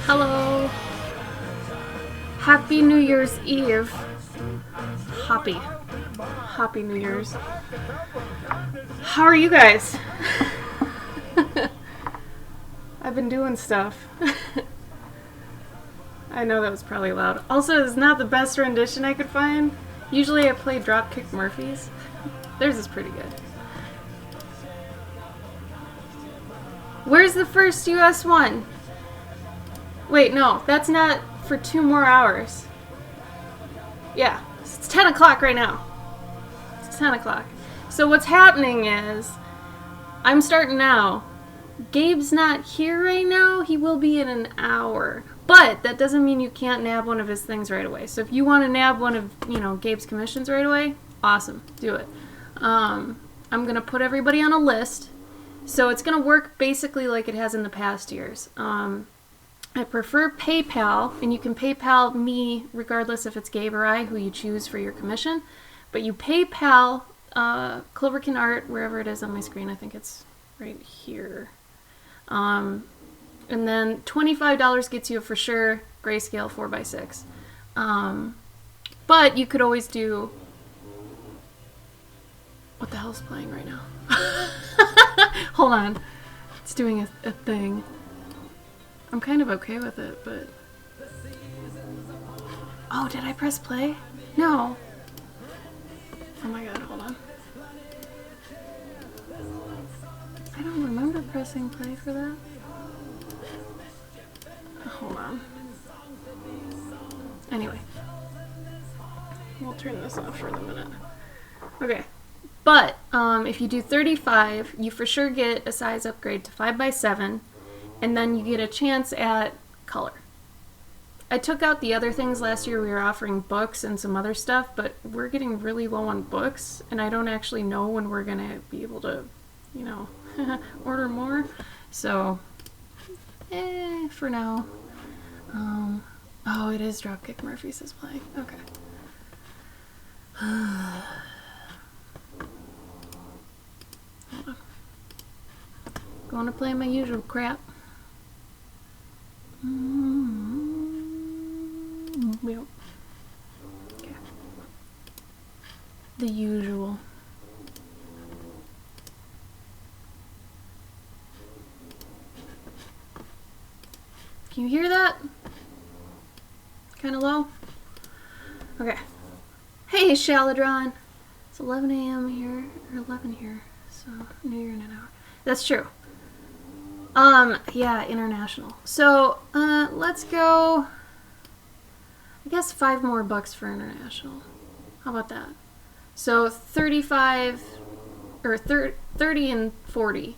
Hello. Happy New Year's Eve. Happy New Year's. How are you guys? I've been doing stuff. I know that was probably loud. Also, it's not the best rendition I could find. Usually I play Dropkick Murphys. Theirs is pretty good. Where's the first US one? Wait, no, that's not for 2 more hours. Yeah, it's 10 o'clock right now. It's 10 o'clock. So what's happening is, I'm starting now. Gabe's not here right now. He will be in an hour. But that doesn't mean you can't nab one of his things right away. So if you want to nab one of, Gabe's commissions right away, awesome, do it. I'm going to put everybody on a list. So it's going to work basically like it has in the past years. I prefer PayPal, and you can PayPal me regardless if it's Gabe or I, who you choose for your commission. But you PayPal Cloverkin Art, wherever it is on my screen. I think it's right here. And then $25 gets you for sure grayscale 4x6. But you could always do... What the hell's playing right now? Hold on. It's doing a thing. I'm kind of okay with it, but... Oh, did I press play? No. Oh my god, hold on. I don't remember pressing play for that. Hold on. Anyway. We'll turn this off for the minute. Okay. But, if you do 35, you for sure get a size upgrade to 5x7. And then you get a chance at color. I took out the other things last year. We were offering books and some other stuff, but we're getting really low on books, and I don't actually know when we're going to be able to, order more. So, for now. Oh, it is Dropkick Murphys is playing. Okay. Hold on. Going to play my usual crap. Yep. Okay. The usual. Can you hear that? Kind of low? Okay. Hey, Shaladron. It's 11 a.m. here, or 11 here, so I know you're in an hour. That's true. Yeah, international. So, let's go, I guess $5 more for international. How about that? So 35, or 30 and 40.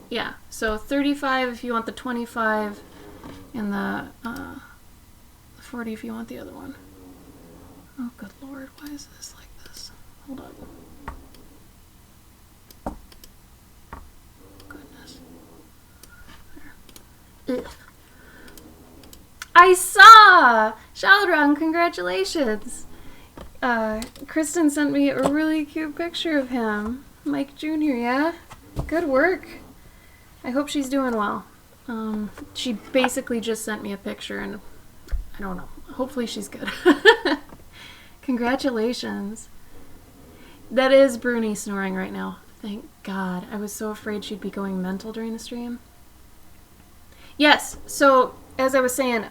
Yeah, so 35 if you want the 25, and the 40 if you want the other one. Oh, good lord, why is this like this? Hold on. Ugh. I saw! Shaldron, congratulations! Kristen sent me a really cute picture of him. Mike Jr., yeah? Good work. I hope she's doing well. She basically just sent me a picture, and I don't know. Hopefully she's good. Congratulations. That is Bruni snoring right now. Thank God. I was so afraid she'd be going mental during the stream. Yes, so as I was saying,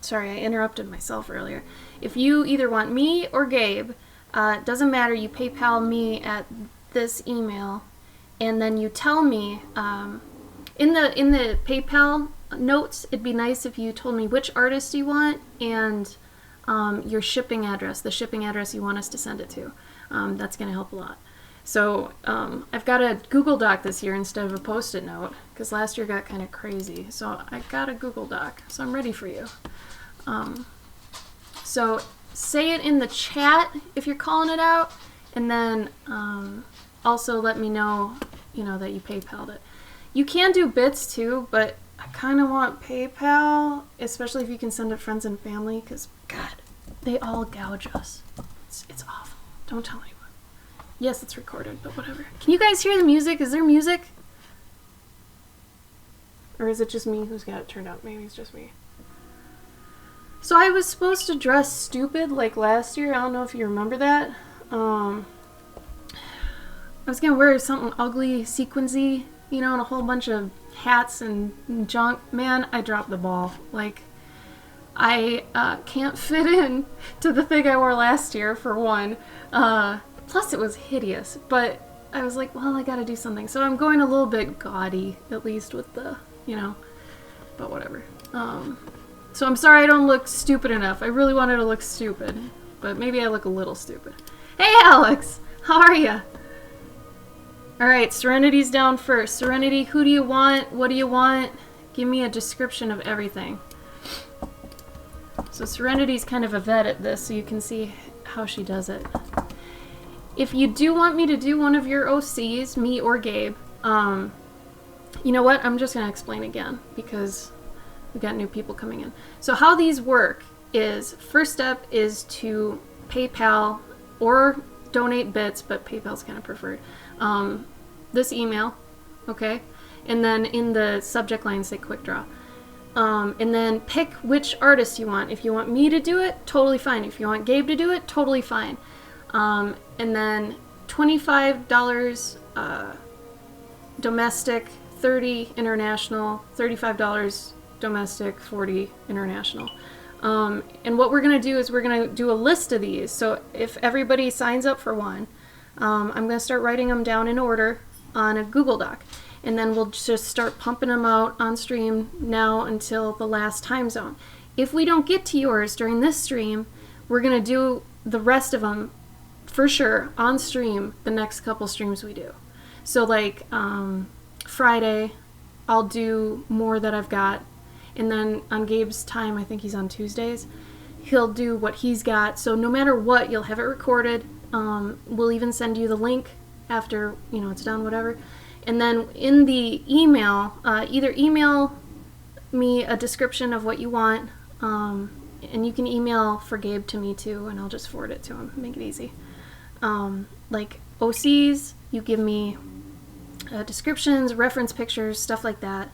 sorry, I interrupted myself earlier. If you either want me or Gabe, it doesn't matter, you PayPal me at this email, and then you tell me, in the PayPal notes, it'd be nice if you told me which artist you want and your shipping address, the shipping address you want us to send it to. That's going to help a lot. So I've got a Google Doc this year instead of a Post-it note, because last year got kind of crazy. So I got a Google Doc, so I'm ready for you. So say it in the chat if you're calling it out, and then also let me know, that you PayPal'd it. You can do bits too, but I kind of want PayPal, especially if you can send it friends and family, because, God, they all gouge us. It's awful. Don't tell anyone. Yes, it's recorded, but whatever. Can you guys hear the music? Is there music? Or is it just me who's got it turned up? Maybe it's just me. So I was supposed to dress stupid like last year. I don't know if you remember that. I was going to wear something ugly, sequensy, and a whole bunch of hats and junk. Man, I dropped the ball. Like, I can't fit in to the thing I wore last year, for one. Plus, it was hideous. But I was like, well, I gotta do something. So I'm going a little bit gaudy, at least with the, but whatever. So I'm sorry I don't look stupid enough. I really wanted to look stupid. But maybe I look a little stupid. Hey, Alex! How are ya? Alright, Serenity's down first. Serenity, who do you want? What do you want? Give me a description of everything. So Serenity's kind of a vet at this, so you can see how she does it. If you do want me to do one of your OCs, me or Gabe, you know what? I'm just going to explain again, because we've got new people coming in. So how these work is, first step is to PayPal or donate bits, but PayPal's kind of preferred. This email, okay? And then in the subject line say quick draw. And then pick which artist you want. If you want me to do it, totally fine. If you want Gabe to do it, totally fine. And then $25 domestic, $30 international, $35 domestic, $40 international. And what we're going to do is we're going to do a list of these. So if everybody signs up for one, I'm going to start writing them down in order on a Google Doc. And then we'll just start pumping them out on stream now until the last time zone. If we don't get to yours during this stream, we're going to do the rest of them for sure on stream the next couple streams we do. So like Friday, I'll do more that I've got. And then on Gabe's time, I think he's on Tuesdays, he'll do what he's got. So no matter what, you'll have it recorded. We'll even send you the link after, it's done, whatever. And then in the email, either email me a description of what you want, and you can email for Gabe to me too, and I'll just forward it to him, make it easy. Like OCs, you give me descriptions, reference pictures, stuff like that.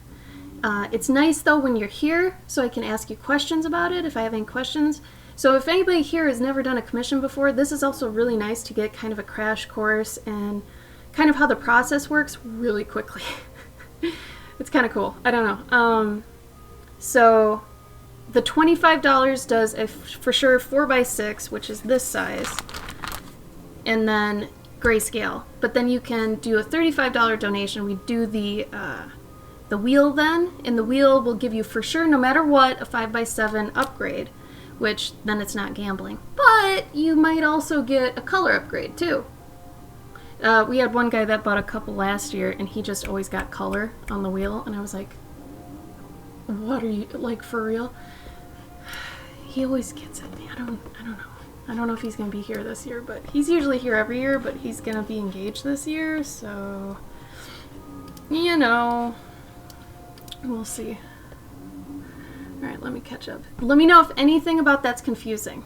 It's nice though when you're here, so I can ask you questions about it if I have any questions. So if anybody here has never done a commission before, this is also really nice to get kind of a crash course and kind of how the process works really quickly. It's kind of cool. I don't know. So the $25 does a for sure 4x6, which is this size, and then grayscale. But then you can do a $35 donation. We do the wheel then, and the wheel will give you for sure, no matter what, a 5x7 upgrade, which then it's not gambling. But you might also get a color upgrade too. We had one guy that bought a couple last year, and he just always got color on the wheel, and I was like, what are you, like, for real? He always gets it. I don't know. I don't know if he's going to be here this year, but he's usually here every year, but he's going to be engaged this year, so, we'll see. Alright, let me catch up. Let me know if anything about that's confusing,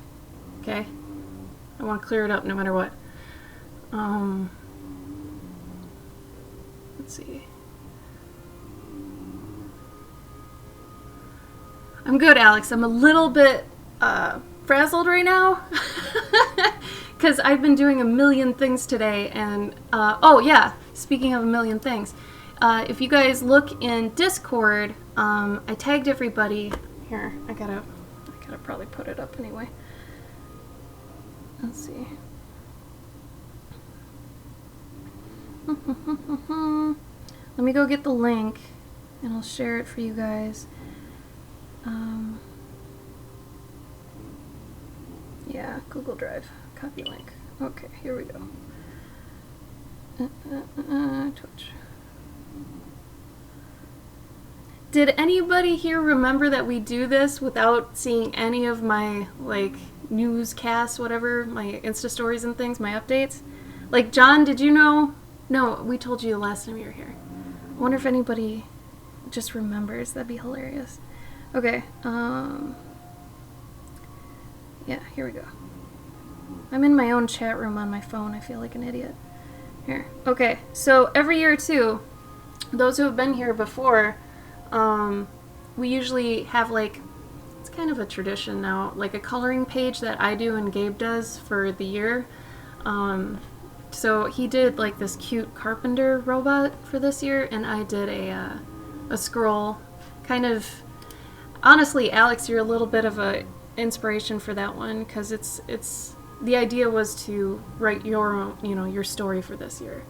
okay? I want to clear it up no matter what. Let's see. I'm good, Alex. I'm a little bit frazzled right now because I've been doing a million things today, and oh yeah, speaking of a million things, if you guys look in Discord, I tagged everybody. Here, I gotta probably put it up anyway. Let's see. Let me go get the link and I'll share it for you guys. Yeah, Google Drive, copy link. Okay, here we go. Twitch. Did anybody here remember that we do this without seeing any of my, like, newscasts, whatever, my Insta stories and things, my updates. Like, John, did you know? No, we told you the last time you were here. I wonder if anybody just remembers. That'd be hilarious. Okay, yeah, here we go. I'm in my own chat room on my phone. I feel like an idiot. Here. Okay, so every year, too, those who have been here before, we usually have, like, it's kind of a tradition now, like a coloring page that I do and Gabe does for the year. So he did, like, this cute carpenter robot for this year, and I did a scroll. Kind of, honestly, Alex, you're a little bit of a inspiration for that one, because it's the idea was to write your own, your story for this year.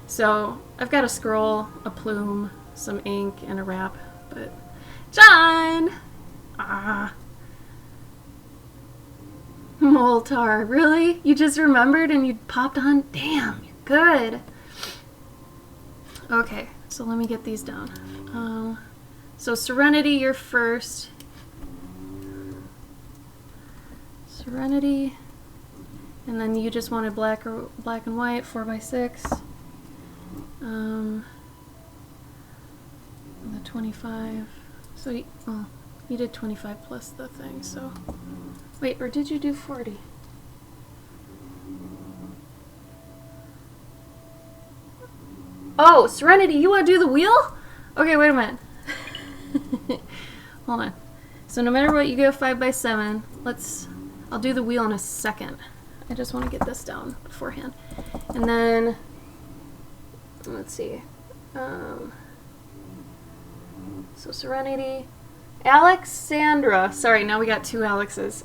So I've got a scroll, a plume, some ink, and a wrap. But John, Moltar, really? You just remembered and you popped on? Damn, you're good. Okay, so let me get these down. So Serenity, you're first. Serenity. And then you just wanted black and white, 4x6. The 25. So you did 25 plus the thing, so. Wait, or did you do 40? Oh, Serenity, you want to do the wheel? Okay, wait a minute. Hold on. So no matter what, you go 5x7. I'll do the wheel in a second. I just want to get this down beforehand. And then, let's see. So Serenity. Alexandra. Sorry, now we got two Alexes.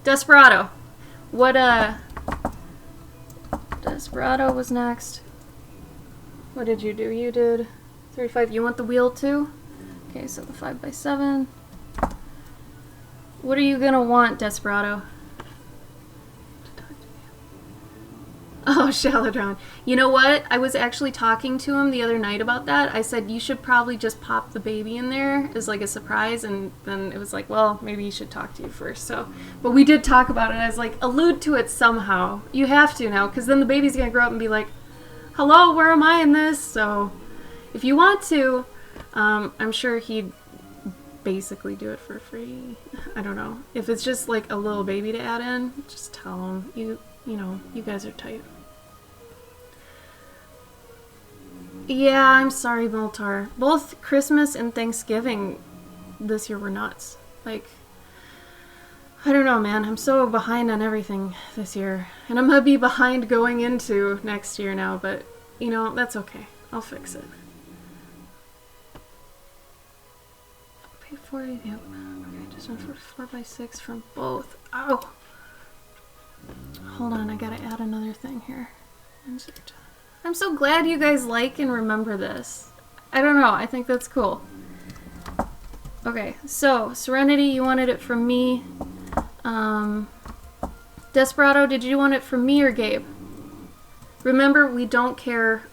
Desperado. Desperado was next. What did you do? You did 35. You want the wheel too? Okay, so the 5x7. What are you gonna want, Desperado? Oh, Shallow Drown. You know what? I was actually talking to him the other night about that. I said, you should probably just pop the baby in there as like a surprise. And then it was like, well, maybe he should talk to you first. So, but we did talk about it. I was like, allude to it somehow. You have to now, because then the baby's going to grow up and be like, hello, where am I in this? So if you want to, I'm sure he'd basically do it for free. I don't know. If it's just like a little baby to add in, just tell him, you guys are tight. Yeah, I'm sorry, Moltar. Both Christmas and Thanksgiving this year were nuts. Like, I don't know, man. I'm so behind on everything this year. And I'm gonna be behind going into next year now, but, that's okay. I'll fix it. Pay 40, yep. Okay, just went for 4x6 from both. Oh! Hold on, I gotta add another thing here. Insert. I'm so glad you guys like and remember this. I don't know, I think that's cool. Okay, so Serenity, you wanted it from me. Desperado, did you want it from me or Gabe? Remember, we don't care.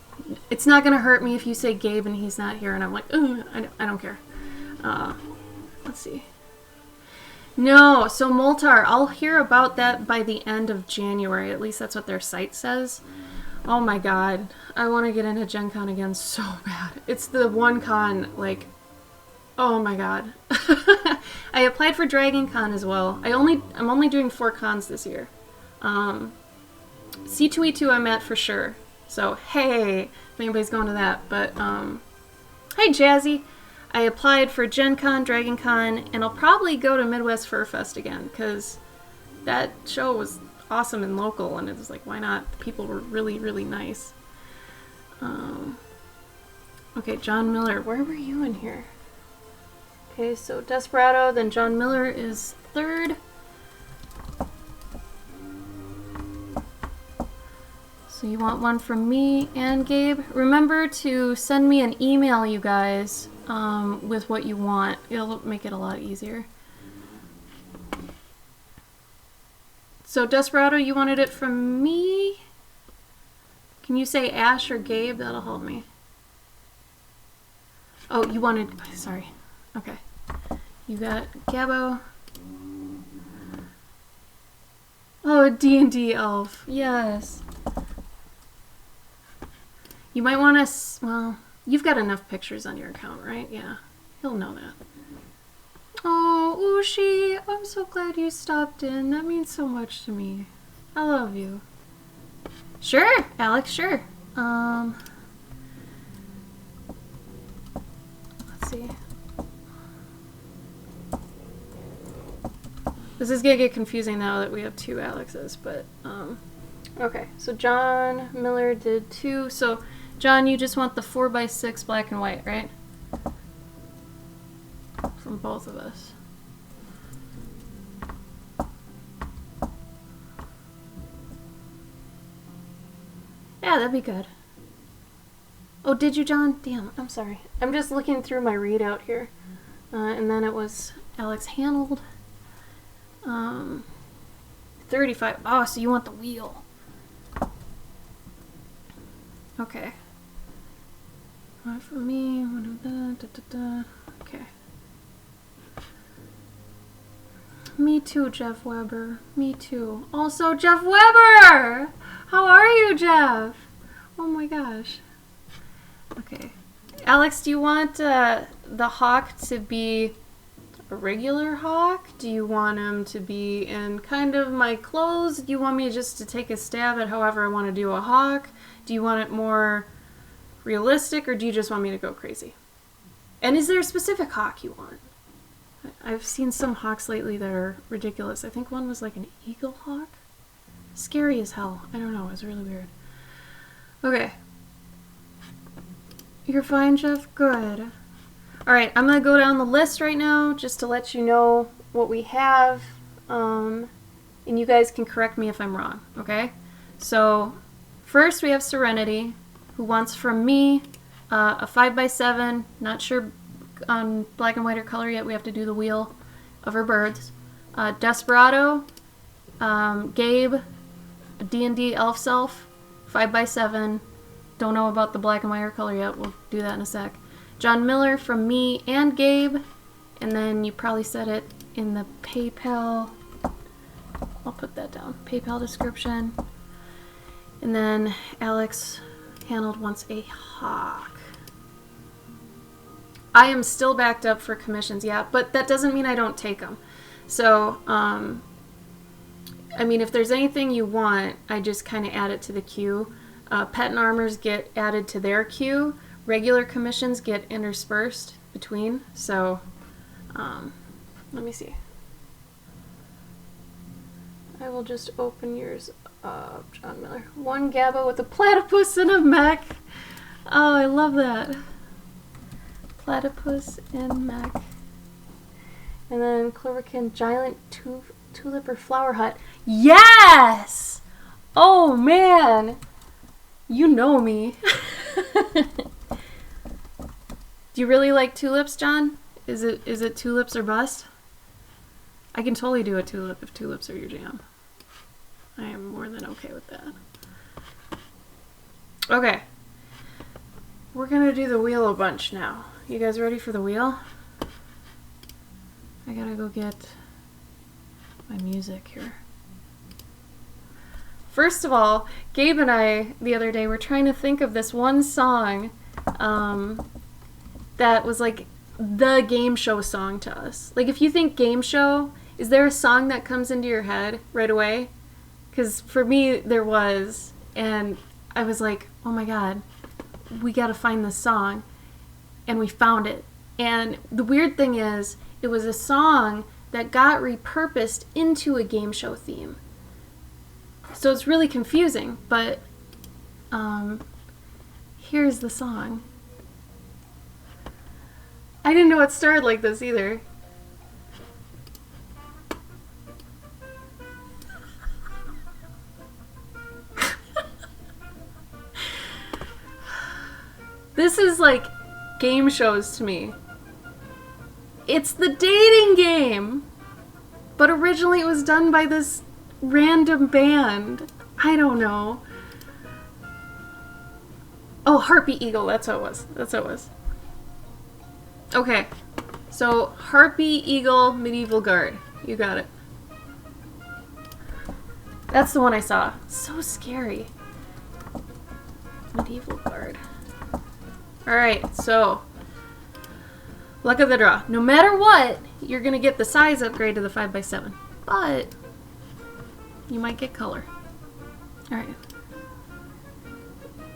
It's not gonna hurt me if you say Gabe and he's not here and I'm like, I don't care. Let's see. No, so Moltar, I'll hear about that by the end of January. At least that's what their site says. Oh my god. I want to get into Gen Con again so bad. It's the one con, like, oh my god. I applied for Dragon Con as well. I'm only doing 4 cons this year. C2E2 I'm at for sure. So, hey, if anybody's going to that. But, hi Jazzy. I applied for Gen Con, Dragon Con, and I'll probably go to Midwest Fur Fest again, because that show was awesome and local, and it was like, why not? The people were really, really nice. Okay, John Miller, where were you in here? Okay, so Desperado, then John Miller is third. So you want one from me and Gabe. Remember to send me an email, you guys, with what you want. It'll make it a lot easier. So Desperado, you wanted it from me? Can you say Ash or Gabe? That'll help me. Oh, you wanted... Sorry. Okay. You got Gabo. Oh, a D&D elf. Yes. You might want to... Well, you've got enough pictures on your account, right? Yeah. He'll know that. Oh, Ushi, I'm so glad you stopped in. That means so much to me. I love you. Sure, Alex, sure. Let's see. This is gonna get confusing now that we have two Alexes, but, okay. So John Miller did 2. So, John, you just want the 4x6 black and white, right? From both of us. Yeah, that'd be good. Oh, did you, John? Damn, I'm sorry. I'm just looking through my readout here. And then it was Alex Hanold. 35. Oh, so you want the wheel. Okay. One for me. Okay. Me too, Jeff Weber. Me too. Also, Jeff Weber! How are you, Jeff? Oh my gosh. Okay. Alex, do you want the hawk to be a regular hawk? Do you want him to be in kind of my clothes? Do you want me just to take a stab at however I want to do a hawk? Do you want it more realistic, or do you just want me to go crazy? And is there a specific hawk you want? I've seen some hawks lately that are ridiculous. I think one was like an eagle hawk. Scary as hell. I don't know. It was really weird. Okay. You're fine, Jeff? Good. Alright, I'm going to go down the list right now just to let you know what we have. And you guys can correct me if I'm wrong, okay? So, first we have Serenity, who wants from me a 5x7. Not sure on black and white or color yet. We have to do the wheel of her birds. Desperado, Gabe, a D&D elf self, 5x7. Don't know about the black and white or color yet. We'll do that in a sec. John Miller from me and Gabe. And then you probably said it in the PayPal. I'll put that down. PayPal description. And then Alex Hanold wants a hawk. I am still backed up for commissions, yeah, but that doesn't mean I don't take them. So, I mean, if there's anything you want, I just kind of add it to the queue. Pet and armors get added to their queue. Regular commissions get interspersed between. So, let me see. I will just open yours up, John Miller. 1 Gabba with a platypus and a mech. Oh, I love that. Platypus and mech. And then Cloverkin Giant Tulip or Flower Hut. Yes! Oh, man! You know me. Do you really like tulips, John? Is it tulips or bust? I can totally do a tulip if tulips are your jam. I am more than okay with that. Okay. We're gonna do the wheel a bunch now. You guys ready for the wheel? I gotta go get my music here. First of all, Gabe and I, the other day, were trying to think of this one song that was like the game show song to us. Like, if you think game show, is there a song that comes into your head right away? Because for me, there was. And I was like, oh my god, we gotta find this song. And we found it. And the weird thing is, it was a song that got repurposed into a game show theme. So it's really confusing, but here's the song. I didn't know it started like this either. This is like game shows to me. It's the dating game, but originally it was done by this random band. I don't know. Oh, Harpy Eagle. That's how it was. That's how it was. Okay. So, Harpy Eagle Medieval Guard. You got it. That's the one I saw. So scary. Medieval guard. Alright, so luck of the draw. No matter what, you're gonna get the size upgrade to the 5x7. But you might get color. Alright.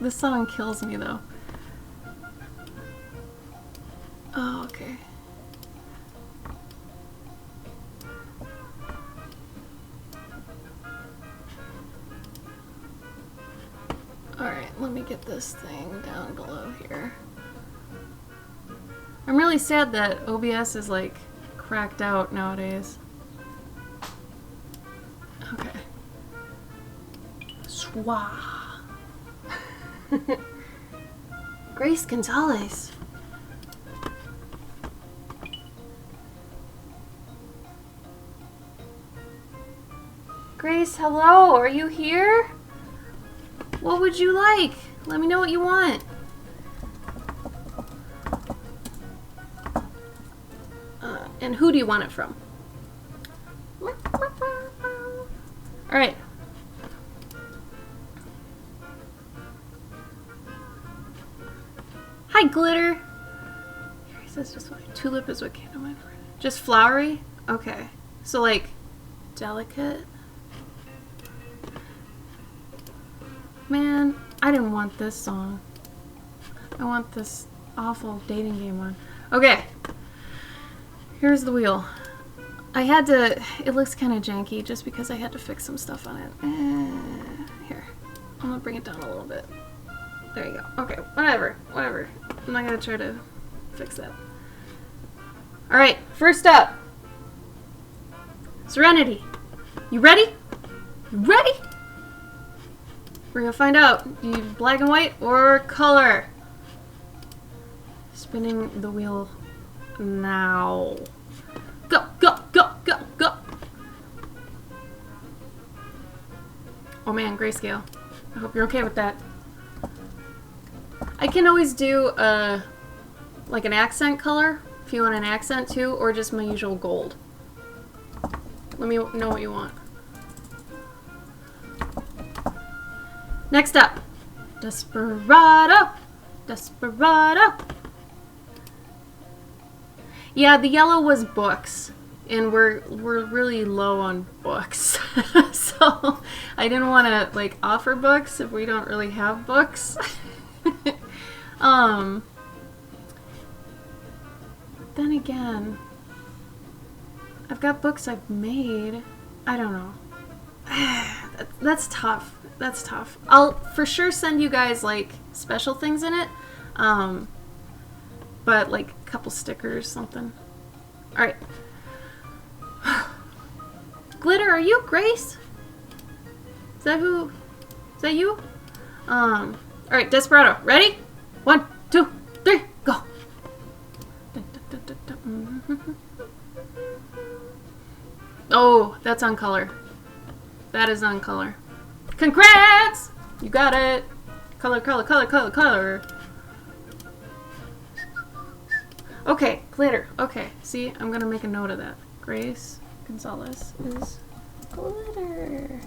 This song kills me though. Oh, okay. Alright, let me get this thing down below here. I'm really sad that OBS is like cracked out nowadays. Okay. Swah. Grace Gonzalez. Grace, hello, are you here? What would you like? Let me know what you want. And who do you want it from? Alright. Hi, Glitter. Here he says just like tulip is what came to mind. Just flowery? Okay. So like delicate? Man, I didn't want this song. I want this awful dating game one. Okay. Here's the wheel. I had to... It looks kind of janky just because I had to fix some stuff on it. Here. I'm gonna bring it down a little bit. There you go. Okay, whatever. Whatever. I'm not gonna try to fix that. Alright, first up. Serenity. You ready? You ready? We're gonna find out. Do you black and white or color? Spinning the wheel now. Go, go, go, go, go. Oh man, grayscale. I hope you're okay with that. I can always do like an accent color if you want an accent too, or just my usual gold. Let me know what you want. Next up, Desperado, Desperado. Yeah, the yellow was books, and we're really low on books, so I didn't want to like offer books if we don't really have books. Then again, I've got books I've made. I don't know. That's tough. That's tough. I'll for sure send you guys like special things in it, but like a couple stickers, something. All right. Glitter, are you Grace? Is that who? Is that you? All right, Desperado. Ready? 1, 2, 3, go. Oh, that's on color. That is on color. Congrats! You got it. Color, color, color, color, color. Okay, glitter. Okay, see, I'm gonna make a note of that. Grace Gonzalez is glitter.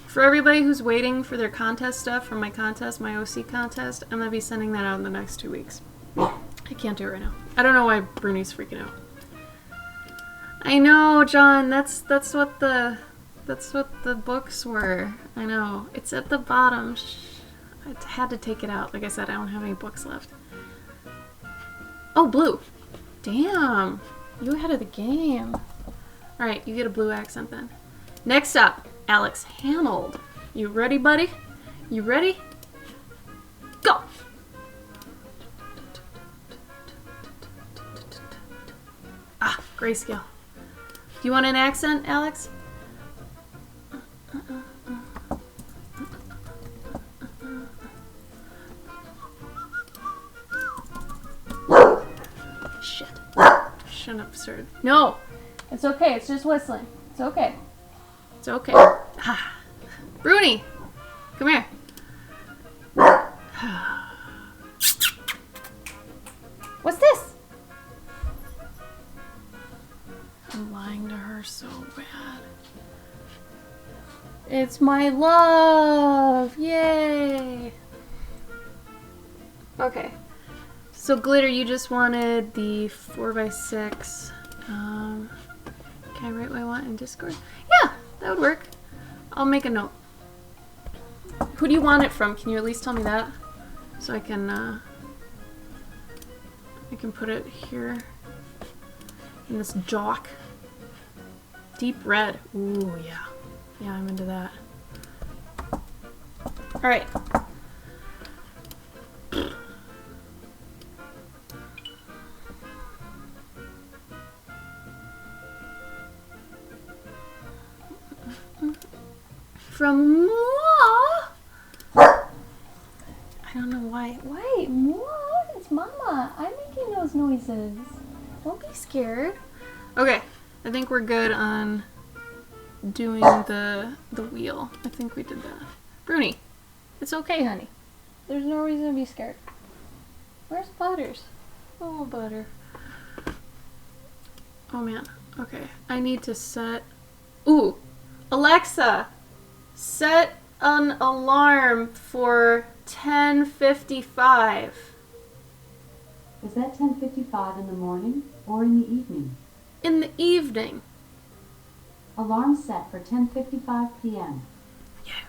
For everybody who's waiting for their contest stuff from my contest, my OC contest, I'm gonna be sending that out in the next 2 weeks. I can't do it right now. I don't know why Bruni's freaking out. I know, John. That's what the books were. I know. It's at the bottom. I had to take it out. Like I said, I don't have any books left. Oh, blue. Damn. You ahead of the game. Alright, you get a blue accent then. Next up, Alex Hanold. You ready, buddy? You ready? Go! Ah, grayscale. Do you want an accent, Alex? Shit. Shouldn't have started. No! It's okay. It's just whistling. It's okay. It's okay. Ah. Bruni! Come here. What's this? I'm lying to her so bad. It's my love! Yay! Okay. So Glitter, you just wanted the 4x6. Can I write what I want in Discord? Yeah, that would work. I'll make a note. Who do you want it from? Can you at least tell me that? So I can put it here in this jock. Deep red. Ooh, yeah. Yeah, I'm into that. Alright. From Moi. I don't know why. Why? Moi? It's Mama. I'm making those noises. Don't be scared. Okay, I think we're good on doing the wheel. I think we did that. Bruni, it's okay, honey. There's no reason to be scared. Where's Butters? Oh, Butter. Oh man. Okay, I need to set. Ooh, Alexa, set an alarm for 10:55. Is that 10:55 in the morning or in the evening? In the evening. Alarm set for 10:55 p.m. Yeah.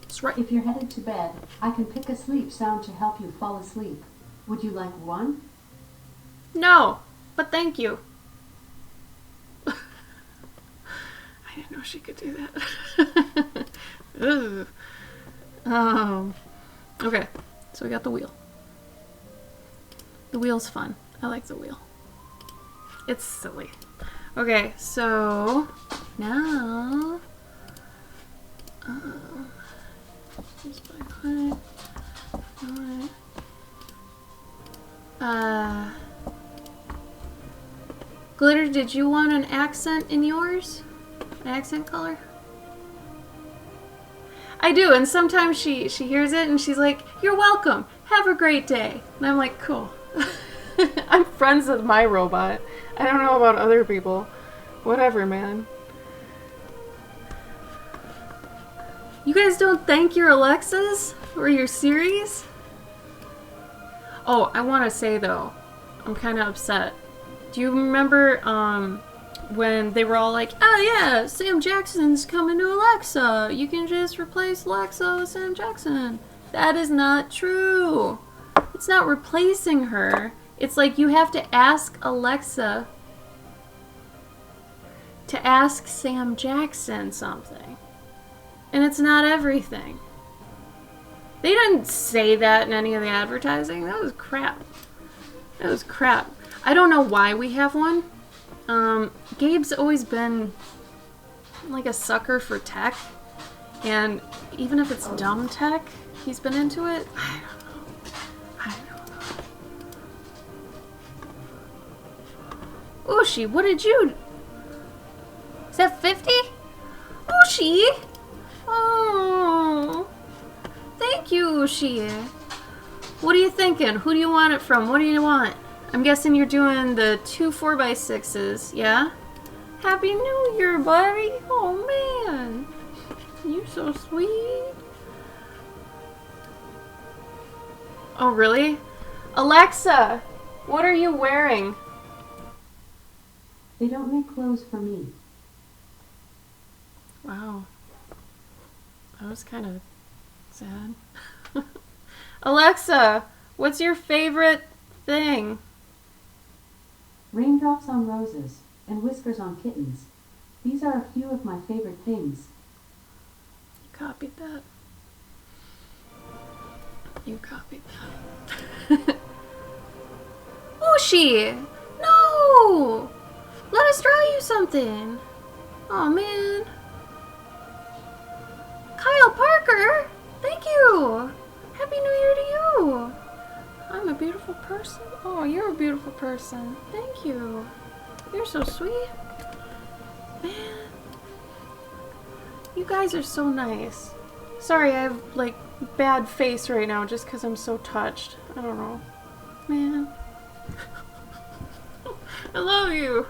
That's right. If you're headed to bed, I can pick a sleep sound to help you fall asleep. Would you like one? No, but thank you. I didn't know she could do that. Ugh. Okay, so we got the wheel. The wheel's fun. I like the wheel. It's silly. Okay, so now just by click. Alright. Glitter, did you want an accent in yours? An accent color? I do, and sometimes she hears it and she's like, "You're welcome. Have a great day." And I'm like, "Cool." I'm friends with my robot. I don't know about other people. Whatever, man. You guys don't thank your Alexas or your Siris? Oh, I want to say though, I'm kind of upset. Do you remember when they were all like, "Oh yeah, Sam Jackson's coming to Alexa. You can just replace Alexa with Sam Jackson." That is not true. It's not replacing her. It's like you have to ask Alexa to ask Sam Jackson something. And it's not everything. They didn't say that in any of the advertising. That was crap. That was crap. I don't know why we have one. Gabe's always been like a sucker for tech. And even if it's dumb tech, he's been into it. I don't know. Ushi, what did you... Is that 50? Ushi! Oh, thank you, Ushi. What are you thinking? Who do you want it from? What do you want? I'm guessing you're doing the 2 4x6s, yeah? Happy New Year, buddy! Oh, man. You're so sweet. Oh, really? Alexa, what are you wearing? They don't make clothes for me. Wow. That was kind of sad. Alexa, what's your favorite thing? Raindrops on roses and whiskers on kittens. These are a few of my favorite things. You copied that. You copied that. Ushi! No! Let us draw you something. Oh man. Kyle Parker! Thank you! Happy New Year to you! I'm a beautiful person. Oh, you're a beautiful person. Thank you. You're so sweet. Man. You guys are so nice. Sorry, I have, like, bad face right now just because I'm so touched. I don't know. Man. I love you.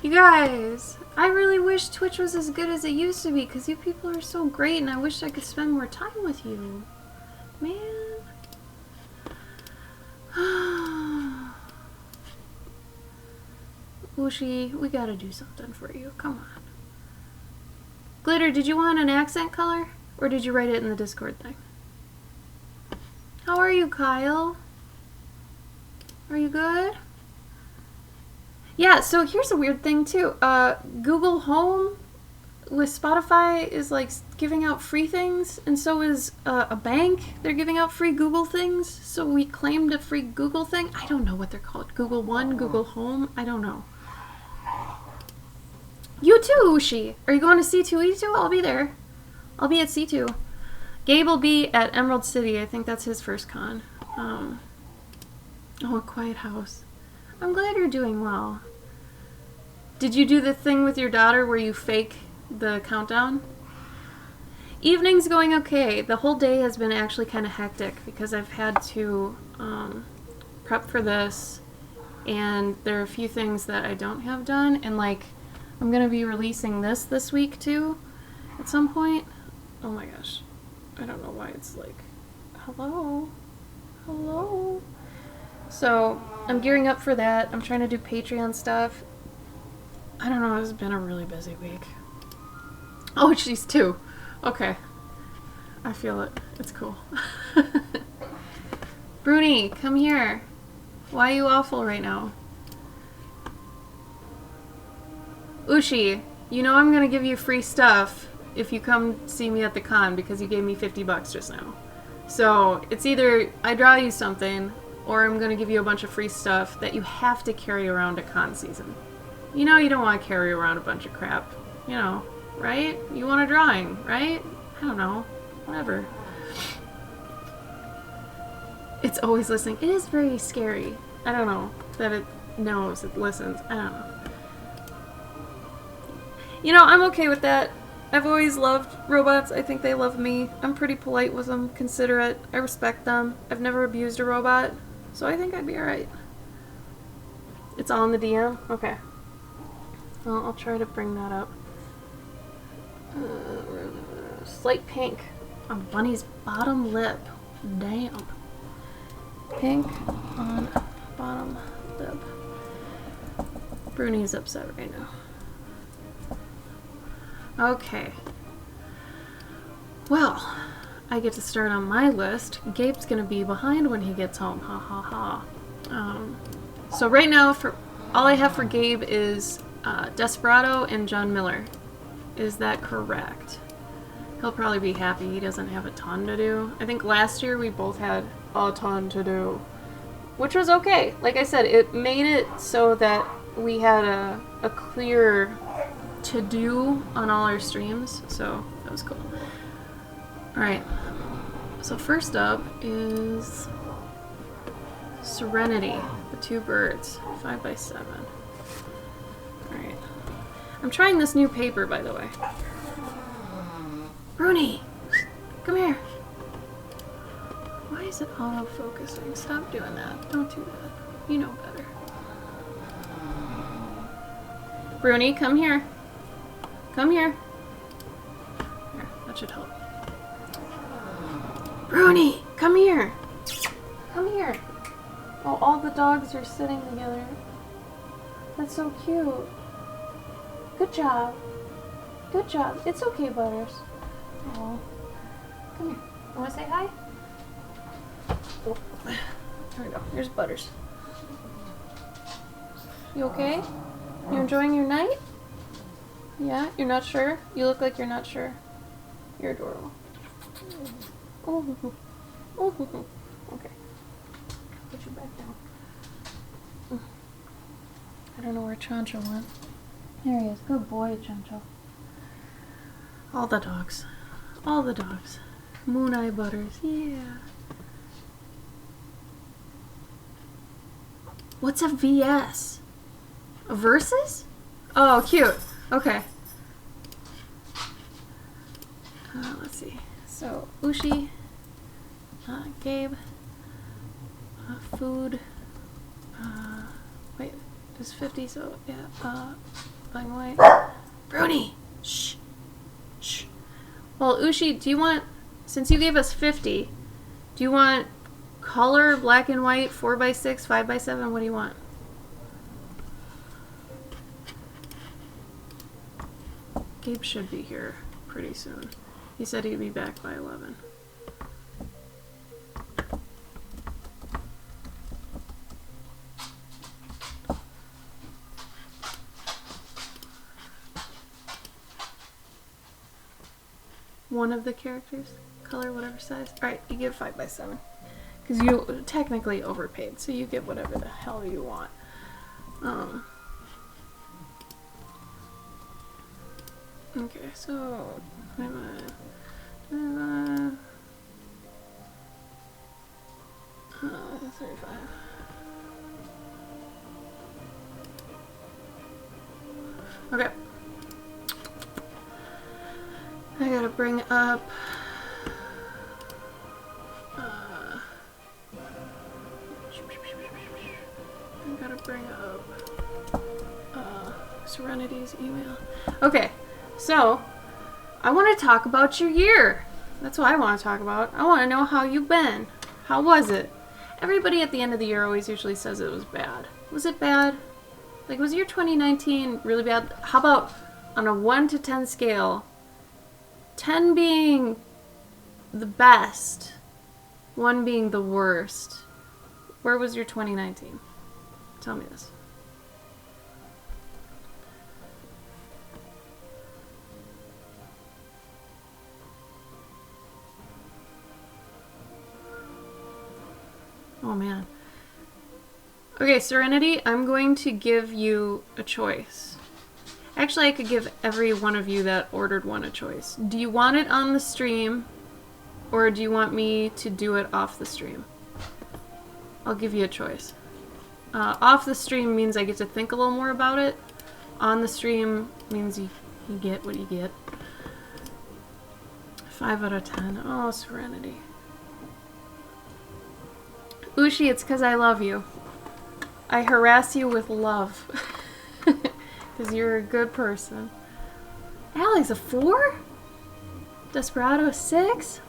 You guys. I really wish Twitch was as good as it used to be, because you people are so great, and I wish I could spend more time with you. Man. Ushi, we gotta do something for you. Come on. Glitter, did you want an accent color? Or did you write it in the Discord thing? How are you, Kyle? Are you good? Yeah, so here's a weird thing too. Google Home with Spotify is like giving out free things, and so is a bank. They're giving out free Google things, so we claimed a free Google thing. I don't know what they're called. Google One, Google Home, I don't know. You too, Ushi. Are you going to C2E2? I'll be there. I'll be at C2. Gabe will be at Emerald City. I think that's his first con. Oh, a quiet house. I'm glad you're doing well. Did you do the thing with your daughter where you fake the countdown? Evening's going okay. The whole day has been actually kind of hectic because I've had to prep for this, and there are a few things that I don't have done, and like I'm gonna be releasing this week too at some point. Oh my gosh, I don't know why it's like hello. So I'm gearing up for that. I'm trying to do Patreon stuff. I don't know, it's been a really busy week. Oh, she's 2. Okay. I feel it. It's cool. Bruni, come here. Why are you awful right now? Ushi, you know I'm gonna give you free stuff if you come see me at the con because you gave me $50 just now. So it's either I draw you something or I'm gonna give you a bunch of free stuff that you have to carry around at con season. You know you don't want to carry around a bunch of crap. You know, right? You want a drawing, right? I don't know. Whatever. It's always listening. It is very scary. I don't know that it knows, it listens. I don't know. You know, I'm okay with that. I've always loved robots. I think they love me. I'm pretty polite with them, considerate. I respect them. I've never abused a robot, so I think I'd be alright. It's all in the DM? Okay. Well, I'll try to bring that up. Slight pink on Bunny's bottom lip. Damn. Pink on bottom lip. Bruni's upset right now. Okay. Well, I get to start on my list. Gabe's gonna be behind when he gets home. Ha ha ha. So right now, for all I have for Gabe is Desperado and John Miller. Is that correct? He'll probably be happy. He doesn't have a ton to do. I think last year we both had a ton to do, which was okay. Like I said, it made it so that we had a clear to do on all our streams, so that was cool. Alright, so first up is Serenity, the 2 birds, 5x7. Alright, I'm trying this new paper, by the way. Bruni, come here. Why is it auto-focusing? Stop doing that. Don't do that. You know better. Bruni, come here. Come here. Here, that should help. Bruni, come here. Come here. Oh, all the dogs are sitting together. That's so cute. Good job. Good job. It's okay, Butters. Oh, come here. You want to say hi? Oh, there we go. Here's Butters. You okay? You enjoying your night? Yeah? You're not sure? You look like you're not sure. You're adorable. Oh, oh, okay. Put you back down. I don't know where Chancho went. There he is. Good boy, Chancho. All the dogs. All the dogs. Moon Eye Butters. Yeah. What's a VS? A Versus? Oh, cute. Okay. Let's see. So, Ushi, Gabe, food, wait, there's 50, so yeah, black and white, Bruni! Shh. Shh. Well, Ushi, do you want, since you gave us 50, do you want color, black and white, 4x6, 5x7? What do you want? Gabe should be here pretty soon. He said he'd be back by 11. One of the characters, color, whatever size. Alright, you get 5x7. Because you technically overpaid, so you get whatever the hell you want. Okay, so 35. Okay. I gotta bring up Serenity's email. Okay, so I want to talk about your year. That's what I want to talk about. I want to know how you've been. How was it? Everybody at the end of the year always usually says it was bad. Was it bad? Like, was your 2019 really bad? How about on a 1 to 10 scale, 10 being the best, 1 being the worst? Where was your 2019? Tell me this. Oh man. Okay, Serenity, I'm going to give you a choice. Actually, I could give every one of you that ordered one a choice. Do you want it on the stream, or do you want me to do it off the stream? I'll give you a choice. Off the stream means I get to think a little more about it. On the stream means you get what you get. 5 out of 10. Oh, Serenity. Ushi, it's because I love you. I harass you with love. Because you're a good person. Alex, a 4? Desperado, 6?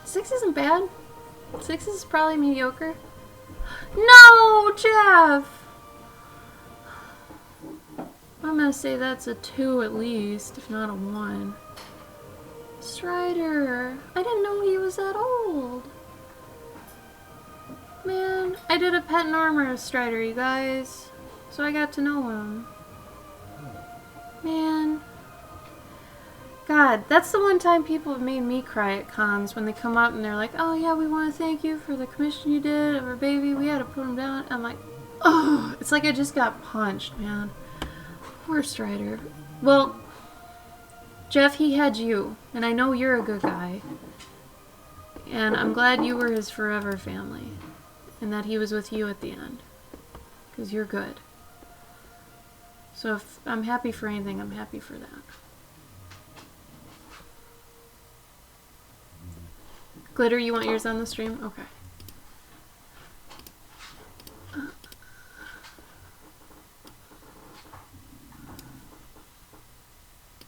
6 isn't bad. 6 is probably mediocre. No, Jeff! I'm gonna say that's a 2 at least, if not a 1. Strider, I didn't know he was that old. Man, I did a pet and armor of Strider, you guys. So I got to know him. Man. God, that's the one time people have made me cry at cons, when they come up and they're like, oh yeah, we want to thank you for the commission you did of our baby. We had to put him down. I'm like, oh, it's like I just got punched, man. Poor Strider. Well, Jeff, he had you, and I know you're a good guy. And I'm glad you were his forever family. And that he was with you at the end. Because you're good. So if I'm happy for anything, I'm happy for that. Glitter, you want yours on the stream? Okay.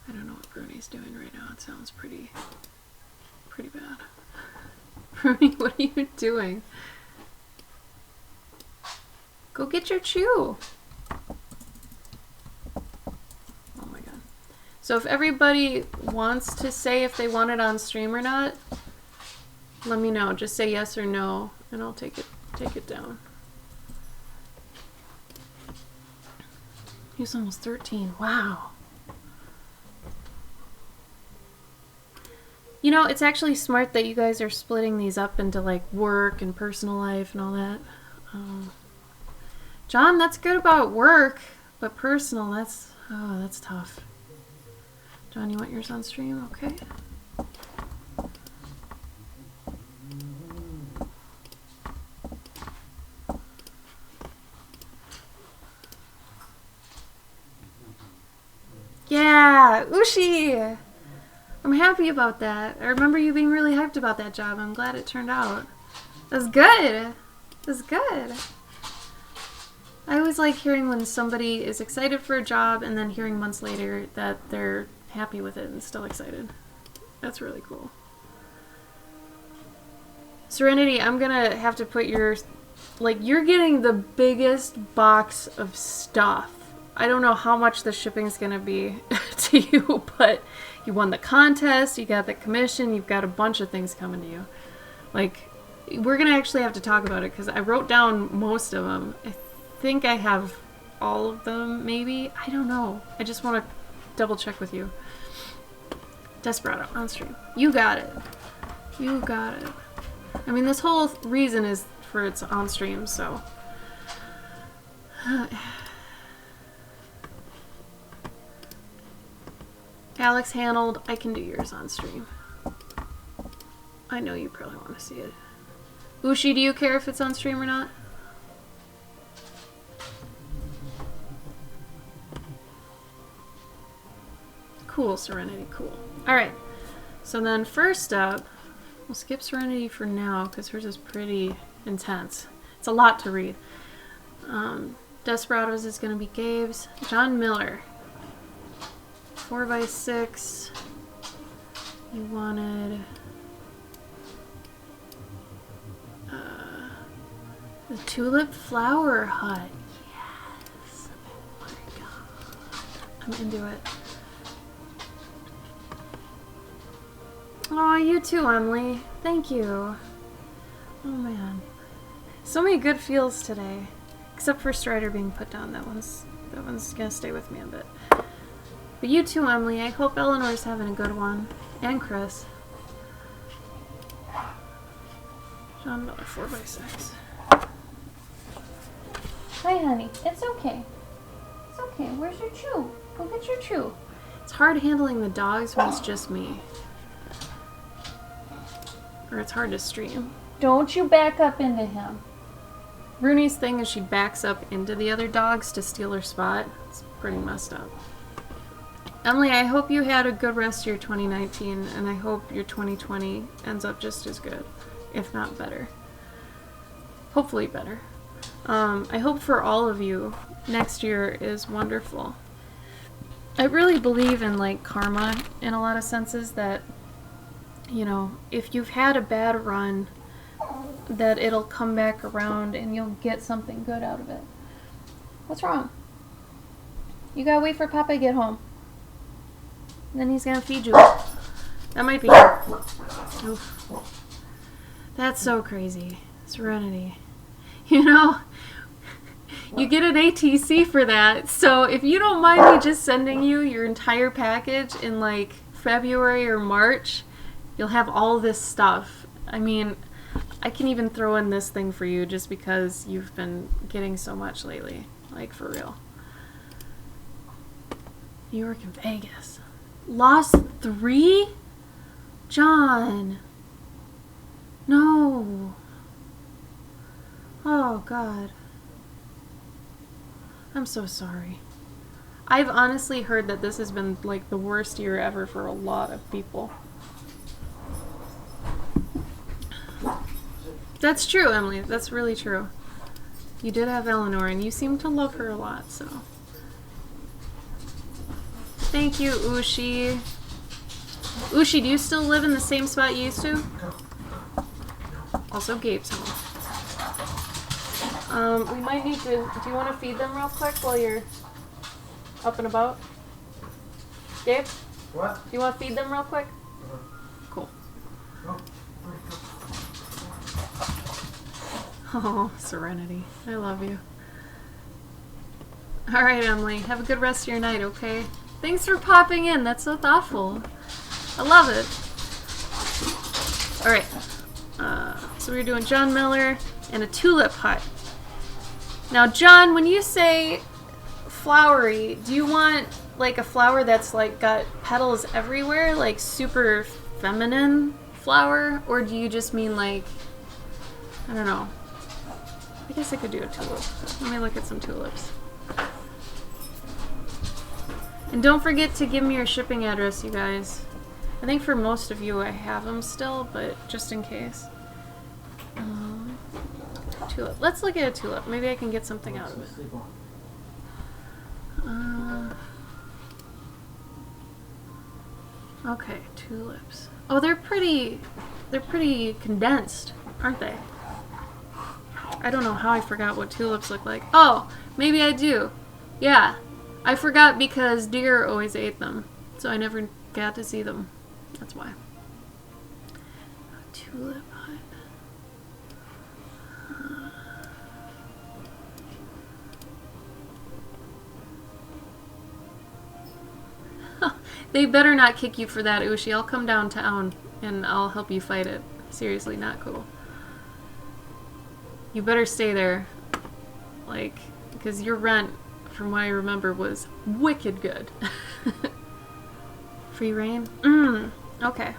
I don't know what Bruni's doing right now. It sounds pretty bad. Bruni, what are you doing? Go get your chew. Oh my god. So if everybody wants to say if they want it on stream or not, let me know. Just say yes or no, and I'll take it down. He's almost 13. Wow. You know, it's actually smart that you guys are splitting these up into like work and personal life and all that. John, that's good about work, but personal, that's tough. John, you want yours on stream? Okay. Yeah, Ushi! I'm happy about that. I remember you being really hyped about that job. I'm glad it turned out. That's good. That's good. I always like hearing when somebody is excited for a job and then hearing months later that they're happy with it and still excited. That's really cool. Serenity, I'm gonna have to put your... Like, you're getting the biggest box of stuff. I don't know how much the shipping's gonna be to you, but you won the contest, you got the commission, you've got a bunch of things coming to you. Like, we're gonna actually have to talk about it, because I wrote down most of them. I think I have all of them, maybe? I don't know. I just want to double check with you. Desperado, on stream. You got it. You got it. I mean, this whole reason is for it's on stream, so... Alex handled. I can do yours on stream. I know you probably want to see it. Ushi, do you care if it's on stream or not? Cool, Serenity, cool. Alright, so then first up, we'll skip Serenity for now because hers is pretty intense. It's a lot to read. Desperados is going to be Gabe's. John Miller. 4x6. You wanted... the Tulip Flower Hut. Yes. Oh my god. I'm into it. Oh, you too, Emily. Thank you. Oh man. So many good feels today. Except for Strider being put down. That one's gonna stay with me a bit. But you too, Emily. I hope Eleanor's having a good one. And Chris. John Miller, 4x6. Hi, honey. It's okay. It's okay. Where's your chew? Go get your chew. It's hard handling the dogs when it's just me. Or it's hard to stream. Don't you back up into him. Rooney's thing is she backs up into the other dogs to steal her spot. It's pretty messed up. Emily, I hope you had a good rest of your 2019, and I hope your 2020 ends up just as good, if not better. Hopefully better. I hope for all of you, next year is wonderful. I really believe in, like, karma in a lot of senses that, you know, if you've had a bad run, that it'll come back around and you'll get something good out of it. What's wrong? You gotta wait for Papa to get home. And then he's gonna feed you. That might be... Oof. That's so crazy. Serenity. You know, you get an ATC for that, so if you don't mind me just sending you your entire package in, like, February or March, you'll have all this stuff. I mean, I can even throw in this thing for you just because you've been getting so much lately. Like, for real. New York and Vegas. Lost 3? John. No. Oh, God. I'm so sorry. I've honestly heard that this has been, like, the worst year ever for a lot of people. That's true, Emily. That's really true. You did have Eleanor, and you seem to love her a lot, so... Thank you, Ushi. Ushi, do you still live in the same spot you used to? Also, Gabe's home. We might need to... Do you want to feed them real quick while you're up and about? Gabe? What? Do you want to feed them real quick? Cool. Oh, Serenity. I love you. Alright, Emily. Have a good rest of your night, okay? Thanks for popping in. That's so thoughtful. I love it. Alright. So we're doing John Miller and a Tulip Hut. Now, John, when you say flowery, do you want like a flower that's like got petals everywhere, like super feminine flower? Or do you just mean like, I don't know. I guess I could do a tulip. Let me look at some tulips. And don't forget to give me your shipping address, you guys. I think for most of you I have them still, but just in case. Tulip. Let's look at a tulip. Maybe I can get something out of it. Okay, tulips. Oh, they're pretty condensed, aren't they? I don't know how I forgot what tulips look like. Oh, maybe I do. Yeah, I forgot because deer always ate them, so I never got to see them. That's why. Tulip hut. They better not kick you for that, Ushi. I'll come downtown and I'll help you fight it. Seriously, not cool. You better stay there. Like, because your rent, from what I remember, was wicked good. Free reign? Okay.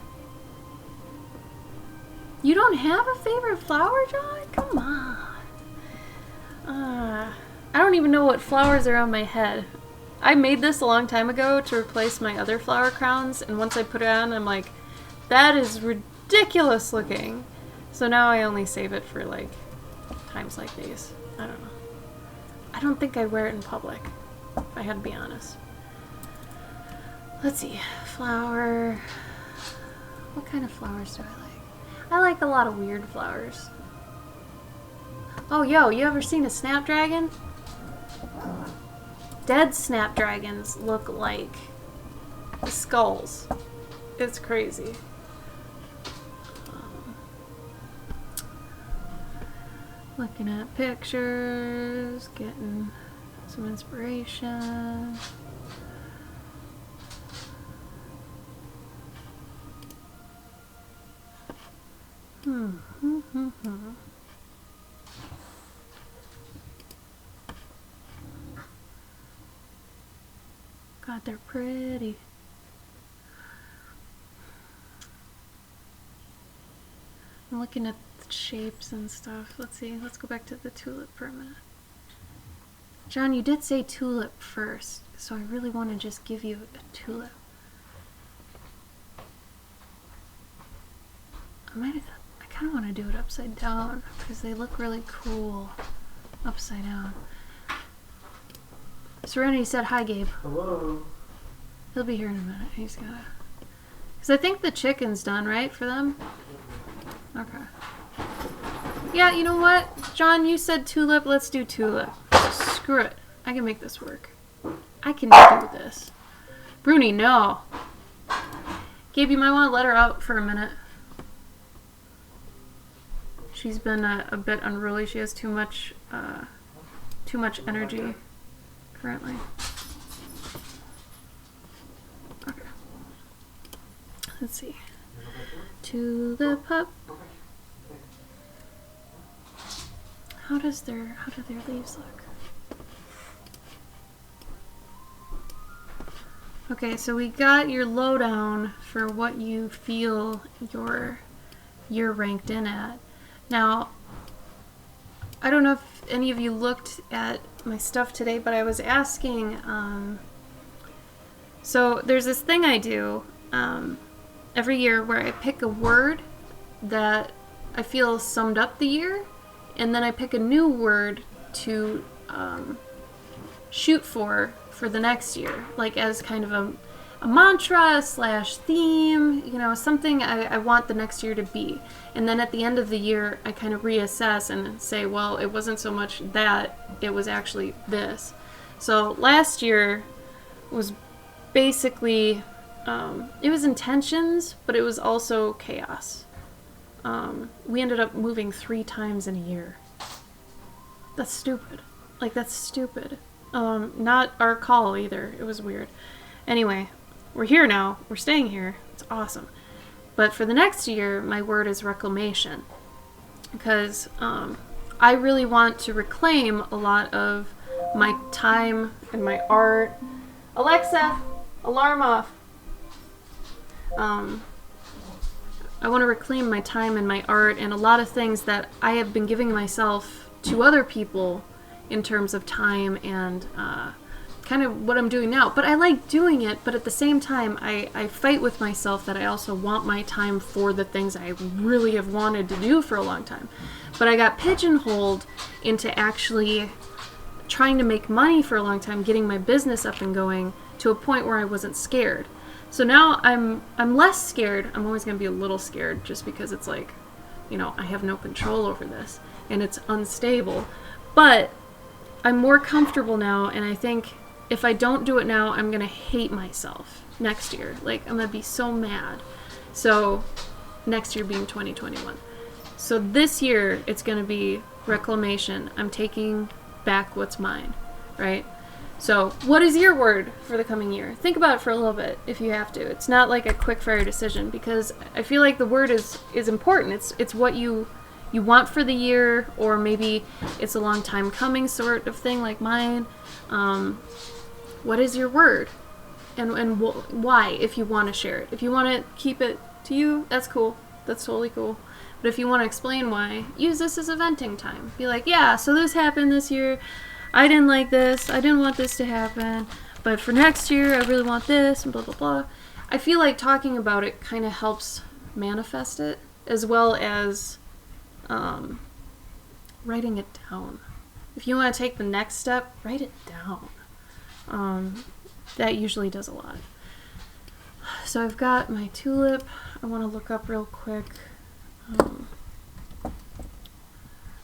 You don't have a favorite flower, John? Come on. I don't even know what flowers are on my head. I made this a long time ago to replace my other flower crowns, and once I put it on, I'm like, that is ridiculous looking. So now I only save it for, like, times like these. I don't know. I don't think I'd wear it in public, if I had to be honest. Let's see. Flower. What kind of flowers do I like? I like a lot of weird flowers. Oh, yo, you ever seen a snapdragon? Dead snapdragons look like skulls. It's crazy. Looking at pictures, getting some inspiration. God, they're pretty. I'm looking at the shapes and stuff. Let's see. Let's go back to the tulip for a minute. John, you did say tulip first, so I really want to just give you a tulip. I kind of want to do it upside down because they look really cool upside down. Serenity said hi, Gabe. Hello. He'll be here in a minute. He's gotta... Because I think the chicken's done, right, for them? Okay. Yeah, you know what? John, you said tulip. Let's do tulip. Screw it. I can make this work. I can do this. Bruni, no. Gabe, you might want to let her out for a minute. She's been a bit unruly. She has too much energy currently. Okay. Let's see. Tulip hut. How do their leaves look? Okay, so we got your lowdown for what you feel you're ranked in at. Now, I don't know if any of you looked at my stuff today, but I was asking, so there's this thing I do every year where I pick a word that I feel summed up the year, and then I pick a new word to shoot for the next year, like as kind of a mantra / theme, you know, something I want the next year to be. And then at the end of the year, I kind of reassess and say, well, it wasn't so much that, it was actually this. So last year was basically, it was intentions, but it was also chaos. We ended up moving 3 times in a year. That's stupid. Like, that's stupid. Not our call either. It was weird. Anyway, we're here now. We're staying here. It's awesome. But for the next year, my word is reclamation. Because I really want to reclaim a lot of my time and my art. Alexa, alarm off. I want to reclaim my time and my art and a lot of things that I have been giving myself to other people in terms of time and kind of what I'm doing now. But I like doing it, but at the same time, I fight with myself that I also want my time for the things I really have wanted to do for a long time. But I got pigeonholed into actually trying to make money for a long time, getting my business up and going to a point where I wasn't scared. So now I'm less scared. I'm always going to be a little scared just because it's like, you know, I have no control over this and it's unstable. But I'm more comfortable now, and I think if I don't do it now, I'm going to hate myself next year. Like, I'm going to be so mad. So next year being 2021. So this year, it's going to be reclamation. I'm taking back what's mine, right? So what is your word for the coming year? Think about it for a little bit if you have to. It's not like a quick fire decision, because I feel like the word is important. It's what you want for the year, or maybe it's a long time coming sort of thing like mine. What is your word? And why, if you want to share it. If you want to keep it to you, that's cool. That's totally cool. But if you want to explain why, use this as a venting time. Be like, yeah, so this happened this year. I didn't like this. I didn't want this to happen. But for next year, I really want this, and blah, blah, blah. I feel like talking about it kind of helps manifest it, as well as writing it down. If you want to take the next step, write it down. That usually does a lot. So I've got my tulip. I want to look up real quick.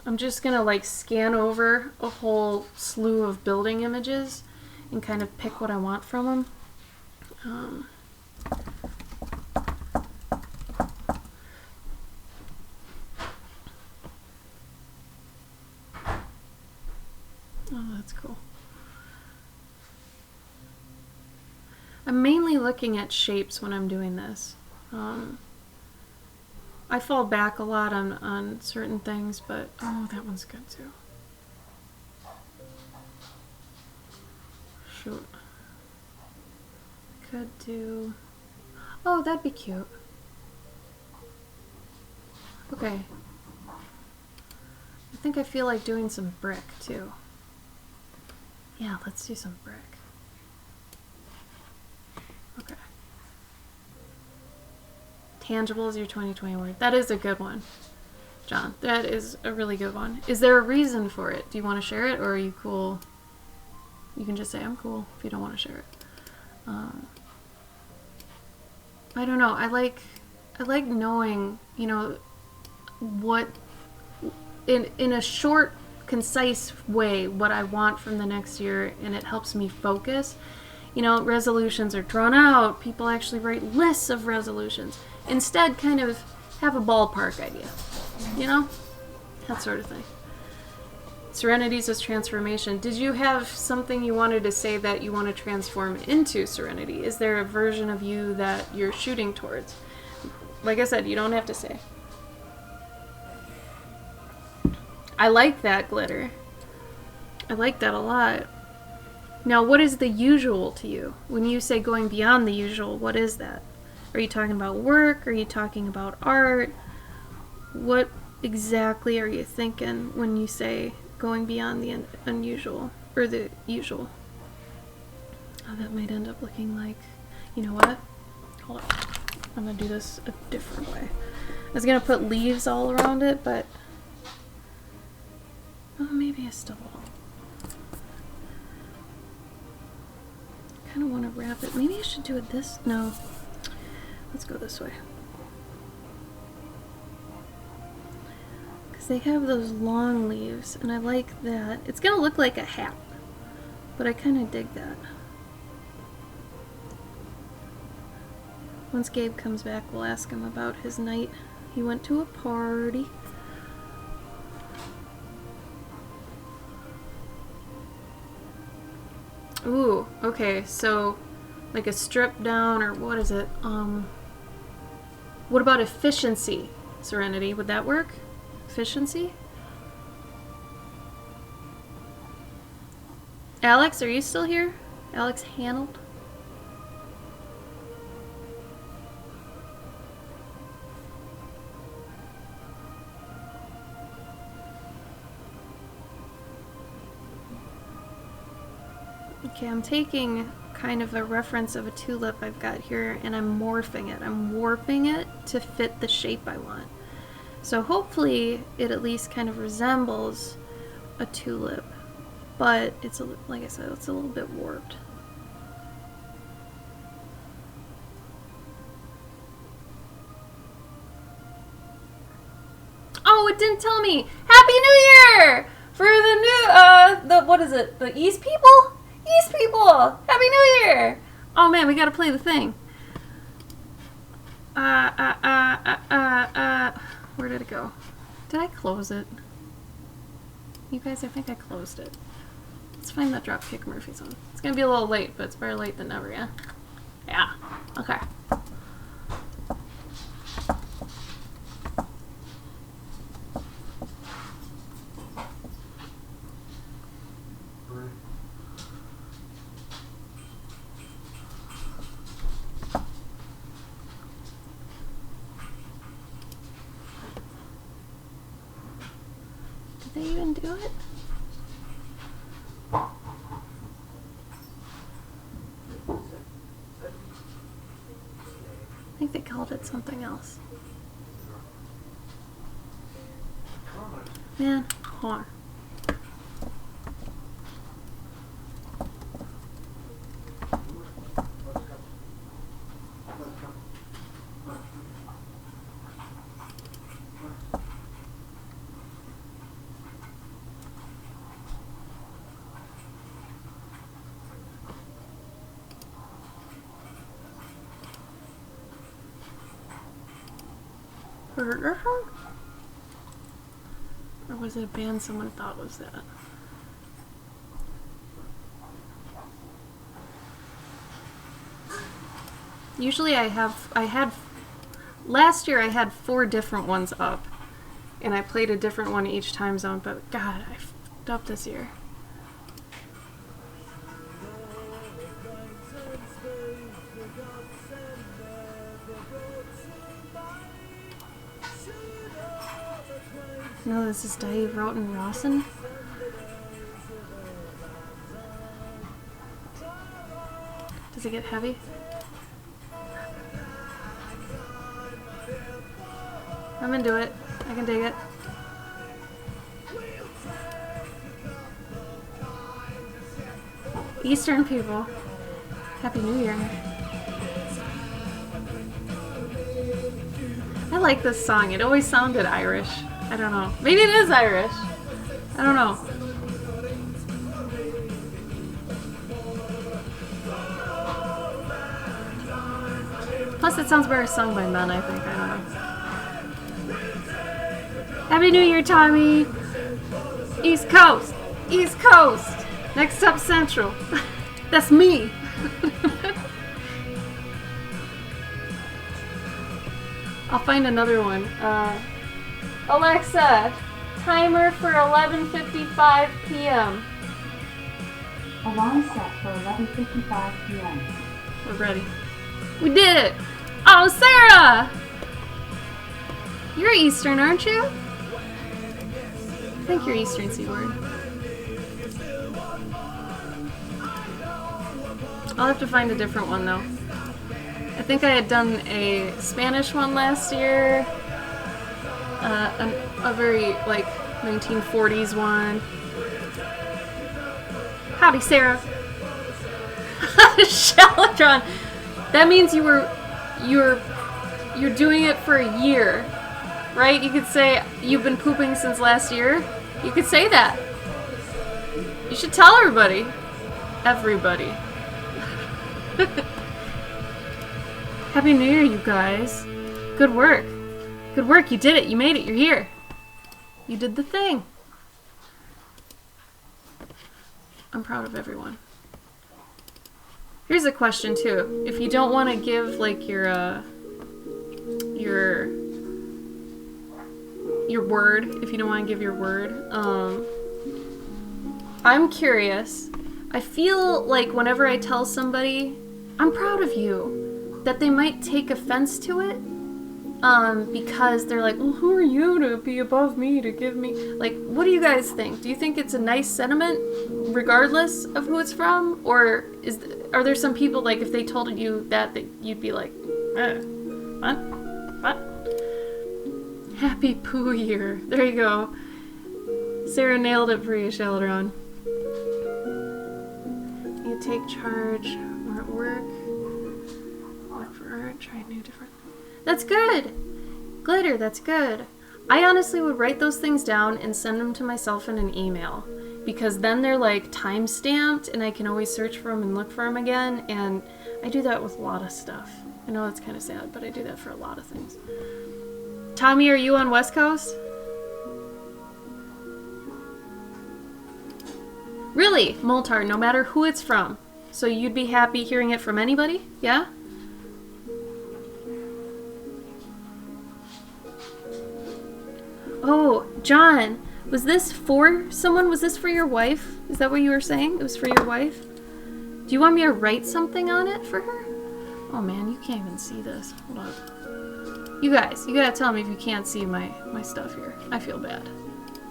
I'm just going to like scan over a whole slew of building images and kind of pick what I want from them. Oh, that's cool. I'm mainly looking at shapes when I'm doing this. I fall back a lot on certain things, but oh, that one's good too. Shoot. Could do... Oh, that'd be cute. Okay. I think I feel like doing some brick too. Yeah, let's do some brick. Okay. Tangible is your 2020 word. That is a good one, John. That is a really good one. Is there a reason for it? Do you want to share it, or are you cool? You can just say, I'm cool, if you don't want to share it. I don't know. I like knowing, you know, what, in a short, concise way, what I want from the next year, and it helps me focus. You know, resolutions are drawn out. People actually write lists of resolutions. Instead, kind of have a ballpark idea. You know? That sort of thing. Serenities is transformation. Did you have something you wanted to say that you want to transform into serenity? Is there a version of you that you're shooting towards? Like I said, you don't have to say. I like that glitter. I like that a lot. Now, what is the usual to you? When you say going beyond the usual, what is that? Are you talking about work? Are you talking about art? What exactly are you thinking when you say going beyond the unusual, or the usual? Oh, that might end up looking like, you know what? Hold on. I'm gonna do this a different way. I was gonna put leaves all around it, but oh, maybe I still will. I kind of want to wrap it. Maybe I should do it this. No. Let's go this way. Because they have those long leaves, and I like that. It's going to look like a hat, but I kind of dig that. Once Gabe comes back, we'll ask him about his night. He went to a party. Ooh, okay, so like a strip down, or what is it? What about efficiency, Serenity? Would that work? Efficiency? Alex, are you still here? Alex Hanold? Okay, I'm taking kind of a reference of a tulip I've got here, and I'm morphing it. I'm warping it to fit the shape I want. So hopefully it at least kind of resembles a tulip. but it's, like I said, it's a little bit warped. Oh, it didn't tell me. Happy New Year for the new, what is it? The East people? East people. Happy New Year. Oh man, we gotta play the thing. Where did it go? Did I close it? You guys, I think I closed it. Let's find that Dropkick Murphys one. It's gonna be a little late, but it's better late than never, yeah? Yeah. Okay. Did they even do it? I think they called it something else. Man, hold on. Burger? Or was it a band someone thought was that? Usually last year I had 4 different ones up, and I played a different one each time zone, but God, I fucked up this year. No, this is Dave Roten Rawson. Does it get heavy? I'm into it. I can dig it. Eastern people. Happy New Year. I like this song. It always sounded Irish. I don't know. Maybe it is Irish. I don't know. Plus, it sounds better sung by men, I think. I don't know. Happy New Year, Tommy! East Coast! East Coast! Next up, Central. That's me! I'll find another one. Alexa, timer for 11:55 p.m. Alarm set for 11:55 p.m. We're ready. We did it! Oh, Sarah! You're Eastern, aren't you? I think you're Eastern Seaboard. I'll have to find a different one, though. I think I had done a Spanish one last year. A very, like, 1940s one. Howdy, Sarah. Shalotron. That means you're doing it for a year, right? You could say you've been pooping since last year. You could say that. You should tell everybody. Everybody. Happy New Year, you guys. Good work. Good work. You did it. You made it. You're here. You did the thing. I'm proud of everyone. Here's a question too. If you don't want to give like your word, if you don't want to give your word, I'm curious. I feel like whenever I tell somebody I'm proud of you, that they might take offense to it. Because they're like, well, who are you to be above me to give me... Like, what do you guys think? Do you think it's a nice sentiment, regardless of who it's from? Or are there some people, like, if they told you that you'd be like, what? What? Happy Poo Year. There you go. Sarah nailed it for you, Sheldron. You take charge. We're at work. Work for art. Try new different. That's good! Glitter, that's good. I honestly would write those things down and send them to myself in an email. Because then they're like time-stamped and I can always search for them and look for them again. And I do that with a lot of stuff. I know that's kind of sad, but I do that for a lot of things. Tommy, are you on West Coast? Really, Moltar, no matter who it's from. So you'd be happy hearing it from anybody? Yeah? Oh, John, was this for someone? Was this for your wife? Is that what you were saying? It was for your wife? Do you want me to write something on it for her? Oh man, you can't even see this. Hold on. You guys, you gotta tell me if you can't see my stuff here. I feel bad.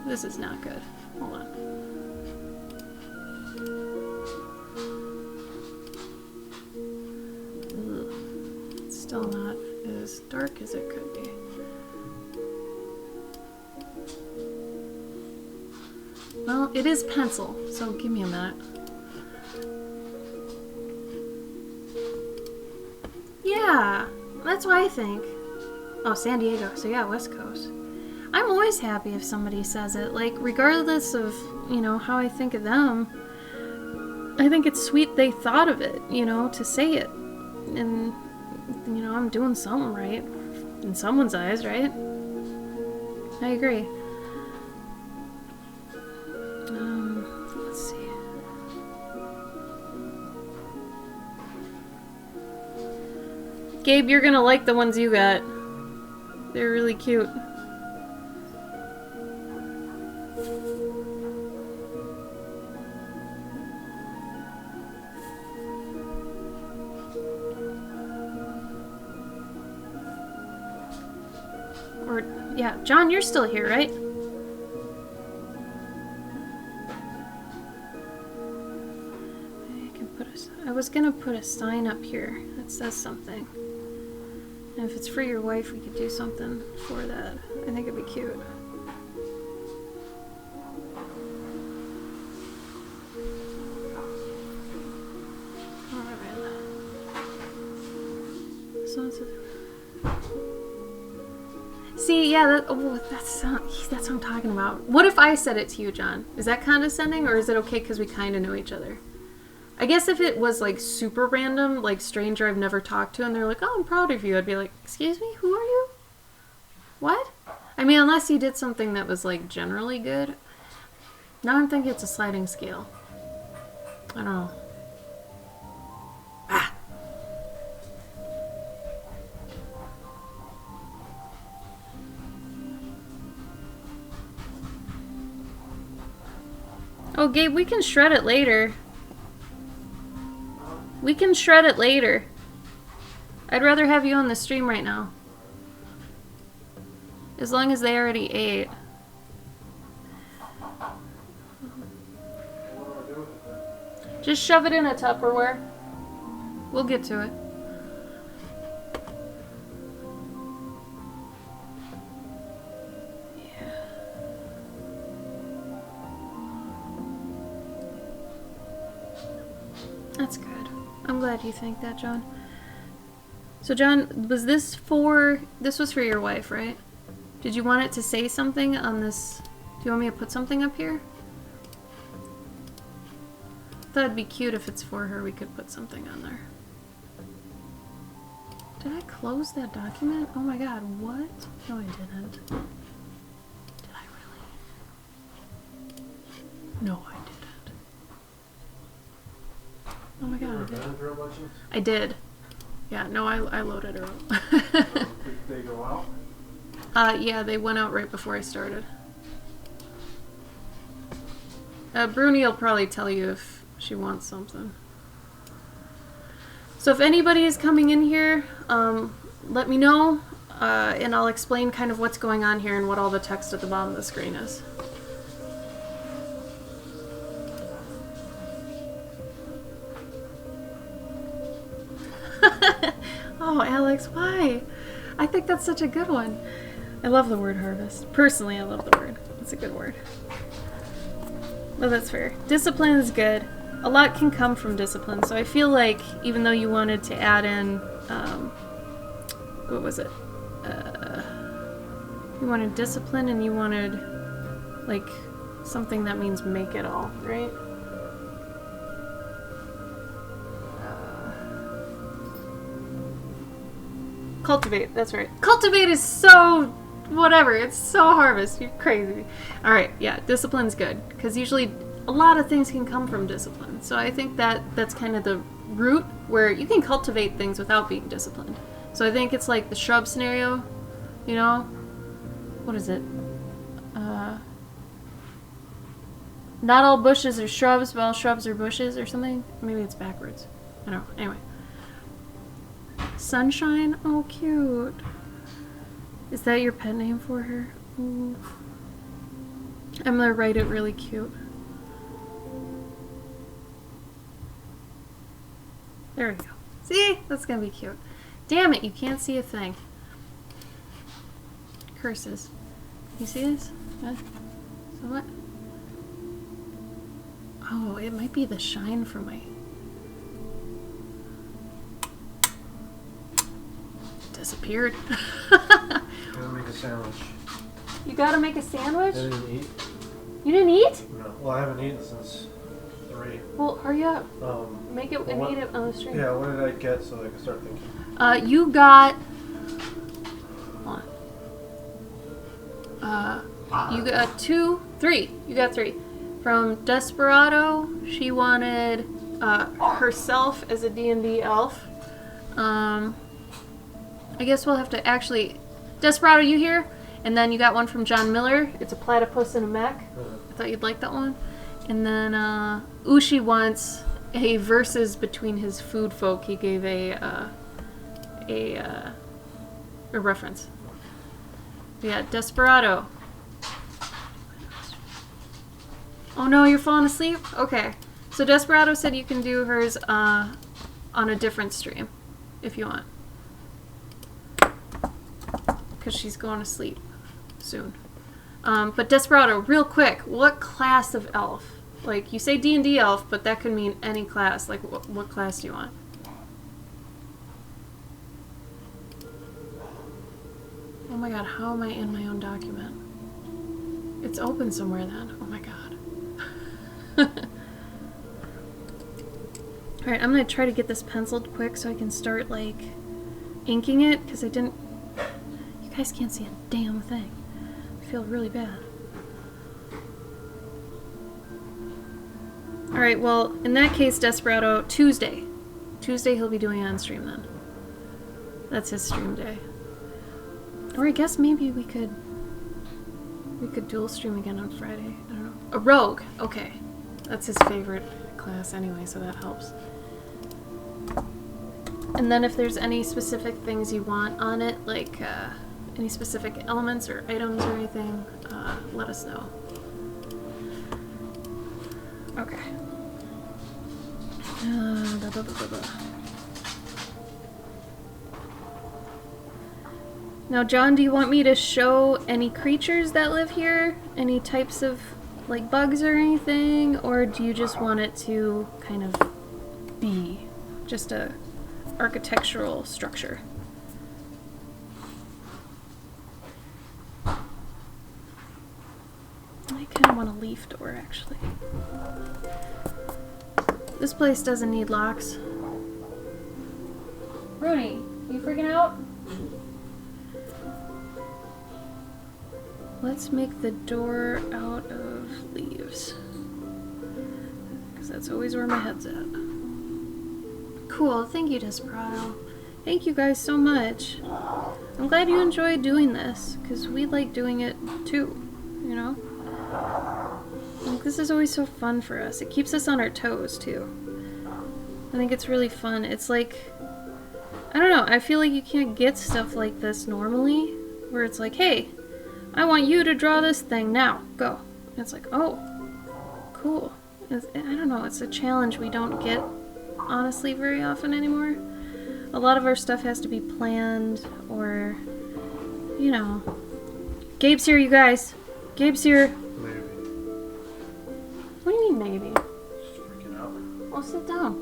This is not good. Hold on. Ugh. It's still not as dark as it could be. Well, it is pencil, so give me a minute. Yeah, that's what I think. Oh, San Diego, so yeah, West Coast. I'm always happy if somebody says it, like, regardless of, you know, how I think of them. I think it's sweet they thought of it, you know, to say it. And, you know, I'm doing something right. In someone's eyes, right? I agree. Let's see. Gabe, you're gonna like the ones you got. They're really cute. Or, yeah, John, you're still here, right? I was gonna put a sign up here that says something. And if it's for your wife, we could do something for that. I think it'd be cute. Alright. See, yeah, that's what I'm talking about. What if I said it to you, John? Is that condescending, or is it okay because we kind of know each other? I guess if it was, like, super random, like, stranger I've never talked to, and they're like, oh, I'm proud of you, I'd be like, excuse me, who are you? What? I mean, unless you did something that was, like, generally good. Now I'm thinking it's a sliding scale. I don't know. Ah! Oh, Gabe, we can shred it later. We can shred it later. I'd rather have you on the stream right now. As long as they already ate. Just shove it in a Tupperware. We'll get to it. That's good. I'm glad you think that, John. So, John, was this was for your wife, right? Did you want it to say something on this? Do you want me to put something up here? I thought it'd be cute if it's for her, we could put something on there. Did I close that document? Oh my god, what? No, I didn't. Did I really? No, I didn't. Oh my god, I did. Yeah, no, I loaded her up. Did they go out? Yeah, they went out right before I started. Bruni will probably tell you if she wants something. So if anybody is coming in here, let me know, and I'll explain kind of what's going on here and what all the text at the bottom of the screen is. Oh, Alex, why? I think that's such a good one. I love the word harvest. Personally, I love the word. It's a good word. Well, that's fair. Discipline is good. a lot can come from discipline. So I feel like even though you wanted to add in, what was it? You wanted discipline and you wanted like something that means make it all, right? Cultivate, that's right. Cultivate is so whatever. It's so harvest. You're crazy. All right, yeah, discipline's good because usually a lot of things can come from discipline. So I think that's kind of the root where you can cultivate things without being disciplined. So I think it's like the shrub scenario, you know? What is it? Not all bushes are shrubs, but all shrubs are bushes or something. Maybe it's backwards. I don't know. Anyway. Sunshine? Oh, cute. Is that your pet name for her? Ooh. I'm gonna write it really cute. There we go. See? That's gonna be cute. Damn it, you can't see a thing. Curses. You see this? What? So what? Oh, it might be the shine from my... Disappeared. Gotta make a sandwich. You gotta make a sandwich? I didn't eat. You didn't eat? No. Well, I haven't eaten since 3. Well, hurry up. Make it and what, eat it on the stream. Yeah, what did I get so I can start thinking? You got... Hold on. You got 3. You got 3. From Desperado, she wanted herself as a D&D elf. I guess we'll have to actually... Desperado, you here? And then you got one from John Miller. It's a platypus in a mech. I thought you'd like that one. And then Ushi wants a versus between his food folk. He gave a reference. Yeah, Desperado. Oh no, you're falling asleep? Okay. So Desperado said you can do hers on a different stream if you want. Because she's going to sleep soon. But Desperado, real quick, what class of elf? Like, you say D&D elf, but that could mean any class. Like, what class do you want? Oh my god, how am I in my own document? It's open somewhere then. Oh my god. Alright, I'm gonna try to get this penciled quick so I can start, like, inking it, because I didn't... You guys can't see a damn thing. I feel really bad. Alright, well, in that case, Desperado, Tuesday. Tuesday he'll be doing it on stream then. That's his stream day. Or I guess maybe we could dual stream again on Friday. I don't know. A rogue! Okay. That's his favorite class anyway, so that helps. And then if there's any specific things you want on it, like any specific elements or items or anything, let us know. Okay. Now, John, do you want me to show any creatures that live here? Any types of, like, bugs or anything? Or do you just want it to kind of be just a architectural structure? I kind of want a leaf door, actually. This place doesn't need locks. Rooney, you freaking out? Let's make the door out of leaves. Because that's always where my head's at. Cool, thank you, Desperado. Thank you guys so much. I'm glad you enjoyed doing this, because we like doing it too, you know? Like, this is always so fun for us. It keeps us on our toes, too. I think it's really fun. It's like, I don't know, I feel like you can't get stuff like this normally, where it's like, hey, I want you to draw this thing now. Go. And it's like, oh, cool. I don't know, it's a challenge we don't get, honestly, very often anymore. A lot of our stuff has to be planned, or, you know. Gabe's here, you guys. Gabe's here. Maybe. What do you mean, maybe? Just freaking out. Well, sit down.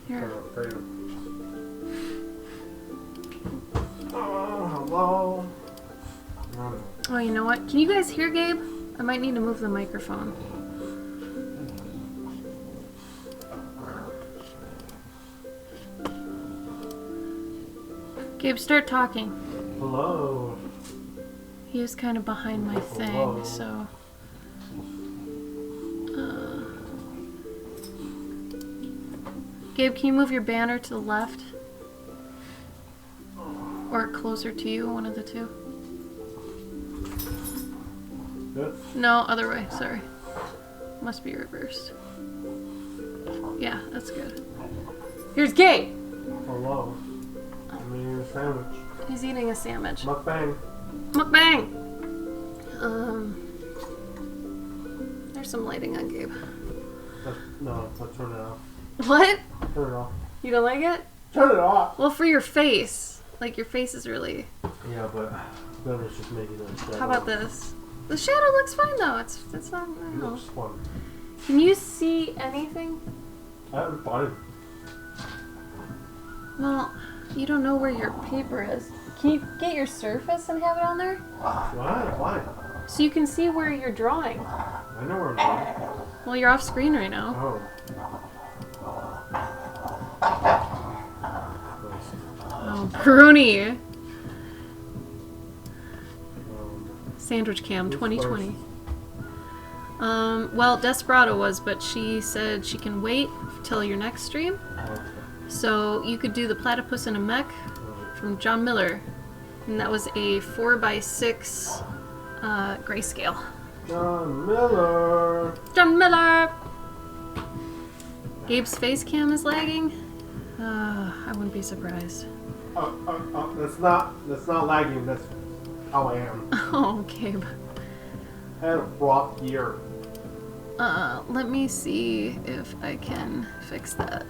Here. Oh, hello. Oh, you know what? Can you guys hear Gabe? I might need to move the microphone. Gabe, start talking. Hello. He was kind of behind my thing, Hello. so... Gabe, can you move your banner to the left? Or closer to you, one of the two. Good. No, other way, sorry. Must be reversed. Yeah, that's good. Here's Gabe! Hello. I'm eating a sandwich. He's eating a sandwich. Mukbang. Mukbang! There's some lighting on Gabe. No, let's turn it off. What? Turn it off. You don't like it? Turn it off! Well, for your face. Like, your face is really... Yeah, but then it's just making it shadow. How about this? The shadow looks fine, though. It's not... I It don't know. looks fun. Can you see anything? I'm fine. Well, you don't know where your paper is. Can you get your Surface and have it on there? Why? So you can see where you're drawing. I know where I'm going. Well, you're off screen right now. Oh. Oh, Bruni! Um, Sandwich Cam Who's 2020. Well, Desperado was, but she said she can wait till your next stream. okay. So you could do the Platypus in a Mech from John Miller. And that was a 4x6 grayscale. John Miller. John Miller! Gabe's face cam is lagging? I wouldn't be surprised. That's not lagging. That's how I am. Oh, Gabe. I had a rough year. Let me see if I can fix that.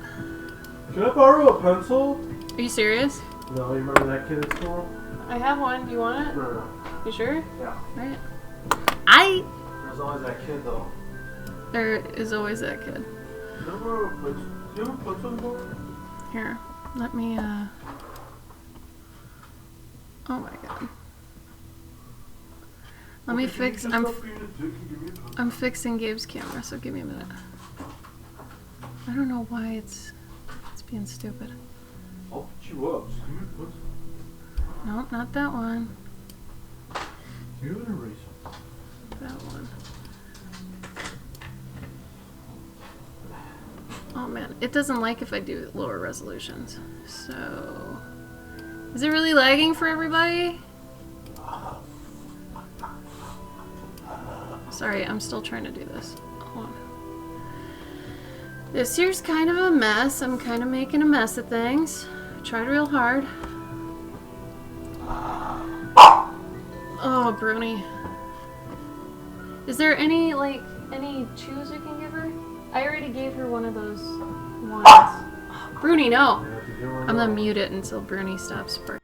Can I borrow a pencil? Are you serious? No, you remember that kid at school? I have one. Do you want it? No. You sure? Yeah. Alright. There's always that kid though. There is always that kid. Can I borrow a pencil? Do you have a pencil anymore? Here, let me, oh my god. Let me fix, I'm fixing Gabe's camera, so give me a minute. I don't know why it's being stupid. I'll put you up. Just give me a pencil. Nope, not that one. Do you have an eraser? That one. Oh man, it doesn't like if I do lower resolutions. So, is it really lagging for everybody? Sorry, I'm still trying to do this. Hold on. This here's kind of a mess. I'm kind of making a mess of things. I tried real hard. Oh, Bruni. Is there any chews we can give her? I already gave her one of those ones. Bruni, no! I'm gonna mute it until Bruni stops barking.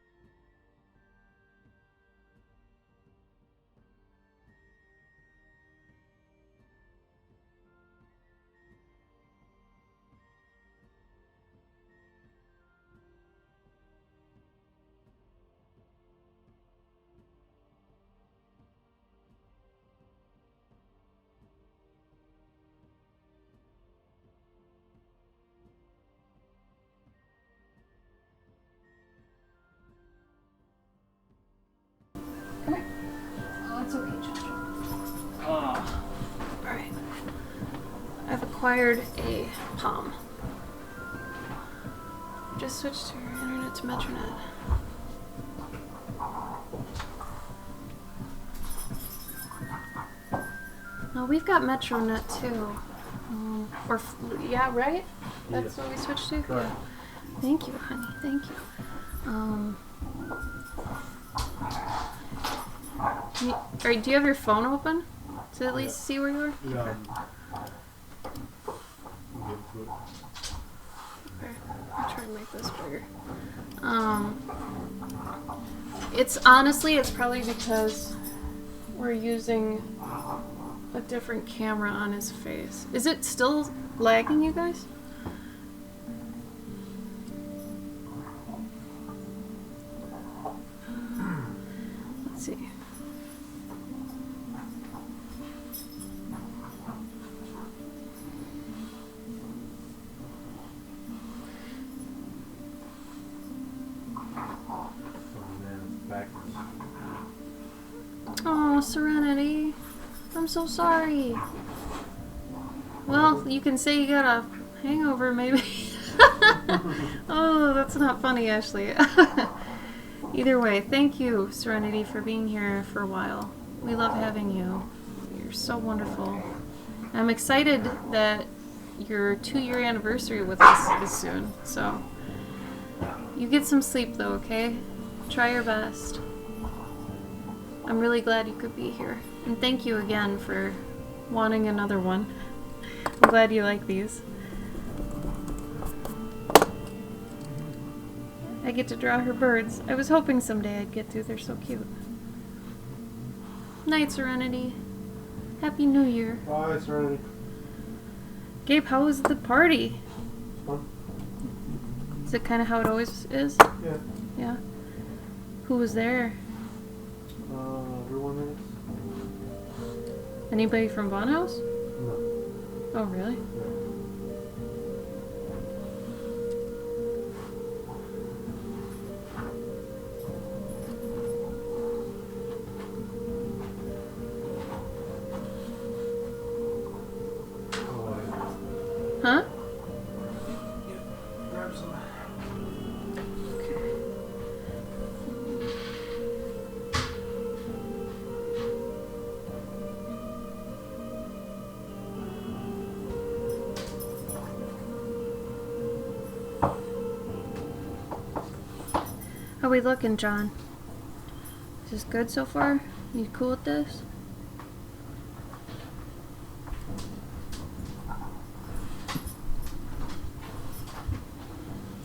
Come here. Oh, it's okay, Jojo. Oh. Alright. I've acquired a Palm. Just switched to your internet to Metronet. No, we've got Metronet too. Yeah, right? That's what we switched to? Right. Yeah. Thank you, honey. Thank you. Do you have your phone open to at least see where you are? Yeah. Okay, I'll try and make this bigger. It's honestly, it's probably because we're using a different camera on his face. Is it still lagging, you guys? Let's see. Oh, Serenity. I'm so sorry. Well, you can say you got a hangover, maybe. Oh, that's not funny, Ashley. Either way, thank you, Serenity, for being here for a while. We love having you. You're so wonderful. I'm excited that your 2-year anniversary with us is soon. So, you get some sleep, though, okay? Try your best. I'm really glad you could be here. And thank you again for wanting another one. I'm glad you like these. I get to draw her birds. I was hoping someday I'd get to. They're so cute. Night, Serenity. Happy New Year. Bye, Serenity. Gabe, how was the party? Fun. Is it kind of how it always is? Yeah. Yeah. Who was there? Everyone Anybody from Von House? is? No. Oh, really? Huh? Grab some. How we looking, John? Is this good so far? You cool with this?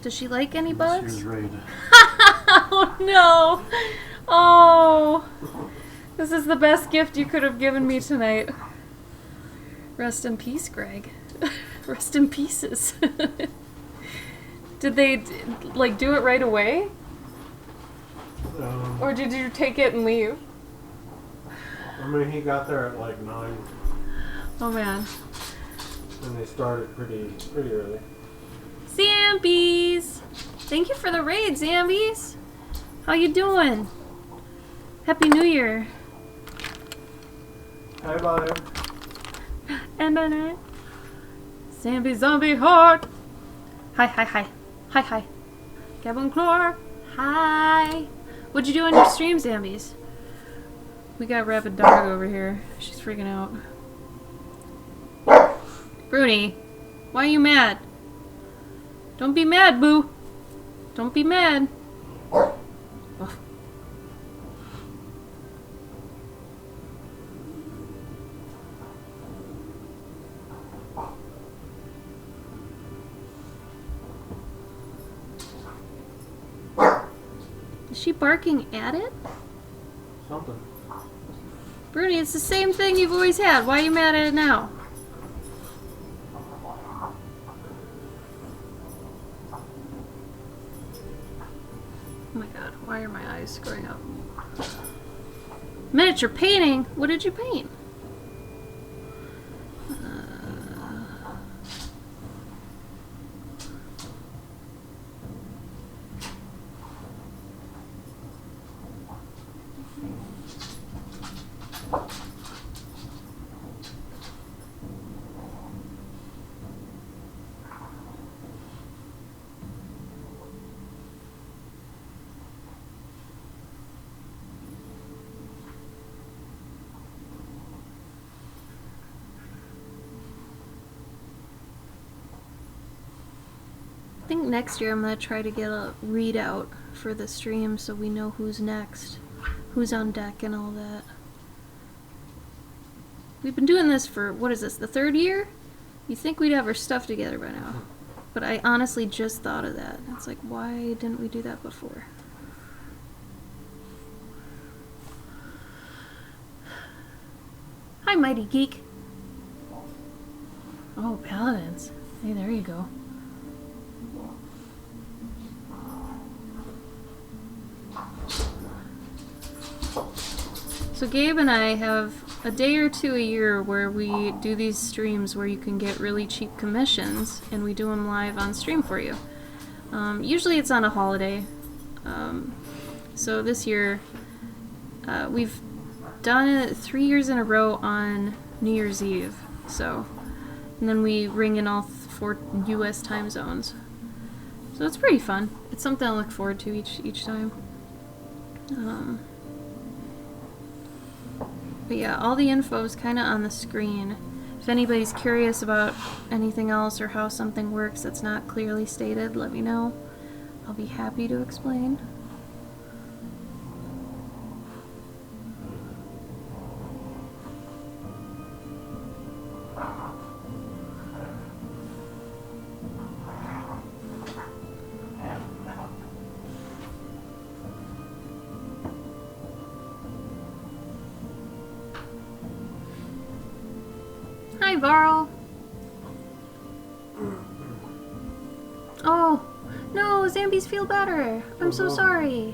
Does she like any bugs? Here's Raid. Oh no! Oh! This is the best gift you could have given me tonight. Rest in peace, Greg. Rest in pieces. Did they, like, do it right away? Or did you take it and leave? I mean, he got there at like 9, Oh man. and they started pretty early. Zambies! Thank you for the raid, Zambies! How you doing? Happy New Year. Hey, bye. And banana. Zambi zombie heart. Hi, hi, hi. Hi, hi. Gavin Clore. Hi. What'd you do on your stream, Zambies? We got Rapid Dog over here. She's freaking out. Bruni, why are you mad? Don't be mad, boo. Don't be mad. Ugh. Is she barking at it? Something. Bruni, it's the same thing you've always had. Why are you mad at it now? Oh my god, why are my eyes screwing up? Miniature painting? What did you paint? I think next year I'm going to try to get a readout for the stream so we know who's next, who's on deck and all that. We've been doing this for, what is this, the 3rd year? You'd think we'd have our stuff together by now. But I honestly just thought of that. It's like, why didn't we do that before? Hi, Mighty Geek. Oh, paladins. Hey, there you go. So Gabe and I have a day or two a year where we do these streams where you can get really cheap commissions, and we do them live on stream for you. Usually it's on a holiday. So this year, we've done it 3 years in a row on New Year's Eve. So, and then we ring in all 4 U.S. time zones. So it's pretty fun. It's something I look forward to each time. But yeah, all the info is kind of on the screen. If anybody's curious about anything else or how something works that's not clearly stated, let me know. I'll be happy to explain. Hi, Varl. Oh, no, Zambies feel better. I'm so sorry.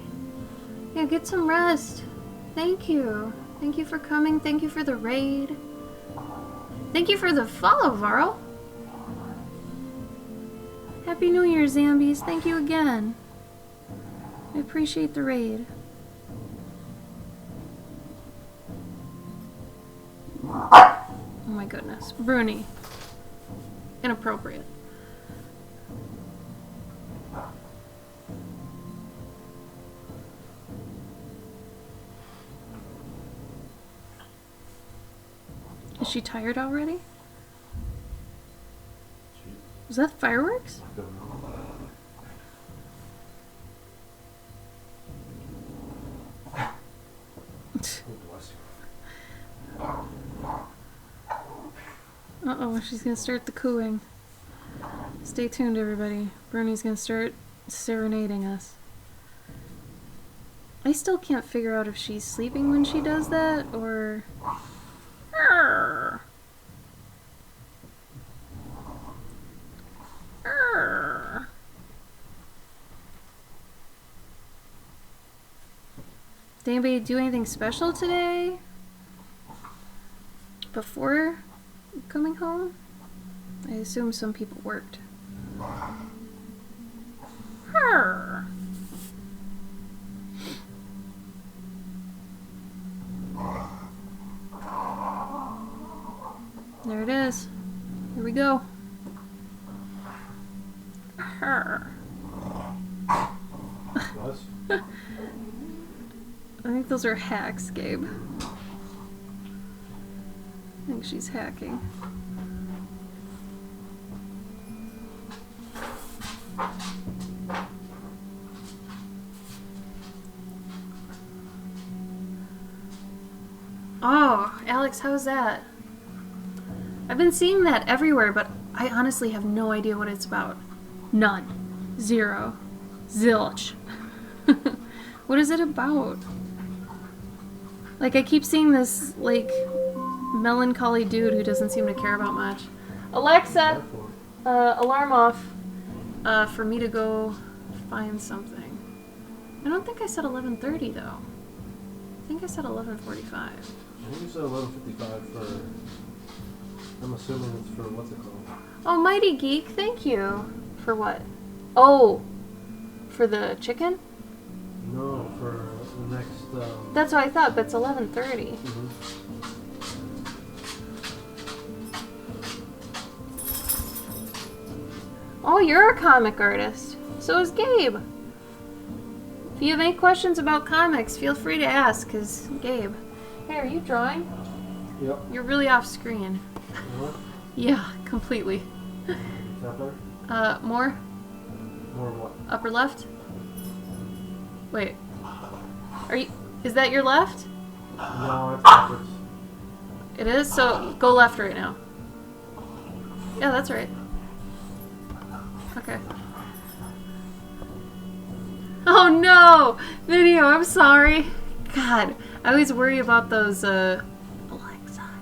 Yeah, get some rest. Thank you. Thank you for coming. Thank you for the raid. Thank you for the follow, Varl. Happy New Year, Zambies. Thank you again. I appreciate the raid. Oh my goodness. Bruni. Inappropriate. Is she tired already? Was that fireworks? Uh-oh, she's gonna start the cooing. Stay tuned, everybody. Bruni's gonna start serenading us. I still can't figure out if she's sleeping when she does that, or... Arr. Arr. Did anybody do anything special today? Before coming home? I assume some people worked. Arr. There it is. Here we go. Arr. I think those are hacks, Gabe. I think she's hacking. Oh, Alex, how's that? I've been seeing that everywhere, but I honestly have no idea what it's about. None. Zero. Zilch. What is it about? Like, I keep seeing this, like, melancholy dude who doesn't seem to care about much. Alexa, alarm off for me to go find something. I don't think I said 11:30 though. I think I said 11:45. I think you said 11:55 for... I'm assuming it's for what's it called? Oh, Mighty Geek, thank you. For what? Oh, for the chicken? No, for the next... That's what I thought, but it's 11:30. Oh, you're a comic artist. So is Gabe. If you have any questions about comics, feel free to ask, because Gabe. Hey, are you drawing? Yep. You're really off screen. What? Yeah, completely. Is that better? More? More what? Upper left? Wait. Are you... Is that your left? No, it's backwards. It is? So, go left right now. Yeah, that's right. Okay. Oh no! Video, I'm sorry. God, I always worry about those, Alexa,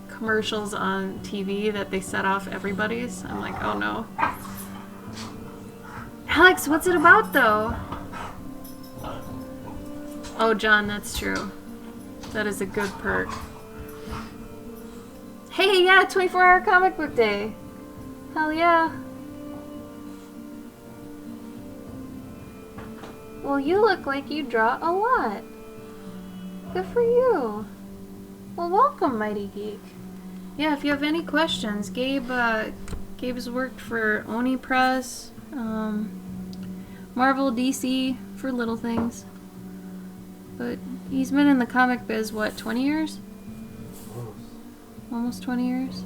come commercials on TV that they set off everybody's. I'm like, oh no. Alex, what's it about though? Oh, John, that's true. That is a good perk. Hey, yeah, 24-hour comic book day. Hell yeah. Well, you look like you draw a lot. Good for you. Well, welcome, Mighty Geek. Yeah, if you have any questions, Gabe's worked for Oni Press, Marvel, DC, for little things. But he's been in the comic biz, what, 20 years? Almost 20 years.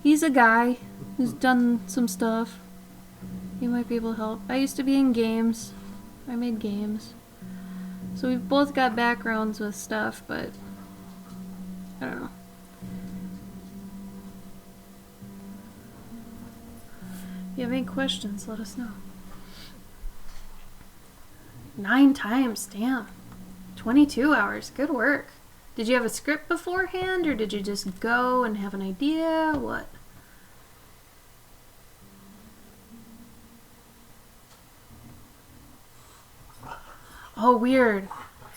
He's a guy who's done some stuff. He might be able to help. I used to be in games. I made games. So we've both got backgrounds with stuff, but I don't know. If you have any questions, let us know. 9 times, damn. 22 hours, good work. Did you have a script beforehand, or did you just go and have an idea? What? Oh, weird.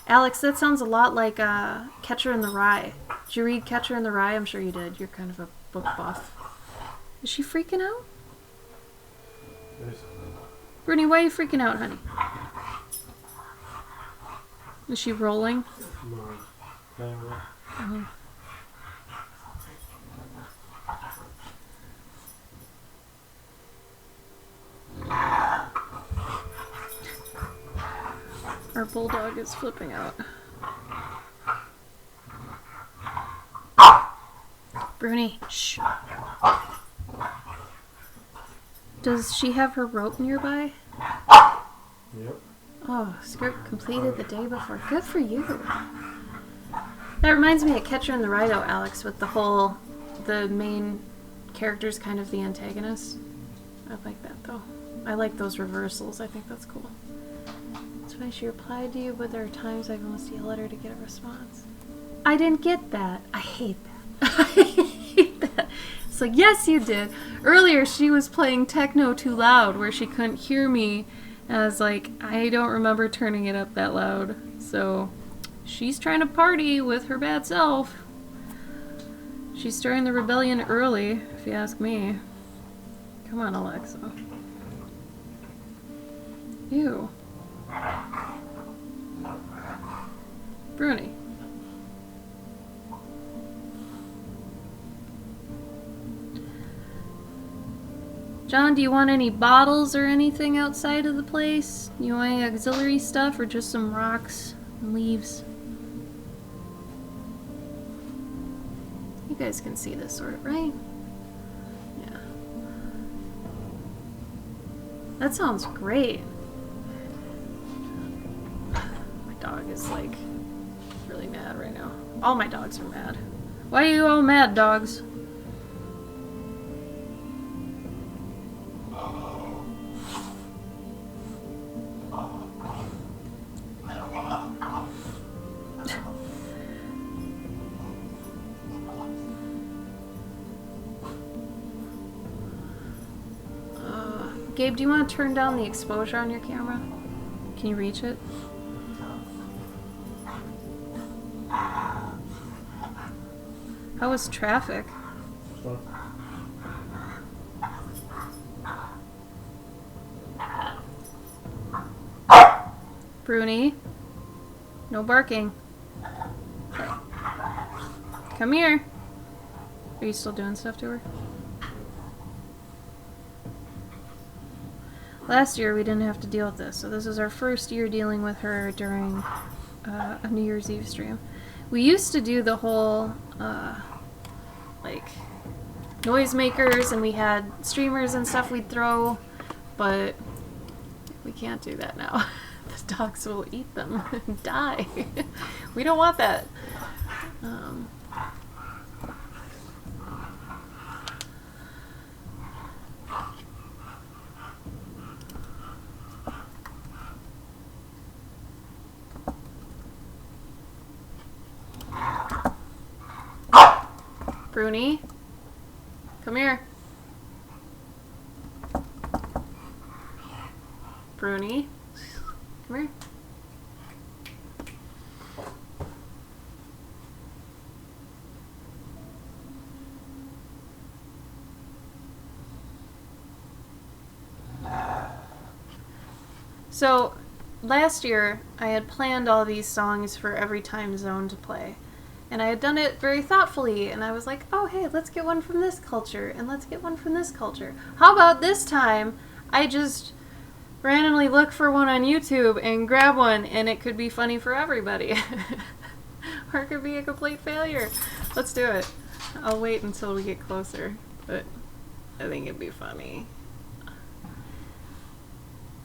Alex, that sounds a lot like Catcher in the Rye. Did you read Catcher in the Rye? I'm sure you did. You're kind of a book buff. Is she freaking out? Brittany, why are you freaking out, honey? Is she rolling? No. Our bulldog is flipping out. Bruni, shh. Does she have her rope nearby? Yep. Oh, script completed the day before. Good for you. That reminds me of Catcher in the Rye, though, Alex, with the main character's kind of the antagonist. I like that, though. I like those reversals. I think that's cool. That's why she replied to you, but there are times I've almost yelled at her to get a response. I didn't get that. I hate that. I hate that. It's like, yes, you did. Earlier, she was playing techno too loud, where she couldn't hear me. And I was like, I don't remember turning it up that loud. So, she's trying to party with her bad self. She's starting the rebellion early, if you ask me. Come on, Alexa. Ew. Bruni. John, do you want any bottles or anything outside of the place? You want any auxiliary stuff or just some rocks and leaves? You guys can see this sort of, right? Yeah. That sounds great. My dog is like really mad right now. All my dogs are mad. Why are you all mad, dogs? Gabe, do you want to turn down the exposure on your camera? Can you reach it? How was traffic? Bruni, no barking. Okay. Come here. Are you still doing stuff to her? Last year we didn't have to deal with this, so this is our first year dealing with her during a New Year's Eve stream. We used to do the whole, like, noisemakers, and we had streamers and stuff we'd throw, but we can't do that now. The dogs will eat them and die. We don't want that. Bruni, come here. Bruni, come here. So, last year, I had planned all these songs for every time zone to play. And I had done it very thoughtfully, and I was like, oh, hey, let's get one from this culture, and let's get one from this culture. How about this time, I just randomly look for one on YouTube and grab one, and it could be funny for everybody. Or it could be a complete failure. Let's do it. I'll wait until we get closer, but I think it'd be funny.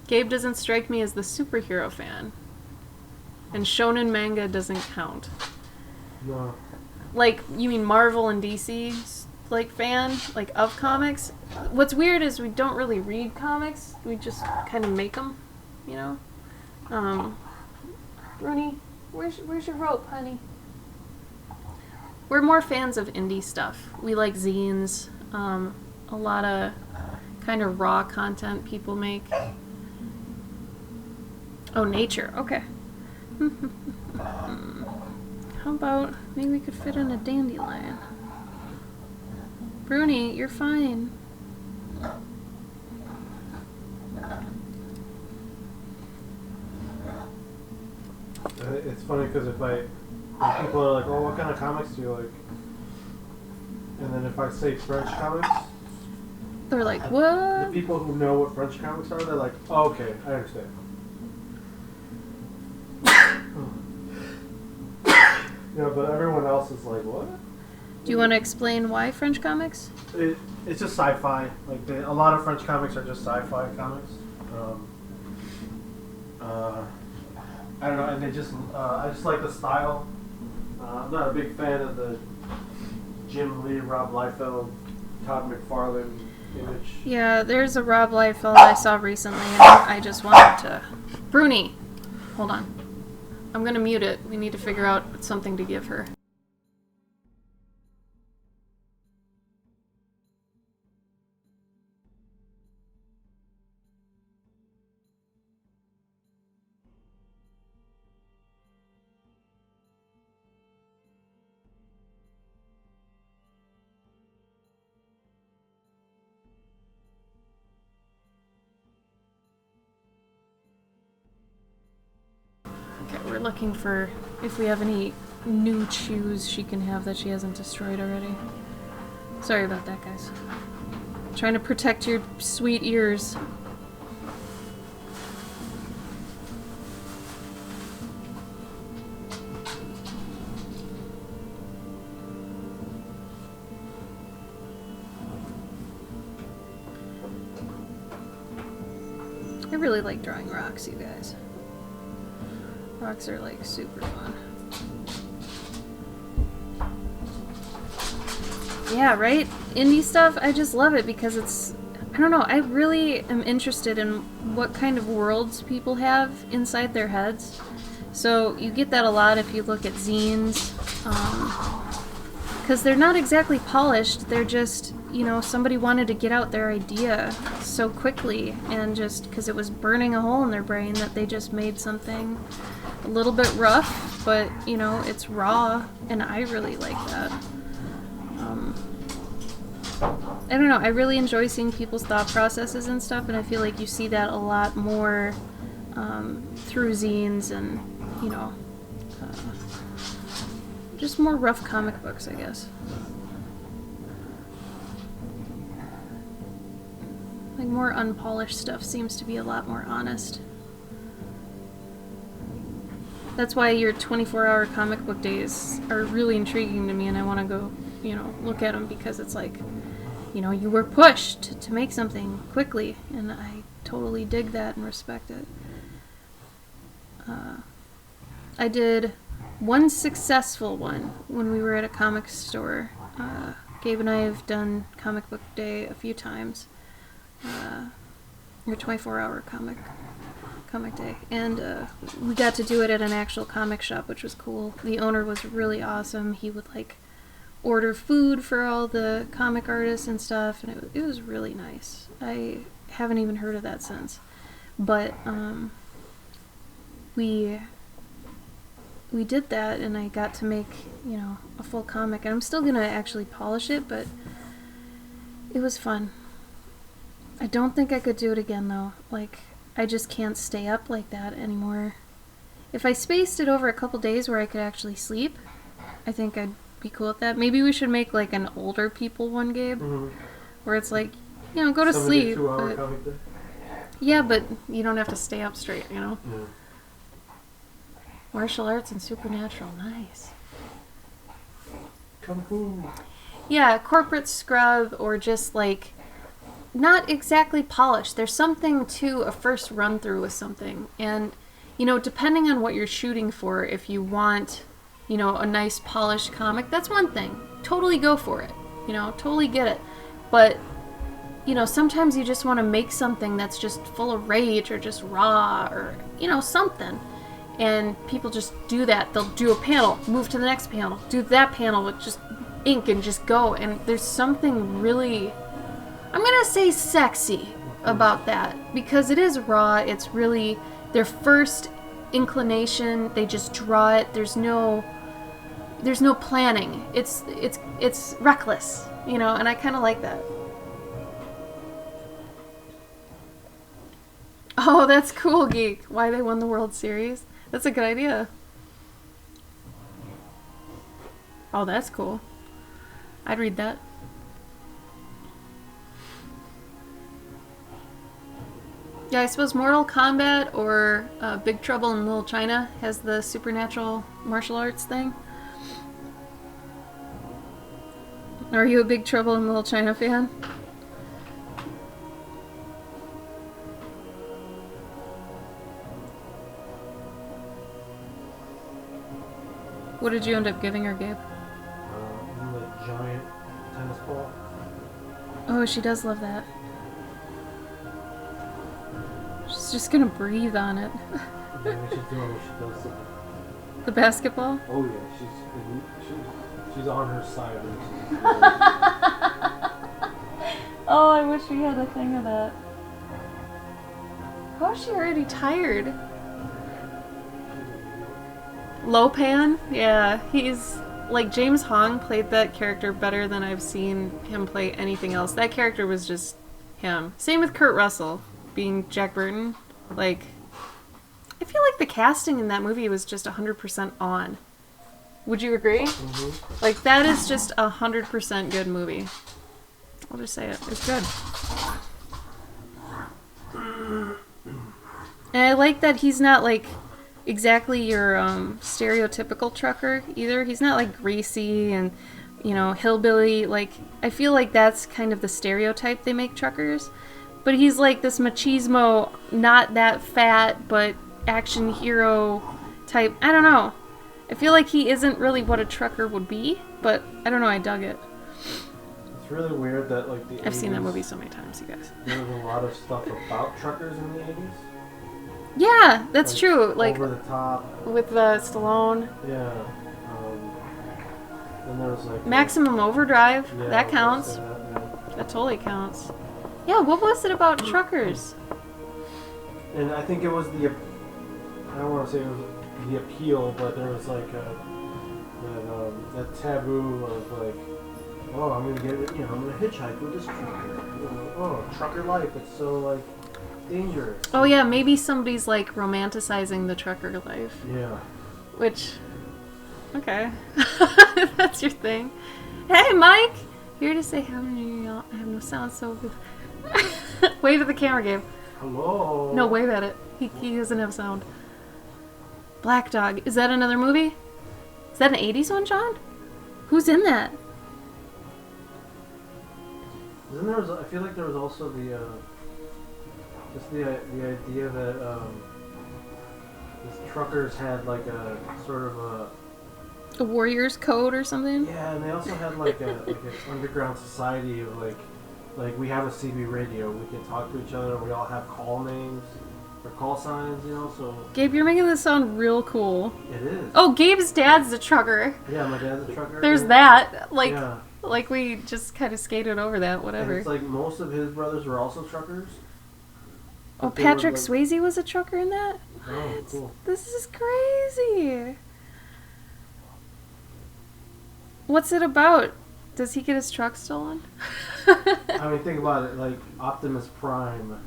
Gabe doesn't strike me as the superhero fan. And shonen manga doesn't count. No. Like, you mean Marvel and DC, like, fan? Like, of comics? What's weird is we don't really read comics. We just kind of make them, you know? Rooney, where's your rope, honey? We're more fans of indie stuff. We like zines, a lot of kind of raw content people make. Oh, nature. Okay. How about maybe we could fit in a dandelion? Bruni, you're fine. It's funny because when people are like, oh, what kind of comics do you like? And then if I say French comics, They're like, the what? people who know what French comics are, they're like, oh, okay, I understand. Yeah, but everyone else is like, what? Do you want to explain why French comics? It's just sci-fi. Like a lot of French comics are just sci-fi comics. I don't know, and I just like the style. I'm not a big fan of the Jim Lee, Rob Liefeld, Todd McFarlane image. Yeah, there's a Rob Liefeld I saw recently, and I just wanted to... Bruni, hold on. I'm gonna mute it. We need to figure out something to give her. Okay, we're looking for if we have any new chews she can have that she hasn't destroyed already. Sorry about that, guys. Trying to protect your sweet ears. I really like drawing rocks, you guys. Rocks are like super fun. Yeah, right? Indie stuff, I just love it because it's, I don't know, I really am interested in what kind of worlds people have inside their heads. So you get that a lot if you look at zines. Because they're not exactly polished, they're just, you know, somebody wanted to get out their idea so quickly and just, because it was burning a hole in their brain that they just made something a little bit rough, but, you know, it's raw, and I really like that. I don't know, I really enjoy seeing people's thought processes and stuff, and I feel like you see that a lot more through zines and, you know, just more rough comic books, I guess. Like, more unpolished stuff seems to be a lot more honest. That's why your 24-hour comic book days are really intriguing to me, and I want to go, you know, look at them because it's like, you know, you were pushed to make something quickly, and I totally dig that and respect it. I did one successful one when we were at a comic store. Gabe and I have done comic book day a few times. Your 24-hour comic day, and we got to do it at an actual comic shop, which was cool. The owner was really awesome. He would like order food for all the comic artists and stuff, and it was really nice. I haven't even heard of that since. But we did that, and I got to make, a full comic. And I'm still gonna actually polish it, but it was fun. I don't think I could do it again, though. Like, I just can't stay up like that anymore. If I spaced it over a couple days where I could actually sleep, I think I'd be cool with that. Maybe we should make, like, an older people one, Gabe, where it's like, go to sleep. 72-hour comic day? Yeah, but you don't have to stay up straight, Yeah. Martial arts and supernatural, nice. Kung Fu. Yeah, corporate scrub, or just like not exactly polished. There's something to a first run through with something, and depending on what you're shooting for, if you want a nice polished comic, that's one thing. Totally go for it. Totally get it. But sometimes you just want to make something that's just full of rage, or just raw, or something. And people just do that. They'll do a panel, move to the next panel, do that panel with just ink and just go. And there's something really, I'm going to say sexy about that. Because it is raw. It's really their first inclination. They just draw it. There's no planning. It's reckless, and I kind of like that. Oh, that's cool, Geek. Why they won the World Series. That's a good idea. Oh, that's cool. I'd read that. Yeah, I suppose Mortal Kombat or Big Trouble in Little China has the supernatural martial arts thing. Are you a Big Trouble in Little China fan? What did you end up giving her, Gabe? The giant tennis ball. Oh, she does love that. She's just gonna breathe on it. Yeah, we should do it when she does it. The basketball? Oh yeah, she's on her side. Oh, I wish we had a thing of that. How is she already tired? Lopan? Yeah, he's like, James Hong played that character better than I've seen him play anything else. That character was just him. Same with Kurt Russell being Jack Burton. Like, I feel like the casting in that movie was just 100% on. Would you agree? Mm-hmm. Like, that is just 100% good movie. I'll just say it. It's good. And I like that he's not, like, exactly your stereotypical trucker either. He's not, like, greasy and, hillbilly. Like, I feel like that's kind of the stereotype they make truckers. But he's, like, this machismo, not that fat, but action hero type. I don't know. I feel like he isn't really what a trucker would be, but I don't know, I dug it. It's really weird that, like, the 80s, I've seen that movie so many times, you guys. there was a lot of stuff about truckers in the 80s. Yeah, that's Like, true. Like, over the top. with Stallone. Yeah. Then there was like Maximum Overdrive. yeah, That counts. That totally counts. Yeah, what was it about truckers? And I think it was I don't want to say it was the appeal, but there was like that taboo of like, oh, I'm gonna hitchhike with this trucker. Oh, trucker life, it's so like dangerous. Oh yeah, maybe somebody's like romanticizing the trucker life. Yeah. Which, okay, if that's your thing. Hey, Mike, here to say how many y'all. I have no sound, so wave at the camera, Gabe. Hello. No, wave at it. He doesn't have sound. Black Dog. Is that another movie? Is that an 80s one, John? Who's in that? Isn't there? I feel like there was also the idea that these truckers had like a sort of A warrior's code or something? yeah, and they also had like an underground society of like we have a CB radio, we can talk to each other, we all have call names. or call signs, you know. So Gabe, you're making this sound real cool. it is. Oh, Gabe's dad's a trucker. Yeah, my dad's a trucker. There's and- that. Like, Yeah. like we just kind of skated over that. And Whatever. it's like most of his brothers were also truckers. Oh, But they were, Patrick like- Swayze was a trucker in that? Oh, What? cool. This is crazy. What's it about? Does he get his truck stolen? I mean, think about it. Like Optimus Prime,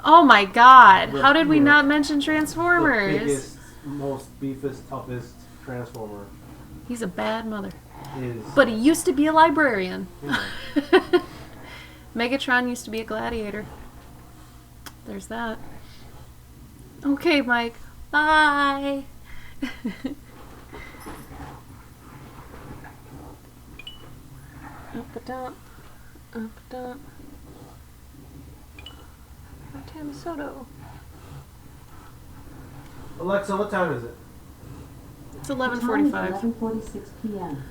Oh my god. The- How did we yeah. not mention the Transformers? biggest, most beefest, toughest Transformer, He's a bad mother. is. But he used to be a librarian. you know, Megatron used to be a gladiator. There's that. Okay, Mike. Bye. Up and down. Up and down. Tam Soto. Alexa, what time is it? It's The time is 11:45. 11:46 p.m.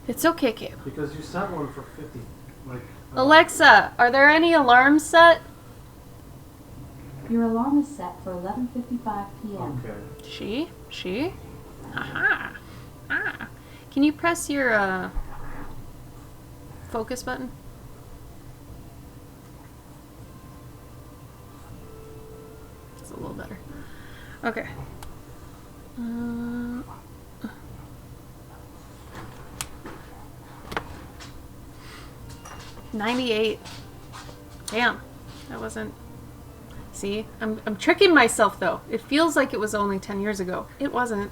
It's okay, Gabe. Because you sent one for 50. Like. Alexa, are there any alarms set? Your alarm is set for 11:55 p.m. Okay. She? Aha. Ah. Can you press your focus button? It's a little better. Okay. 98. Damn. That wasn't... See? I'm tricking myself, though. It feels like it was only 10 years ago. It wasn't.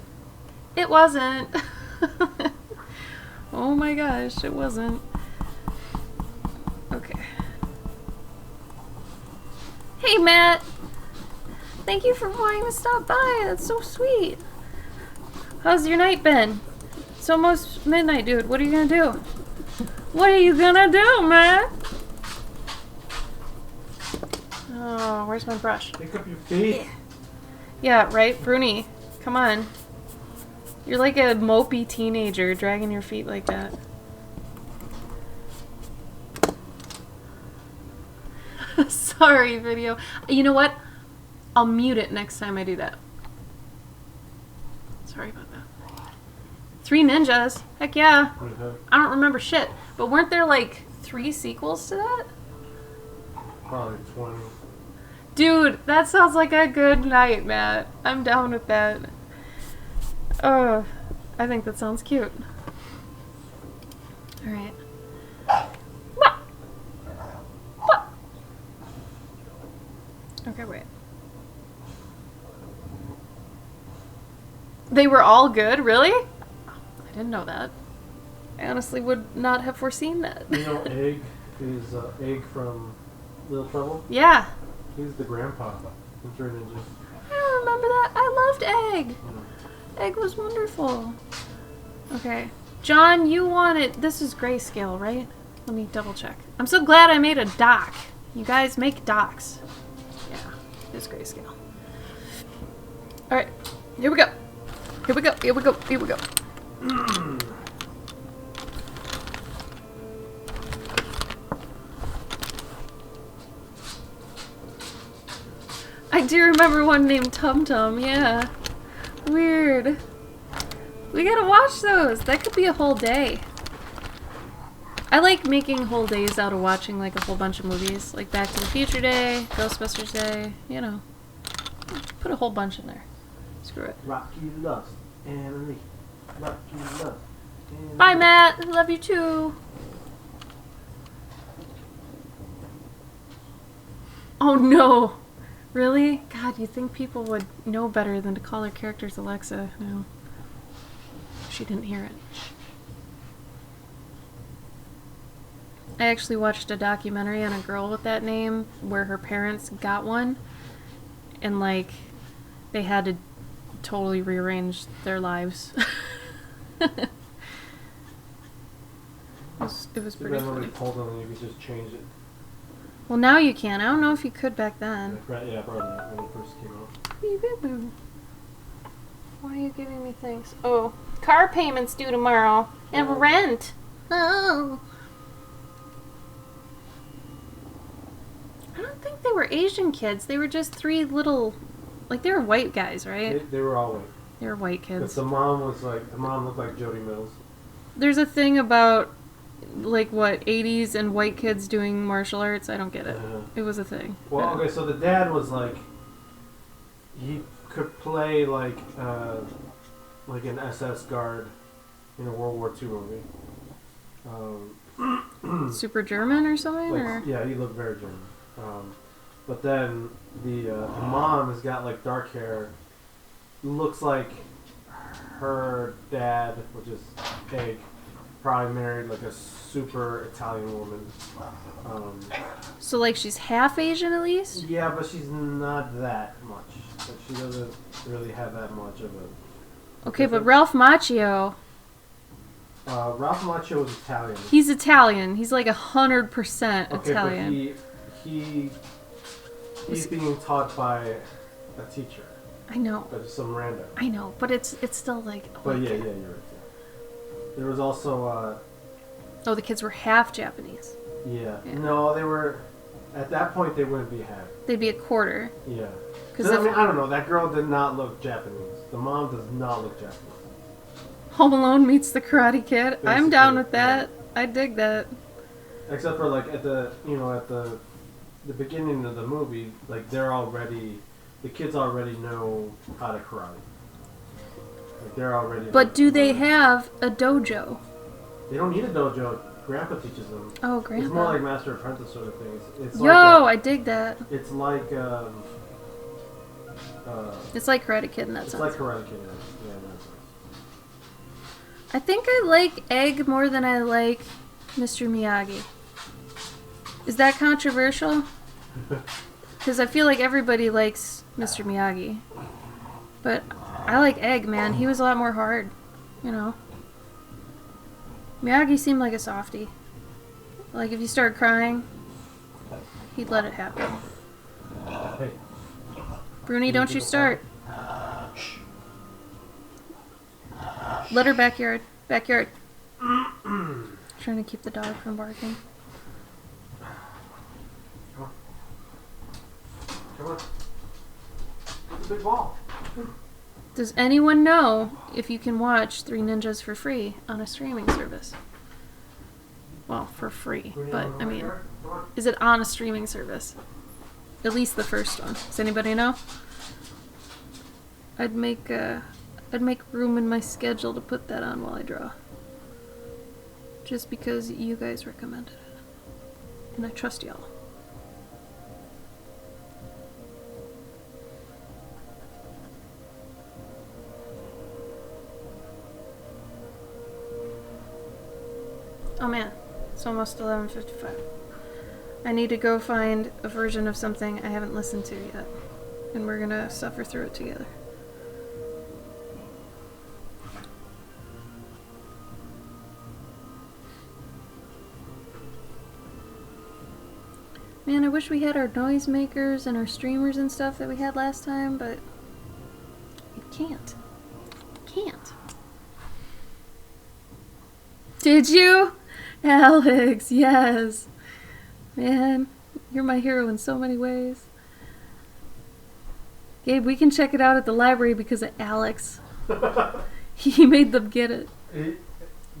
It wasn't. Oh my gosh, it wasn't. Okay. Hey, Matt! Thank you for wanting to stop by. That's so sweet. How's your night been? It's almost midnight, dude. What are you gonna do? What are you gonna do, Matt? Oh, where's my brush? Pick up your feet. Yeah, right, Bruni. Come on. You're like a mopey teenager dragging your feet like that. Sorry, video. You know what? I'll mute it next time I do that. Sorry about that. 3 Ninjas? Heck yeah. Okay. I don't remember shit. But weren't there like 3 sequels to that? Probably 20. Dude, that sounds like a good night, Matt. I'm down with that. Oh, I think that sounds cute. Alright. Okay, wait. They were all good? Really? I didn't know that. I honestly would not have foreseen that. You know, Egg is Egg from Little Trouble. Yeah. He's the grandpa in Three Ninjas. I remember that. I loved Egg. You know. Egg was wonderful. Okay. John, you wanted... This is grayscale, right? Let me double check. I'm so glad I made a doc. You guys make docs. Yeah, it's grayscale. Alright, here we go. Here we go, here we go, here we go. I do remember one named Tum Tum, yeah. Weird. We gotta watch those. That could be a whole day. I like making whole days out of watching like a whole bunch of movies. Like Back to the Future Day, Ghostbusters Day, you know. Put a whole bunch in there. Screw it. Rocky Lust and Lee. Rocky Lust. And Bye, Matt. Love you too. Oh no. Really? God, you think people would know better than to call their characters Alexa? No. She didn't hear it. I actually watched a documentary on a girl with that name where her parents got one and like they had to totally rearrange their lives. It was Too pretty bad nobody funny. told them you could just change it. Well, now you can. I don't know if you could back then. Right, yeah, probably not when it first came out. Bee-boo-boo. Why are you giving me things? Oh, car payments due tomorrow. And Oh. rent. Oh. I don't think they were Asian kids. They were just three little, like they were white guys, right? They were all white. They were white Because kids. the mom looked like Jody Mills. There's a thing about, like, what, 80s and white kids doing martial arts? I don't get it. It was a thing. Well, Yeah. okay, so the dad was like, he could play like an SS guard in a World War II movie. Super German or something? Like, Or? yeah, he looked very German. But then the mom has got like dark hair. Looks like her dad, which is Egg, probably married like a super Italian woman. So, like, she's half Asian at least? Yeah, but she's not that much. Like, she doesn't really have that much of a. Okay, but Ralph Macchio, Ralph Macchio was Italian. he's Italian. He's like 100% Okay, Italian. but he's being taught by a teacher, I know. but some random. I know, but it's still like. Oh, But my yeah, God. you're right. Yeah. There was also Oh, the kids were half Japanese. yeah. Yeah. No, they were. At that point, they wouldn't be half. They'd be a quarter. Yeah. 'Cause I if- mean, I don't know. That girl did not look Japanese. The mom does not look Japanese. Home Alone meets the Karate Kid. I'm down Basically, with that. I dig that. Except for like at the the beginning of the movie, like the kids already know how to karate. Like they're already. But do they have a dojo? They don't need a dojo. Grandpa teaches them. Oh, It's more Grandpa. like Master Apprentice sort of thing. It's Yo, like I dig that. it's like It's like Karate Kid in that it's sense. like Karate Kid. Yeah, in that sense. I think I like Egg more than I like Mr. Miyagi. Is that controversial? Because I feel like everybody likes Mr. Miyagi. But I like Egg, man. He was a lot more hard, you know. Miyagi seemed like a softie. Like, if you started crying, he'd let it happen. Hey, Bruni, don't you start. Let her backyard. Backyard. Trying to keep the dog from barking. come on. It's a big ball. Does anyone know if you can watch Three Ninjas for free on a streaming service? Well, for free, but I mean, Come on. is it on a streaming service? At least the first one. Does anybody know? I'd make room in my schedule to put that on while I draw. Just because you guys recommended it. And I trust y'all. Oh man, it's almost 11:55. I need to go find a version of something I haven't listened to yet. And we're gonna suffer through it together. Man, I wish we had our noisemakers and our streamers and stuff that we had last time, but you can't. Can't. Did you? Alex, yes. Man, you're my hero in so many ways. Gabe, we can check it out at the library because of Alex. He made them get it.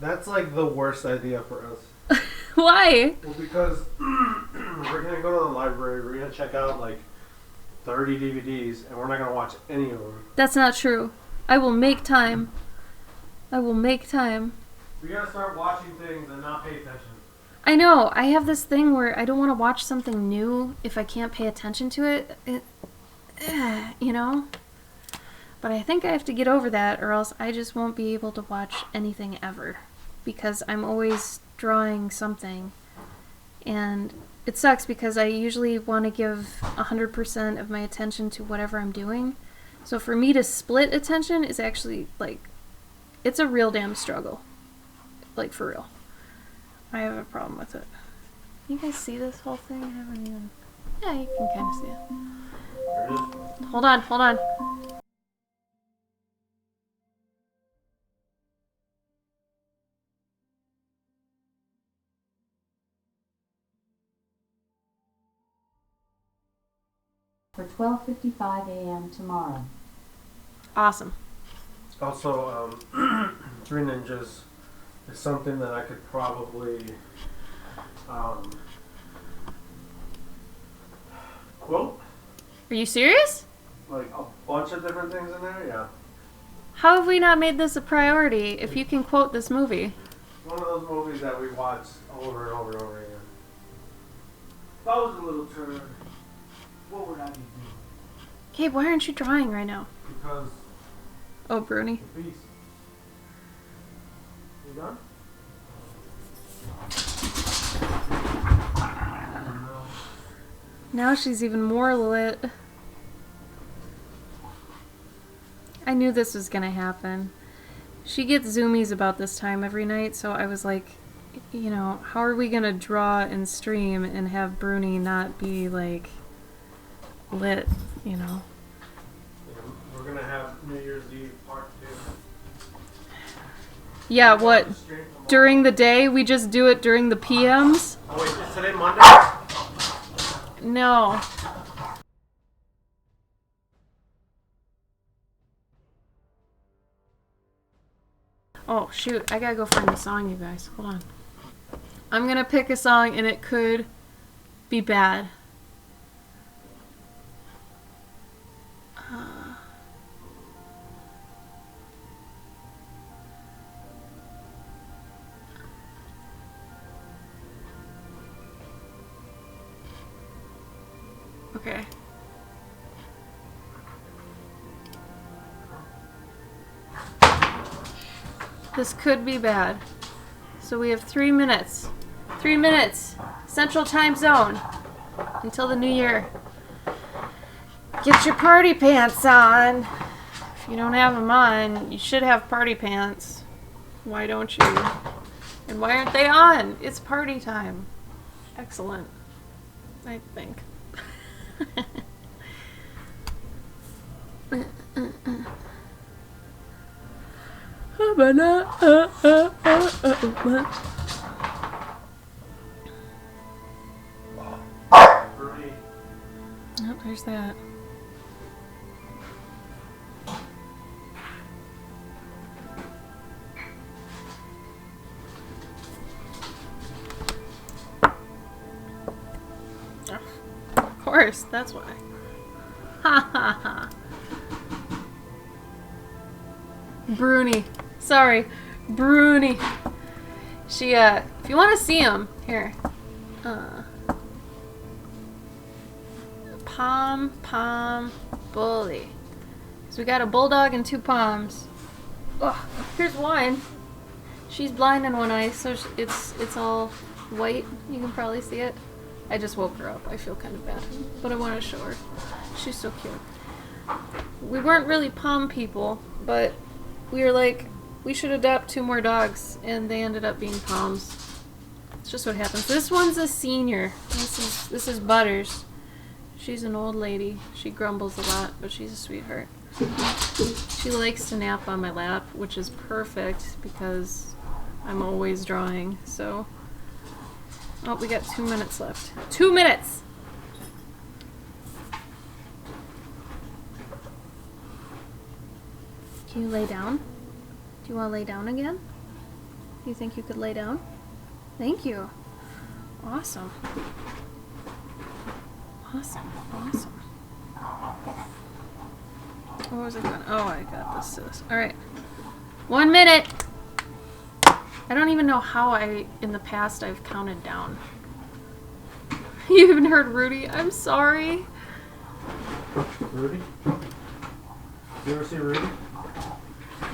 That's like the worst idea for us. Why? Well, because we're gonna go to the library, we're gonna check out like 30 DVDs, and we're not gonna watch any of them. That's not true. I will make time. I will make time. We gotta start watching things and not pay attention. I know. I have this thing where I don't want to watch something new if I can't pay attention to it. You know? But I think I have to get over that, or else I just won't be able to watch anything ever. Because I'm always drawing something. And it sucks because I usually want to give 100% of my attention to whatever I'm doing. So for me to split attention is actually, like, it's a real damn struggle. Like, for real. I have a problem with it. You guys see this whole thing? I haven't even... Yeah, you can kind of see it. There it is. Hold on, hold on. for 12:55 a.m. tomorrow. Awesome. Also, Three Ninjas is something that I could probably quote. Are you serious? Like a bunch of different things in there, yeah. How have we not made this a priority if you can quote this movie? One of those movies that we watch over and over and over again. If I was a little turd, what would I be doing? Gabe, why aren't you drawing right now? Because Oh, Bruni. the beast. You done? No. Now she's even more lit. I knew this was gonna happen. She gets zoomies about this time every night, so I was like, you know, how are we gonna draw and stream and have Bruni not be like lit, you know? We're gonna have New Year's Eve part 2. Yeah, what? During the day? We just do it during the PMs? Oh wait, is today Monday? No. Oh, shoot. I gotta go find the song, you guys. Hold on. I'm gonna pick a song, and it could be bad. Okay. This could be bad. So we have 3 minutes. 3 minutes. Central Time Zone. Until the new year. Get your party pants on. If you don't have them on, you should have party pants. Why don't you? And why aren't they on? It's party time. Excellent. I think. Oh, there's that. Of course, that's why. Ha ha ha. Bruni. Sorry. Bruni. She, if you want to see him, here. Pom Bully. So we got a bulldog and 2 poms. Ugh, here's one. She's blind in one eye, so it's all white. You can probably see it. I just woke her up. I feel kind of bad, but I want to show her. She's so cute. We weren't really pom people, but we were like, we should adopt 2 more dogs, and they ended up being poms. It's just what happens. This one's a senior. This is Butters. She's an old lady. She grumbles a lot, but she's a sweetheart. She likes to nap on my lap, which is perfect because I'm always drawing, so... Oh, we got 2 minutes left. 2 minutes! Can you lay down? Do you want to lay down again? You think you could lay down? Thank you. Awesome. Awesome. What was I doing? Oh, I got this. Alright. 1 minute! I don't even know how in the past I've counted down. You even heard Rudy? I'm sorry. Rudy? You ever see Rudy?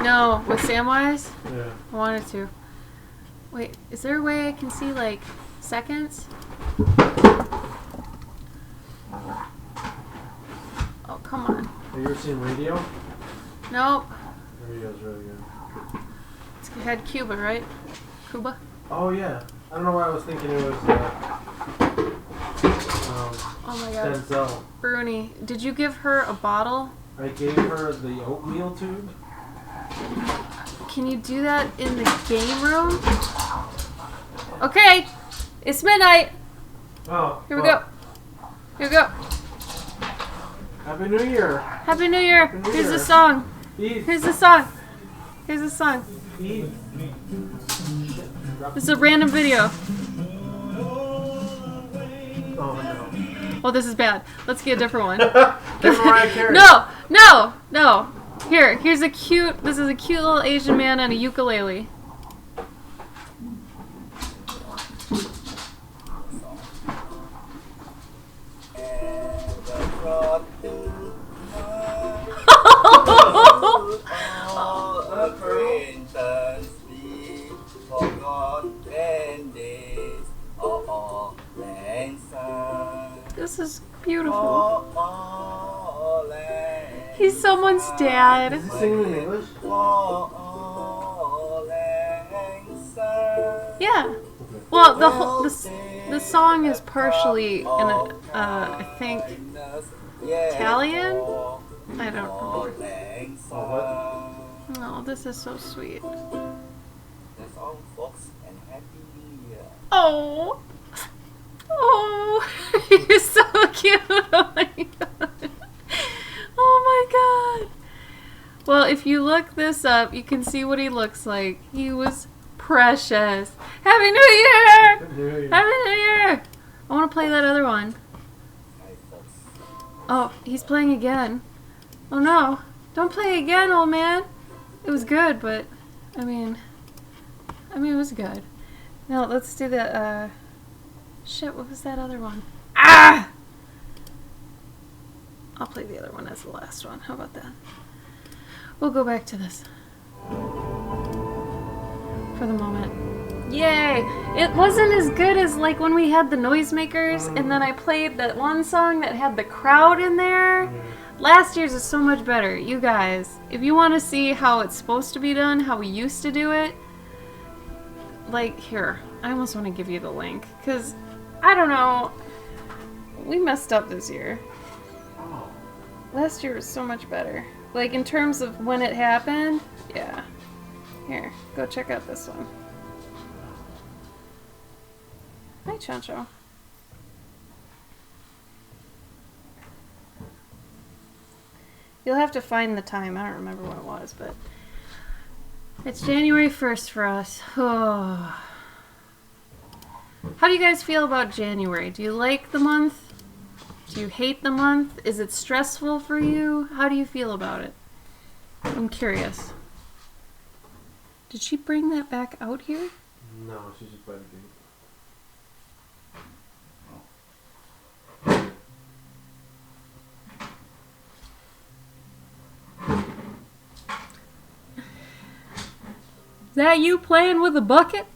No, with Samwise? Yeah. I wanted to. Wait, is there a way I can see, like, seconds? Oh, come on. Have you ever seen Radio? Nope. Radio's really good. It's had Cuba, right? Cuba? Oh, yeah. I don't know why I was thinking it was Oh my god. Denzel. Bruni, did you give her a bottle? I gave her the oatmeal tube. Can you do that in the game room? Okay, it's midnight. Oh. Here we go. Here we go. Happy New Year. Happy New Year. Happy New Here's the Year. song. Eat. Here's the song. Here's the song. Eat. This is a random video. Oh no. Oh, this is bad. Let's get a different one. Give Mariah Carey. No. Here's a cute. This is a cute little Asian man on a ukulele. This is beautiful. He's someone's dad. Is he singing in English? Yeah. Well, the song is partially in I think Italian. I don't know. Oh, Oh, this is so sweet. That's all, folks, and happy New Year. Oh, you're so cute. Oh my god. Oh my god. Well, if you look this up, you can see what he looks like. He was precious. Happy New Year! what? New Year. Happy New Year! I want to play that other one. Hi, folks. Oh, he's playing again. Oh no. Don't play again, old man. It was good, but I mean it was good. Now let's do the shit, what was that other one? Ah! I'll play the other one as the last one. How about that? We'll go back to this. For the moment. Yay! It wasn't as good as like when we had the noisemakers and then I played that one song that had the crowd in there. Last year's is so much better. You guys, if you want to see how it's supposed to be done, how we used to do it, like, here, I almost want to give you the link, because, I don't know, we messed up this year. Last year was so much better. Like, in terms of when it happened, yeah. Here, go check out this one. Hi, Chancho. You'll have to find the time. I don't remember what it was, but it's January 1st for us. Oh. How do you guys feel about January? Do you like the month? Do you hate the month? Is it stressful for you? How do you feel about it? I'm curious. Did she bring that back out here? No, she's just by the gate. Is that you playing with a bucket?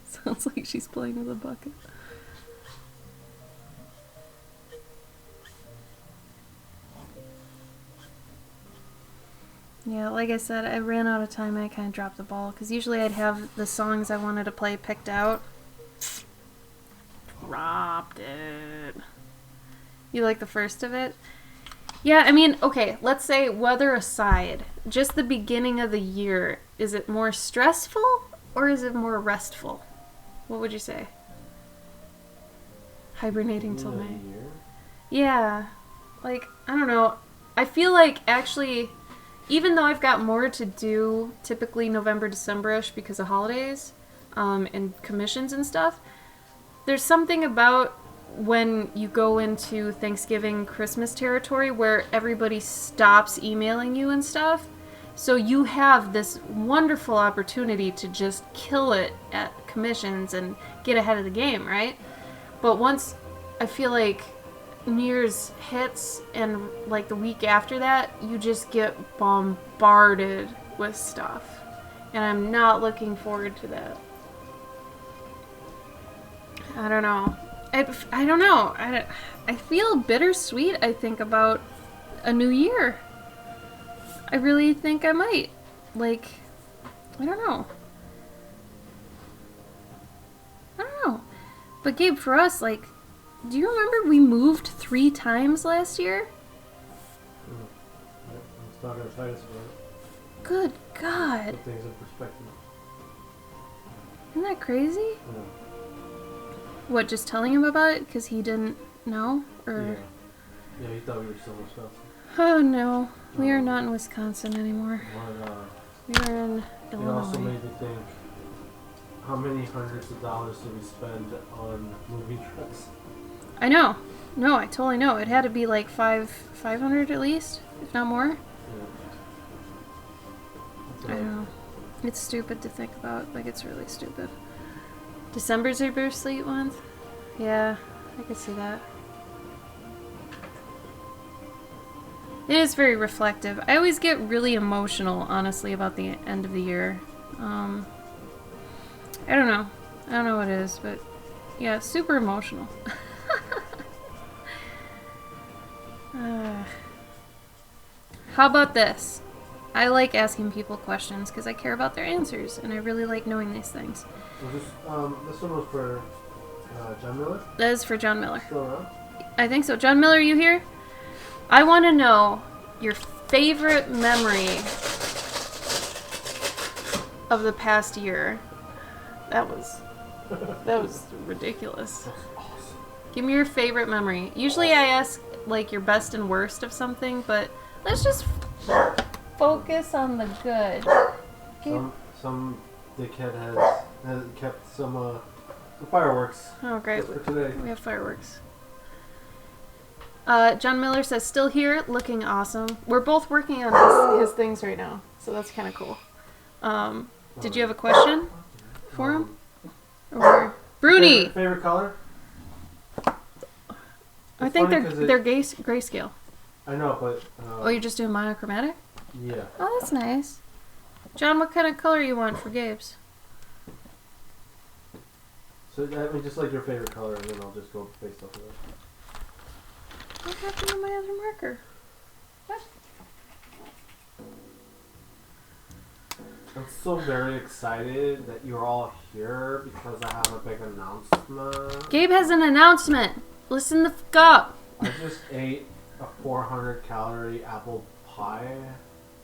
Sounds like she's playing with a bucket. Yeah, like I said, I ran out of time and I kind of dropped the ball. Because usually I'd have the songs I wanted to play picked out. Dropped it. You like the first of it? Yeah, I mean, okay, let's say weather aside, just the beginning of the year, is it more stressful or is it more restful? What would you say? Hibernating till May. Yeah, like, I don't know. I feel like actually, even though I've got more to do, typically November, December-ish because of holidays and commissions and stuff, there's something about when you go into Thanksgiving, Christmas territory where everybody stops emailing you and stuff. So you have this wonderful opportunity to just kill it at commissions and get ahead of the game, right? But once I feel like New Year's hits and like the week after that, you just get bombarded with stuff. And I'm not looking forward to that. I don't know. I don't know. I feel bittersweet, I think, about a new year. I really think I might. Like, I don't know. But Gabe, for us, like, do you remember we moved 3 times last year? Let's talk about Titus about it. Good God. Put things in perspective. Isn't that crazy? Yeah. What, just telling him about it because he didn't know? Or Yeah. Yeah, you thought we were still in Wisconsin. Oh no, we are not in Wisconsin anymore. But, We are in it also Illinois. made me think, how many hundreds of dollars did we spend on movie trips? I know. No, I totally know. It had to be like 500 at least, if not more. Yeah. I know. It's stupid to think about. Like, it's really stupid. December's your birth sleep month? Yeah, I could see that. It is very reflective. I always get really emotional, honestly, about the end of the year. I don't know. I don't know what it is, but yeah, super emotional. How about this? I like asking people questions because I care about their answers, and I really like knowing these things. Was this one was for John Miller? That is for John Miller. Still around? I think so. John Miller, you here? I want to know your favorite memory of the past year. That was ridiculous. That's awesome. Give me your favorite memory. Usually I ask like your best and worst of something, but let's just focus on the good. Some dickhead has kept some fireworks. Oh, great. Just for today. We have fireworks. John Miller says, still here, looking awesome. We're both working on his things right now, so that's kind of cool. Did you have a question for him? Or Bruni? Favorite color? I think funny 'cause they're grayscale. I know, but Oh, you're just doing monochromatic? yeah. Oh, that's nice. John, what kind of color you want for Gabe's? So I mean, just like your favorite color, and then I'll just go based off of that. What happened to my other marker? What? I'm so very excited that you're all here because I have a big announcement. Gabe has an announcement. Listen the fuck up. I just ate a 400 calorie apple pie.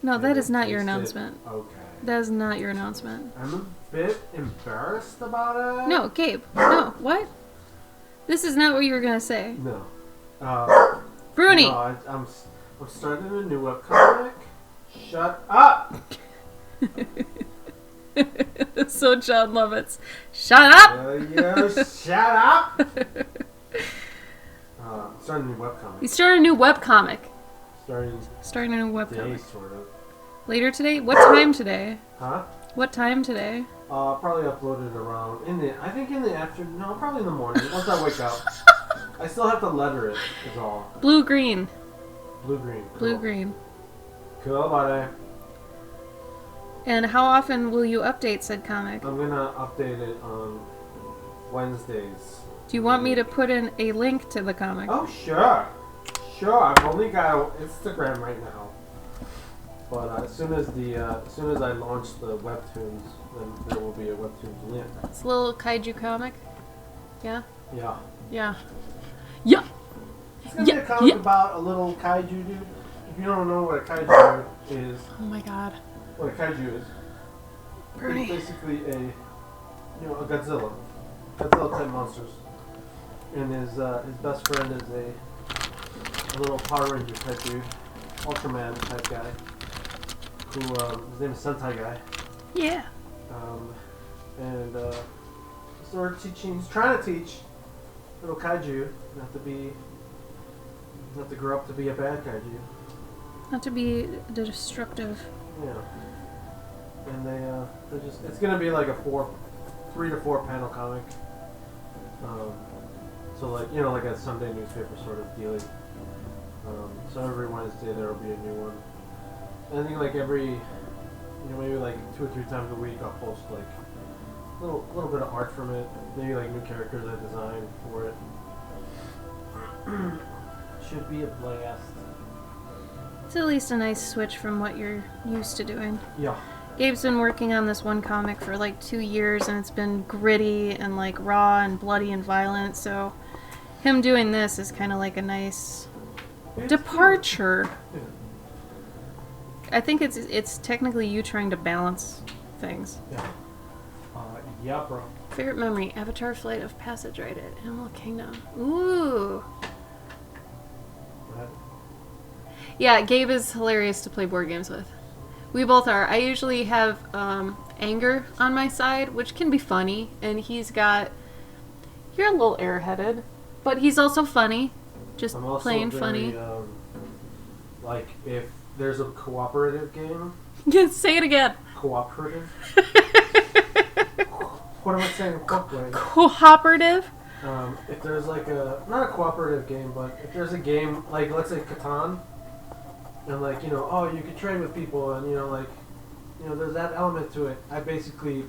No, that and is it not your tasted announcement. Okay. That is not your announcement. I'm a bit embarrassed about it. No, Gabe. No, what? This is not what you were gonna say. No. Bruni! No, I'm starting a new webcomic. Shut up! So John Lovitz. Shut up! You shut up! I'm starting a new webcomic. You started a new webcomic. Starting A new today, webcomic. sort of. Later today? What time today? Huh? What time today? Probably upload it around I think in the afternoon. No, probably in the morning. Once I wake up. I still have to letter it. Is all. Blue green. Blue green. Cool. Blue green. Cool, buddy. And how often will you update said comic? I'm gonna update it on Wednesdays. Do you want me to put in a link to the comic? Oh, sure. Sure. I've only got Instagram right now. But as soon as I launch the webtoons, then there will be a webtoons link. It's a little kaiju comic. Yeah? Yeah. Yeah. Yeah! It's gonna be a comic about a little kaiju dude. If you don't know what a kaiju is, Oh my god. what a kaiju is, Bernie. it's basically a Godzilla type monsters. And his best friend is a little Power Ranger type dude, Ultraman type guy. Who his name is Sentai Guy. Yeah. And so he's trying to teach little kaiju not to grow up to be a bad kaiju. Not to be destructive. Yeah. And it's gonna be like a 3 to 4 panel comic. So like a Sunday newspaper sort of deal. So every Wednesday there will be a new one. And I think like every, maybe like 2 or 3 times a week I'll post like a little bit of art from it. Maybe like new characters I designed for it. Should be a blast. It's at least a nice switch from what you're used to doing. Yeah. Gabe's been working on this one comic for like 2 years, and it's been gritty and like raw and bloody and violent, so him doing this is kind of like a nice departure. Yeah. I think it's technically you trying to balance things. Yeah. Yeah, bro. Favorite memory: Avatar: Flight of Passage ride at Animal Kingdom. Ooh. That Yeah, Gabe is hilarious to play board games with. We both are. I usually have anger on my side, which can be funny, and he's got... You're a little airheaded, but he's also funny. Just I'm also plain very, funny. Like, if there's a cooperative game... Say it again. Cooperative? What am I saying? Cooperative? If there's like not a cooperative game, but if there's a game, like let's say Catan, and like, you know, oh, you could trade with people, and you know, like, you know, there's that element to it. I basically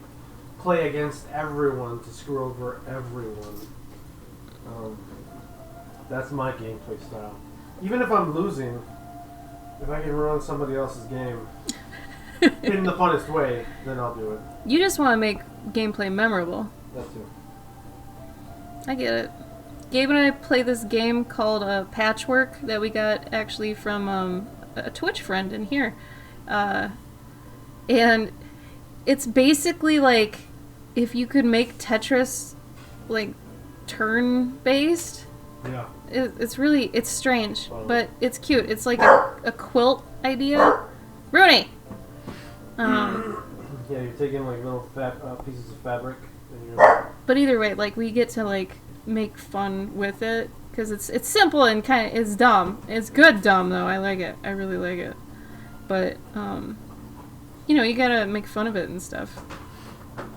play against everyone to screw over everyone. That's my gameplay style. Even if I'm losing, if I can ruin somebody else's game in the funnest way, then I'll do it. You just want to make gameplay memorable. That too. I get it. Gabe and I play this game called Patchwork that we got actually from a Twitch friend in here. And it's basically like if you could make Tetris like turn-based. Yeah. It's strange, but it's cute. It's like a quilt idea. Rooney! Yeah, you're taking like little pieces of fabric and you're... But either way, like, we get to, like, make fun with it. Because it's simple and kind of... It's dumb. It's good dumb, though. I like it. I really like it. But, you know, you gotta make fun of it and stuff.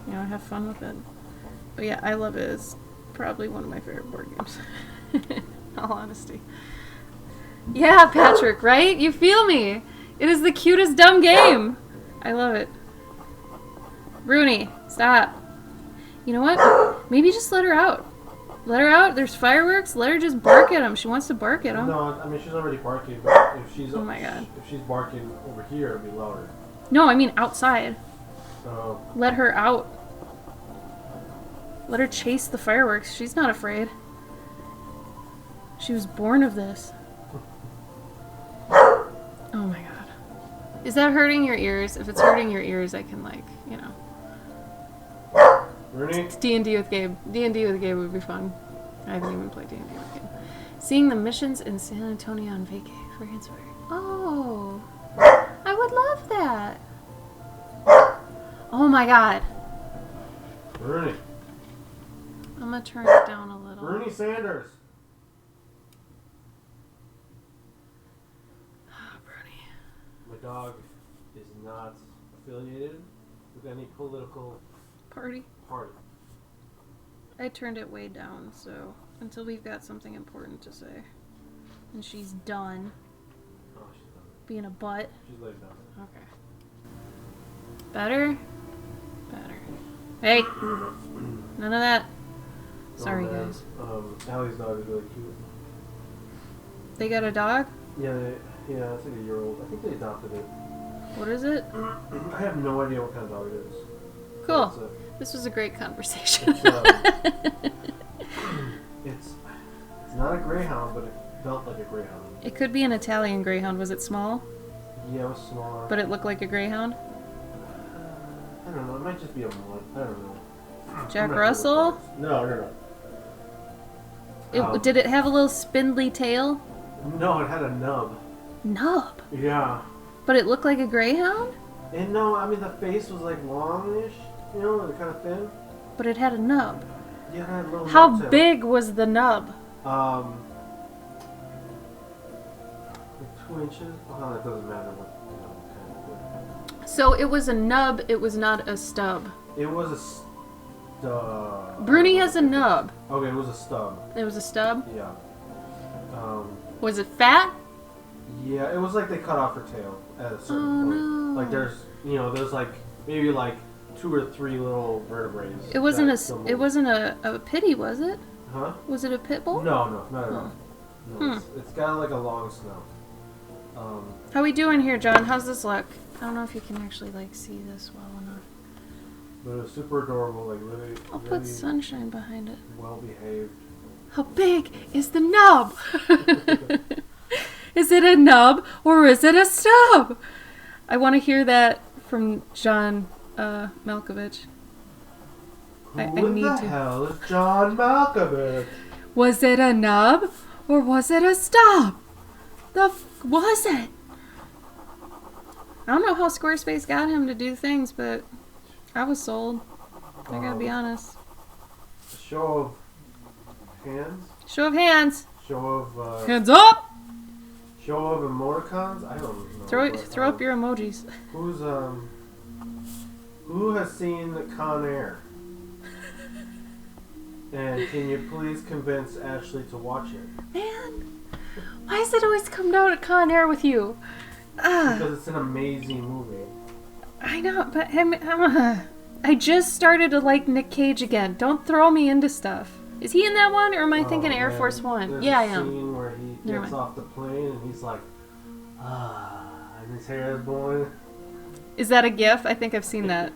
You know, have fun with it. But yeah, I love it. It's probably one of my favorite board games. In all honesty. Yeah, Patrick, right? You feel me? It is the cutest dumb game. I love it. Rooney, stop. You know what? Maybe just let her out. Let her out. There's fireworks. Let her just bark at them. She wants to bark at them. No, I mean, she's already barking, but if she's... Oh my God. If she's barking over here, it'll be louder. No, I mean outside. Oh. Let her out. Let her chase the fireworks. She's not afraid. She was born of this. Oh my God. Is that hurting your ears? If it's hurting your ears, I can, like, you know. Rooney? It's D&D with Gabe. D&D with Gabe would be fun. I haven't even played D&D with Gabe. Seeing the missions in San Antonio on vacay for inspired. Oh. I would love that. Oh my God. Rooney. I'm gonna turn it down a little. Bernie Sanders. Bernie. My dog is not affiliated with any political Party. party. I turned it way down, so until we've got something important to say. And she's done Oh, she's done. being a butt. She's laid down. Okay. Better? Better. Hey! None of that. Sorry, Oh, man. guys. Allie's dog is really cute. They got a dog? Yeah, it's like a year old. I think they adopted it. What is it? I have no idea what kind of dog it is. Cool. It's, This was a great conversation. it's not a greyhound, but it felt like a greyhound. It could be an Italian greyhound. Was it small? Yeah, it was smaller. But it looked like a greyhound? I don't know. It might just be a mutt. I don't know. Jack I'm not sure Russell? what it is. No. Did it have a little spindly tail? No, it had a nub. Nub? Yeah. But it looked like a greyhound? And no, I mean the face was like longish, you know, and kind of thin. But it had a nub. Yeah, it had a little How nub tail. big was the nub? 2 inches. Oh, that doesn't matter what kind of. So it was a nub, it was not a stub. It was a stub. Bruni has a nub. Okay, it was a stub. It was a stub? Yeah. Was it fat? Yeah, it was like they cut off her tail at a certain Oh, point. no. Like there's like maybe like 2 or 3 little vertebrae. It wasn't a pitty, was it? Huh? Was it a pit bull? No, not at all. Oh. No, it's got like a long snout. How we doing here, John? How's this look? I don't know if you can actually like see this well enough. But it was super adorable, like really, I'll really put sunshine behind it. well behaved. How big is the nub? Is it a nub or is it a stub? I want to hear that from John Malkovich. Who I in need the to. hell is John Malkovich? Was it a nub or was it a stub? The was it? I don't know how Squarespace got him to do things, but I was sold. I gotta be honest. A show of hands. Show of hands. Show of Hands up. show of emoticons. I don't know. Throw up your emojis. Who has seen Con Air? And can you please convince Ashley to watch it? Man, why does it always come down to Con Air with you? Because it's an amazing movie. I know, but I just started to like Nick Cage again. Don't throw me into stuff. Is he in that one, or am I thinking Air man. Force One? There's Yeah, I a am. scene where he Never gets mind. off the plane and he's like, and his hair is blowing. Is that a GIF? I think I've seen that.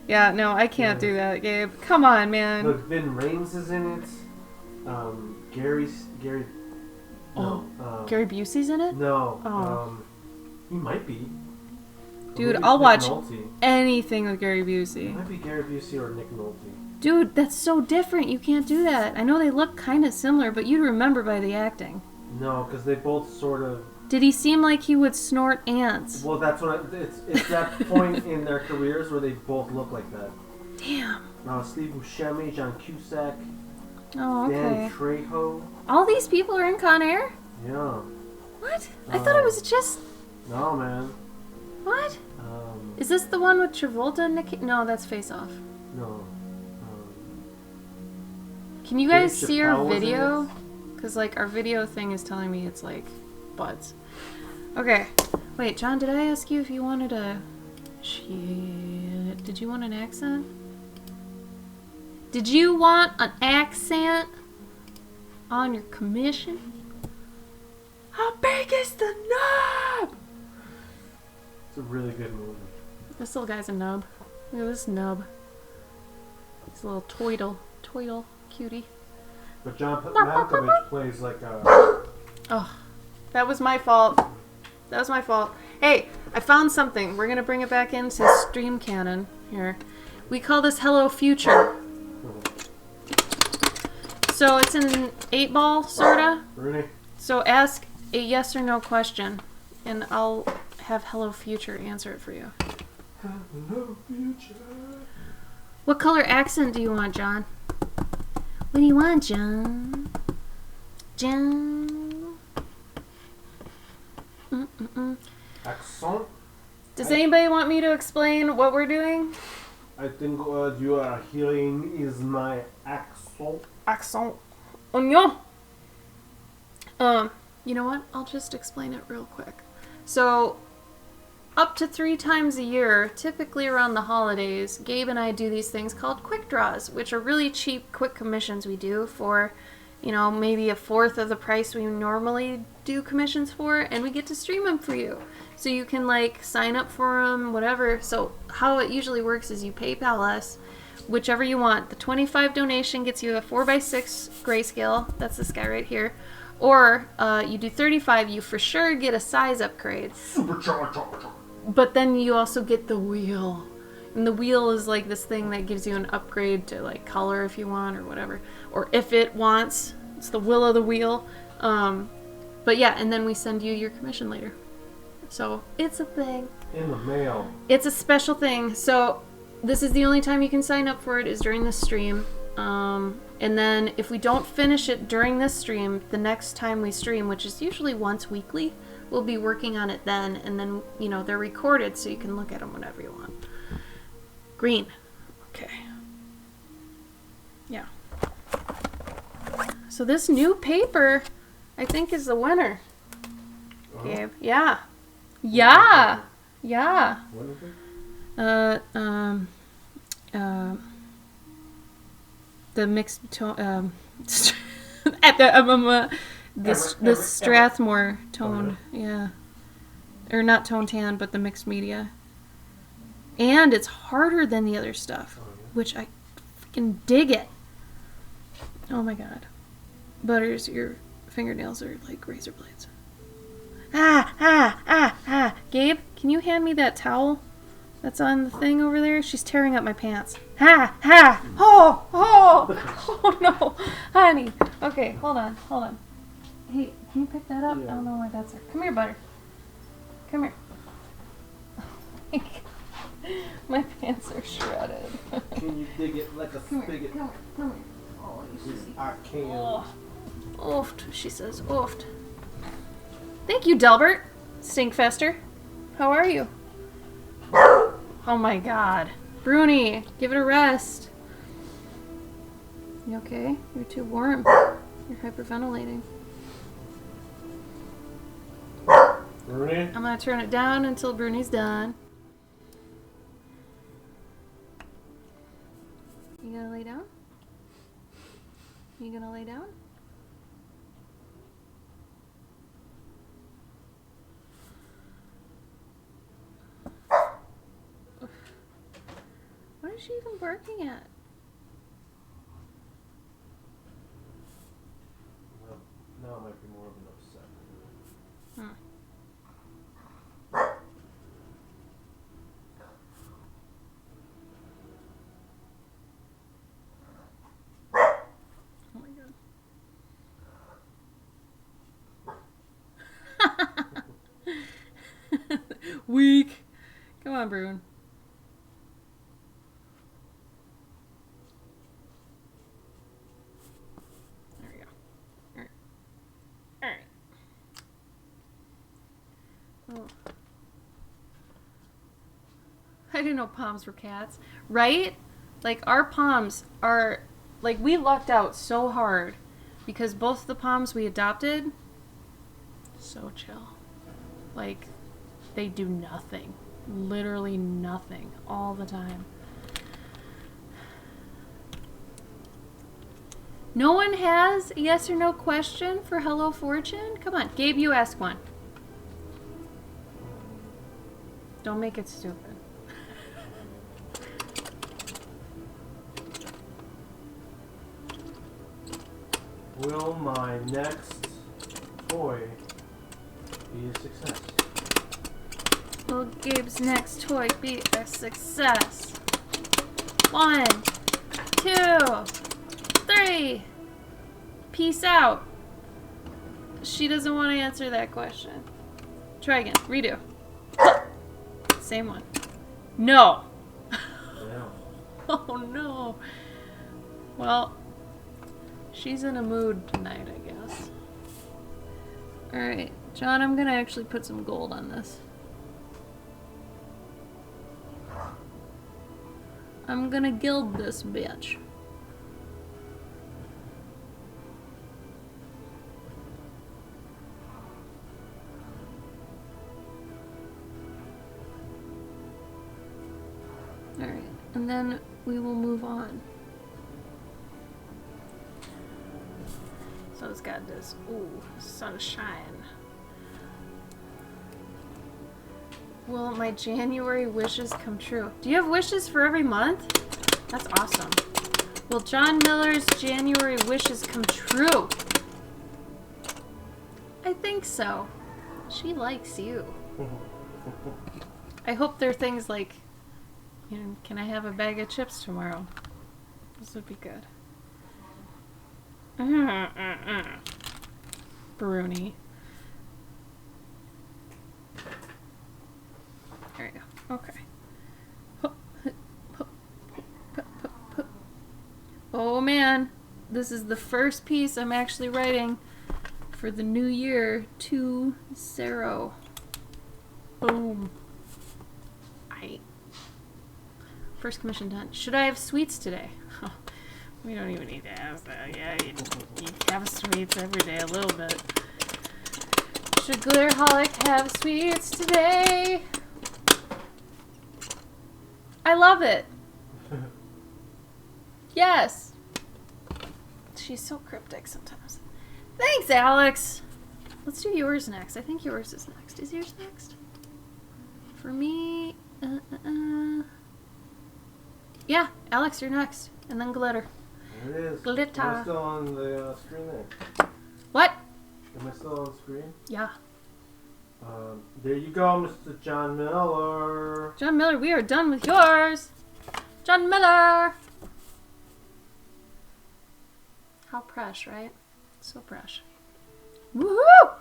Yeah, no, I can't do that, Gabe. Come on, man. Look, Vin Rames is in it. Gary. No. Gary Busey's in it? No. Oh. He might be. Or Dude, maybe I'll Nick watch Nolte. anything with Gary It Busey. might be Gary Busey or Nick Nolte. Dude, that's so different. You can't do that. I know they look kind of similar, but you'd remember by the acting. No, because they both sort of. Did he seem like he would snort ants? Well, that's what it's that point in their careers where they both look like that. Damn. Steve Buscemi, John Cusack, Oh, Dan okay. Trejo. All these people are in Con Air? Yeah. What? I thought it was just... No, man. What? Is this the one with Travolta and Nick... No, that's Face Off. No. Can you Dave guys see our Chappelle was in video? it? Because, like, our video thing is telling me it's, like, butts. Okay. Wait, John, did I ask you if you wanted a... Shit. Did you want an accent? Did you want an accent on your commission? How big is the nub? It's a really good movie. This little guy's a nub. Look at this nub. He's a little toidle cutie. But John Malkovich plays like a... Oh, that was my fault. That was my fault. Hey, I found something. We're gonna bring it back into Stream Canon here. We call this Hello Future. So it's an 8-ball, sorta. Rooney? So ask a yes or no question, and I'll have Hello Future answer it for you. Hello, future. What color accent do you want, John? What do you want, John? John? Accent? Does anybody want me to explain what we're doing? I think what you are hearing is my accent. Accent. Oignon. You know what? I'll just explain it real quick. So, up to 3 times a year, typically around the holidays, Gabe and I do these things called quick draws, which are really cheap, quick commissions we do for, maybe a fourth of the price we normally do commissions for, and we get to stream them for you. So you can, sign up for them, whatever. So how it usually works is you PayPal us whichever you want. The 25 donation gets you a 4x6 grayscale. That's this guy right here. Or you do 35, you for sure get a size upgrade. Supercharger. But then you also get the wheel. And the wheel is like this thing that gives you an upgrade to color if you want or whatever. Or if it wants. It's the will of the wheel. But yeah, and then we send you your commission later. So it's a thing. In the mail. It's a special thing. So this is the only time you can sign up for it is during the stream. And then if we don't finish it during this stream, the next time we stream, which is usually once weekly, we'll be working on it then. And then, they're recorded so you can look at them whenever you want. Green. Okay. Yeah. So this new paper, I think, is the winner. Gabe. Yeah. Yeah. Yeah. What is it? The mixed tone, the Strathmore tone, yeah, or not tone tan, but the mixed media, and it's harder than the other stuff, which I freaking dig it. Oh my god, Butters, your fingernails are like razor blades. Gabe, can you hand me that towel that's on the thing over there? She's tearing up my pants. Oh no, honey. Okay, hold on. Hey, Can you pick that up? Yeah. I don't know where that's at. Come here, Butter. Come here. My pants are shredded. Can you dig it like a Come here, spigot? come here, come here. Oh, you It's see. arcane. Oh. Ooft, she says, ooft. Thank you, Delbert. Stinkfester. How are you? Oh my god. Bruni, give it a rest. You okay? You're too warm. You're hyperventilating. Rooney? I'm gonna turn it down until Bruni's done. You gonna lay down? You gonna lay down? What is she even barking at? Now it might be more of an upset. Hmm. Oh my god. Weak. Come on, Brune. There we go. Alright. Alright. Oh. I didn't know Poms were cats. Right? Like, our Poms are... Like, we lucked out so hard because both the Poms we adopted, so chill. Like, they do nothing. Literally nothing. All the time. No one has a yes or no question for Hello Fortune? Come on, Gabe, you ask one. Don't make it stupid. Will my next toy be a success? Will Gabe's next toy be a success? 1, 2, 3. Peace out. She doesn't want to answer that question. Try again. Redo. Same one. No. Yeah. Oh no. Well, she's in a mood tonight, I guess. Alright, John, I'm gonna actually put some gold on this. I'm gonna gild this bitch. Alright, and then we will move on. So it's got this, ooh, sunshine. Will my January wishes come true? Do you have wishes for every month? That's awesome. Will John Miller's January wishes come true? I think so. She likes you. I hope they're things like, you know, can I have a bag of chips tomorrow? This would be good. Bruni. There we go. Okay. Oh man, this is the first piece I'm actually writing for the new year to Zero. Boom. First commission done. Should I have sweets today? We don't even need to ask that. Yeah, you have sweets every day a little bit. Should Glitterholic have sweets today? I love it. Yes. She's so cryptic sometimes. Thanks, Alex. Let's do yours next. I think yours is next. Is yours next? For me, yeah, Alex, you're next. And then Glitter. There it is. Glitter. Am I still on the screen there? What? Am I still on screen? Yeah. There you go, Mr. John Miller. John Miller, we are done with yours. John Miller. How fresh, right? So fresh. Woohoo!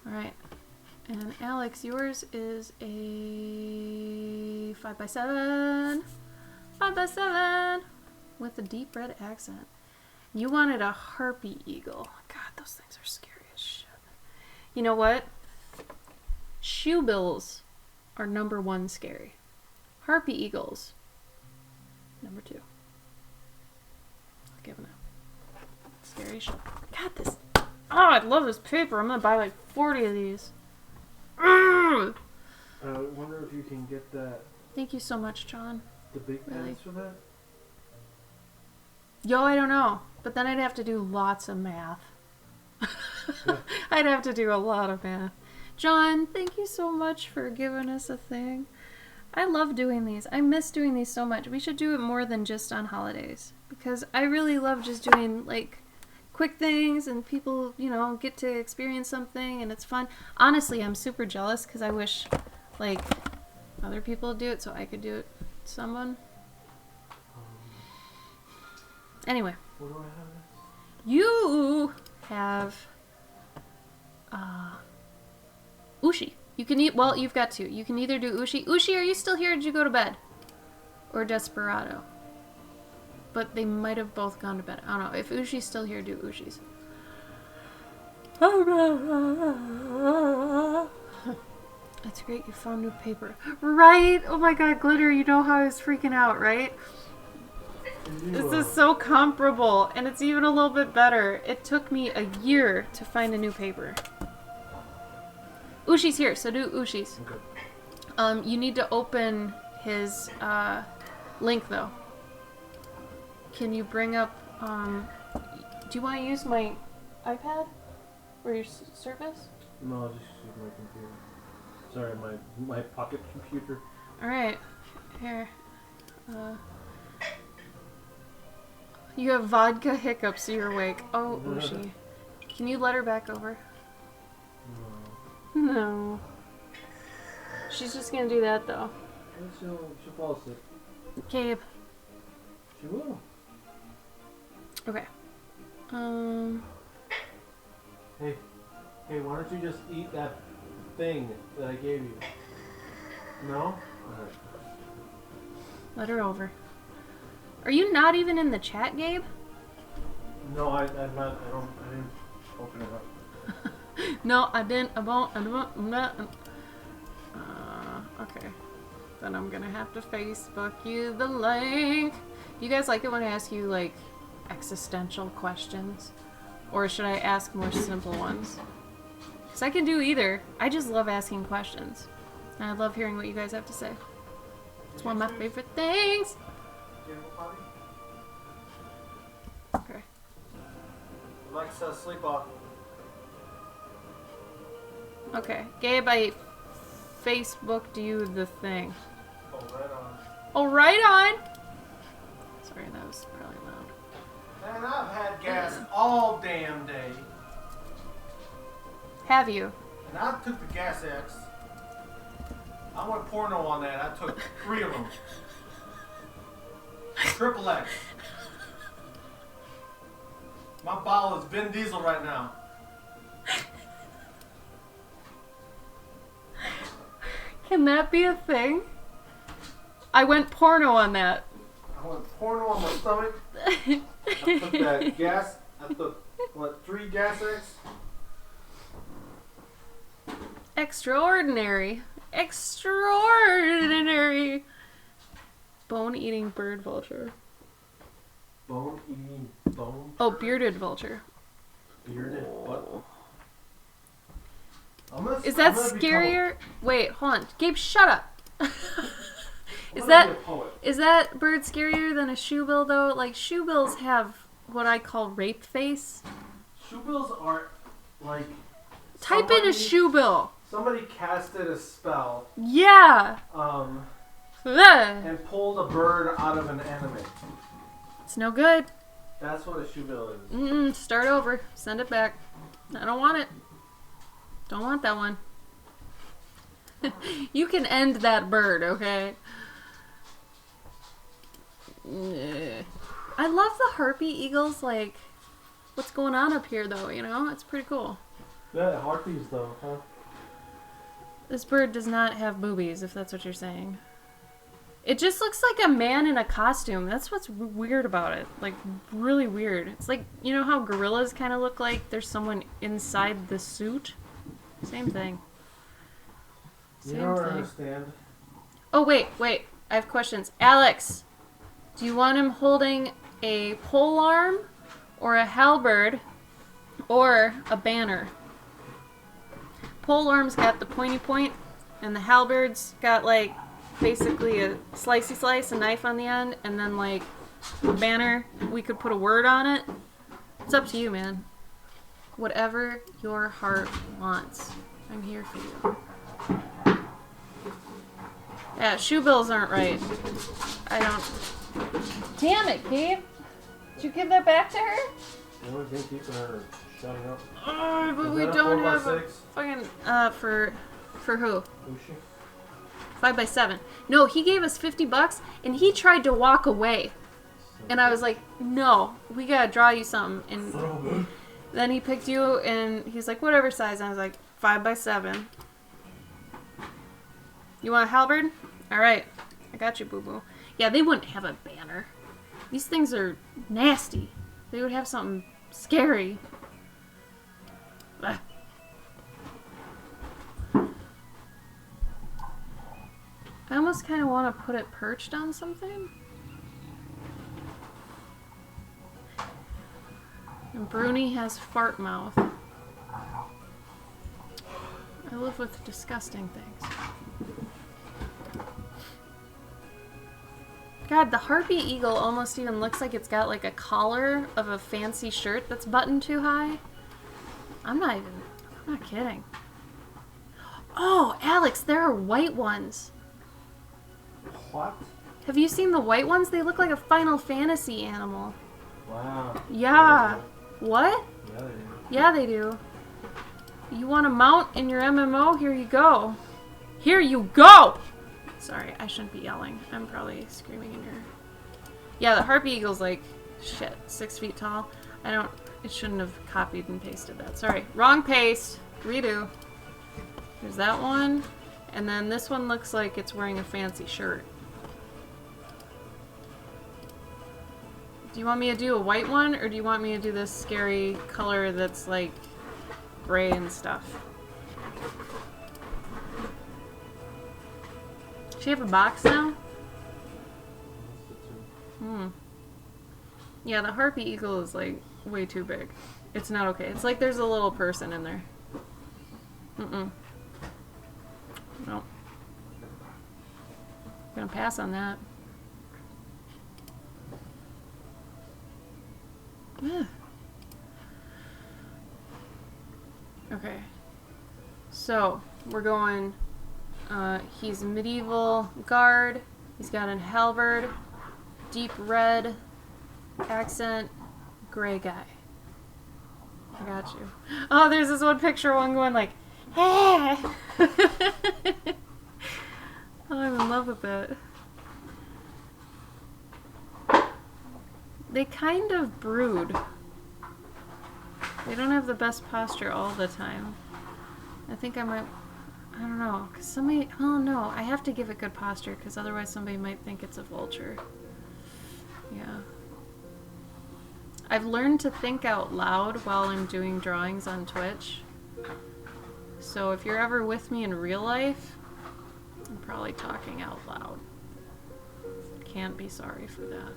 Alright. And Alex, yours is a 5x7. 5x7 with a deep red accent. You wanted a harpy eagle. God, those things are scary as shit. You know what? Shoebills are number 1 scary. Harpy eagles, number 2. I'll give it a scary shit. God, this. Oh, I love this paper. I'm gonna buy like 40 of these. I wonder if you can get that. Thank you so much, John. The big Really? pens for that. Yo, I don't know. But then I'd have to do lots of math. I'd have to do a lot of math. John, thank you so much for giving us a thing. I love doing these. I miss doing these so much. We should do it more than just on holidays. Because I really love just doing, like, quick things and people, you know, get to experience something and it's fun. Honestly, I'm super jealous because I wish, like, other people do it so I could do it to someone. Anyway. What do I have next? You have Ushi. You can eat. Well, you've got 2. You can either do Ushi. Ushi, are you still here? Or did you go to bed? Or Desperado? But they might have both gone to bed. I don't know. If Ushi's still here, do Ushi's. That's great. You found new paper. Right? Oh my god, Glitter, you know how I was freaking out, right? This is so comparable, and it's even a little bit better. It took me a year to find a new paper. Ushi's here, so do Ushi's. Okay. You need to open his link, though. Can you bring up, do you want to use my iPad? Or your Surface? No, I'll just use my computer. Sorry, my pocket computer. Alright. Here. You have vodka hiccups, so you're awake. Oh, Ushi. Can you let her back over? No. No. She's just gonna do that, though. She'll fall asleep. Gabe. She will. Okay. Hey, why don't you just eat that thing that I gave you? No? Alright. Let her over. Are you not even in the chat, Gabe? No, I'm not. I didn't open it up. No, I didn't. I won't. I'm not. Okay. Then I'm gonna have to Facebook you the link. You guys like it when I ask you, like, existential questions? Or should I ask more simple ones? Because I can do either. I just love asking questions. And I love hearing what you guys have to say. It's one of my favorite things. Okay. Alexa, sleep off. Okay. Gabe, I Facebooked you the thing. Oh, right on. Oh, right on! Sorry, that was probably loud. Man, I've had gas all damn day. Have you? And I took the Gas X. I went porno on that. I took 3 of them. Triple X. My bottle is Vin Diesel right now. Can that be a thing? I went porno on that. I went porno on my stomach. I took that gas. I took, 3 Gas X? Extraordinary. Extraordinary. Bone-eating bird vulture. Bone eating bone? Oh, bearded vulture. Bearded? What? Is that scarier? Wait, hold on. Gabe, shut up. Is that bird scarier than a shoebill, though? Like, shoebills have what I call rape face. Shoebills are like... Type in a shoebill. Somebody casted a spell. Yeah. And Ugh. pulled a bird out of an anime. It's no good. That's what a shoebill is. Start over. Send it back. I don't want it. Don't want that one. You can end that bird, okay? I love the harpy eagles, like, what's going on up here, though, you know? It's pretty cool. Yeah, harpies though, huh? This bird does not have boobies, if that's what you're saying. It just looks like a man in a costume. That's what's weird about it. Like, really weird. It's like, you know how gorillas kind of look like there's someone inside the suit? Same thing. You Same don't thing. understand. Oh, wait. I have questions. Alex, do you want him holding a pole arm or a halberd or a banner? Pole arm's got the pointy point, and the halberd's got, like, basically a slicey slice, a knife on the end, and then, like, a banner. We could put a word on it. It's up to you, man. Whatever your heart wants. I'm here for you. Yeah, shoe bills aren't right. I don't... Damn it, Gabe! Did you give that back to her? The only thing keeping her shutting up. Oh, but Is we that a don't 4x6? have a fucking, for who? Ushi? 5x7. No, he gave us $50 and he tried to walk away. And I was like, no, we gotta draw you something. And then he picked you and he's like, whatever size. And I was like, 5x7. You want a halberd? Alright. I got you, boo-boo. Yeah, they wouldn't have a banner. These things are nasty. They would have something scary. Ugh. I almost kind of want to put it perched on something. And Bruni has fart mouth. I live with disgusting things. God, the harpy eagle almost even looks like it's got like a collar of a fancy shirt that's buttoned too high. I'm not kidding. Oh, Alex, there are white ones. What? Have you seen the white ones? They look like a Final Fantasy animal. Wow. Yeah. What? Yeah, they do. Yeah, they do. You want to mount in your MMO? Here you go. Here you go! Sorry, I shouldn't be yelling. I'm probably screaming in your... Yeah, the harpy eagle's like, shit, 6 feet tall. It shouldn't have copied and pasted that. Sorry. Wrong paste. Redo. There's that one. And then this one looks like it's wearing a fancy shirt. Do you want me to do a white one, or do you want me to do this scary color that's like gray and stuff? Does she have a box now? Yeah, the harpy eagle is like way too big. It's not okay. It's like there's a little person in there. Nope. Gonna pass on that. Ugh. Okay. So, we're going, he's medieval guard, he's got an halberd, deep red, accent, gray guy. I got you. Oh, there's this one picture of one going like, hey! Oh, I'm in love with it. They kind of brood. They don't have the best posture all the time. I think I might... I don't know. Cause somebody... Oh, no. I have to give it good posture because otherwise somebody might think it's a vulture. Yeah. I've learned to think out loud while I'm doing drawings on Twitch. So if you're ever with me in real life, I'm probably talking out loud. Can't be sorry for that.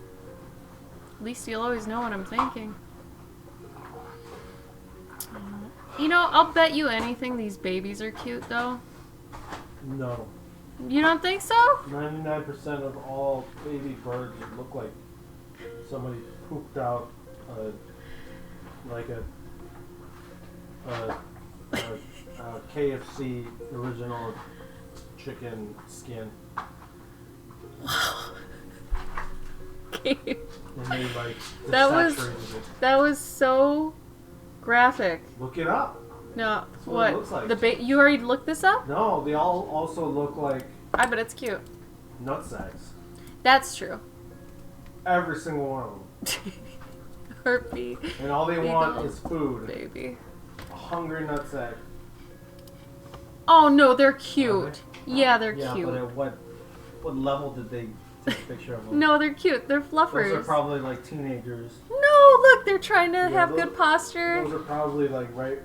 At least you'll always know what I'm thinking. You know, I'll bet you anything these babies are cute, though. No. You don't think so? 99% of all baby birds look like somebody pooped out like a KFC original chicken skin. Okay. And they like That desaturated it. was so graphic. Look it up. No, That's what? what it looks like. You already looked this up? No, they all also look like I bet it's cute. nutsacks. That's true. Every single one of them. Slurpee. And all they Big want old is food. Baby. A hungry nutsack. Oh no, they're Are cute. Yeah, they're yeah, cute. but at what level did they take a picture of them? No, they're cute. They're fluffers. Those are probably like teenagers. No, look, they're trying to Yeah, have those- good posture. Those are probably like right.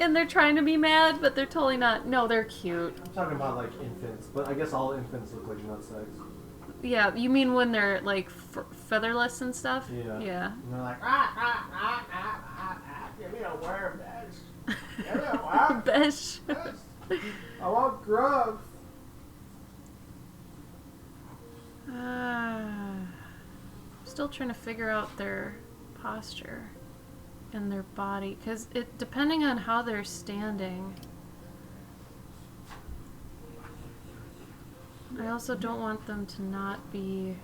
And they're trying to be mad, but they're totally not. No, they're cute. I'm talking about like infants, but I guess all infants look like nutsacks. Yeah, you mean when they're like featherless and stuff? Yeah. Yeah. And they're like, give me a worm, Besh. Give me a worm, Besh. Besh. I want grubs. Still trying to figure out their posture and their body, because it depending on how they're standing. I also don't want them to not be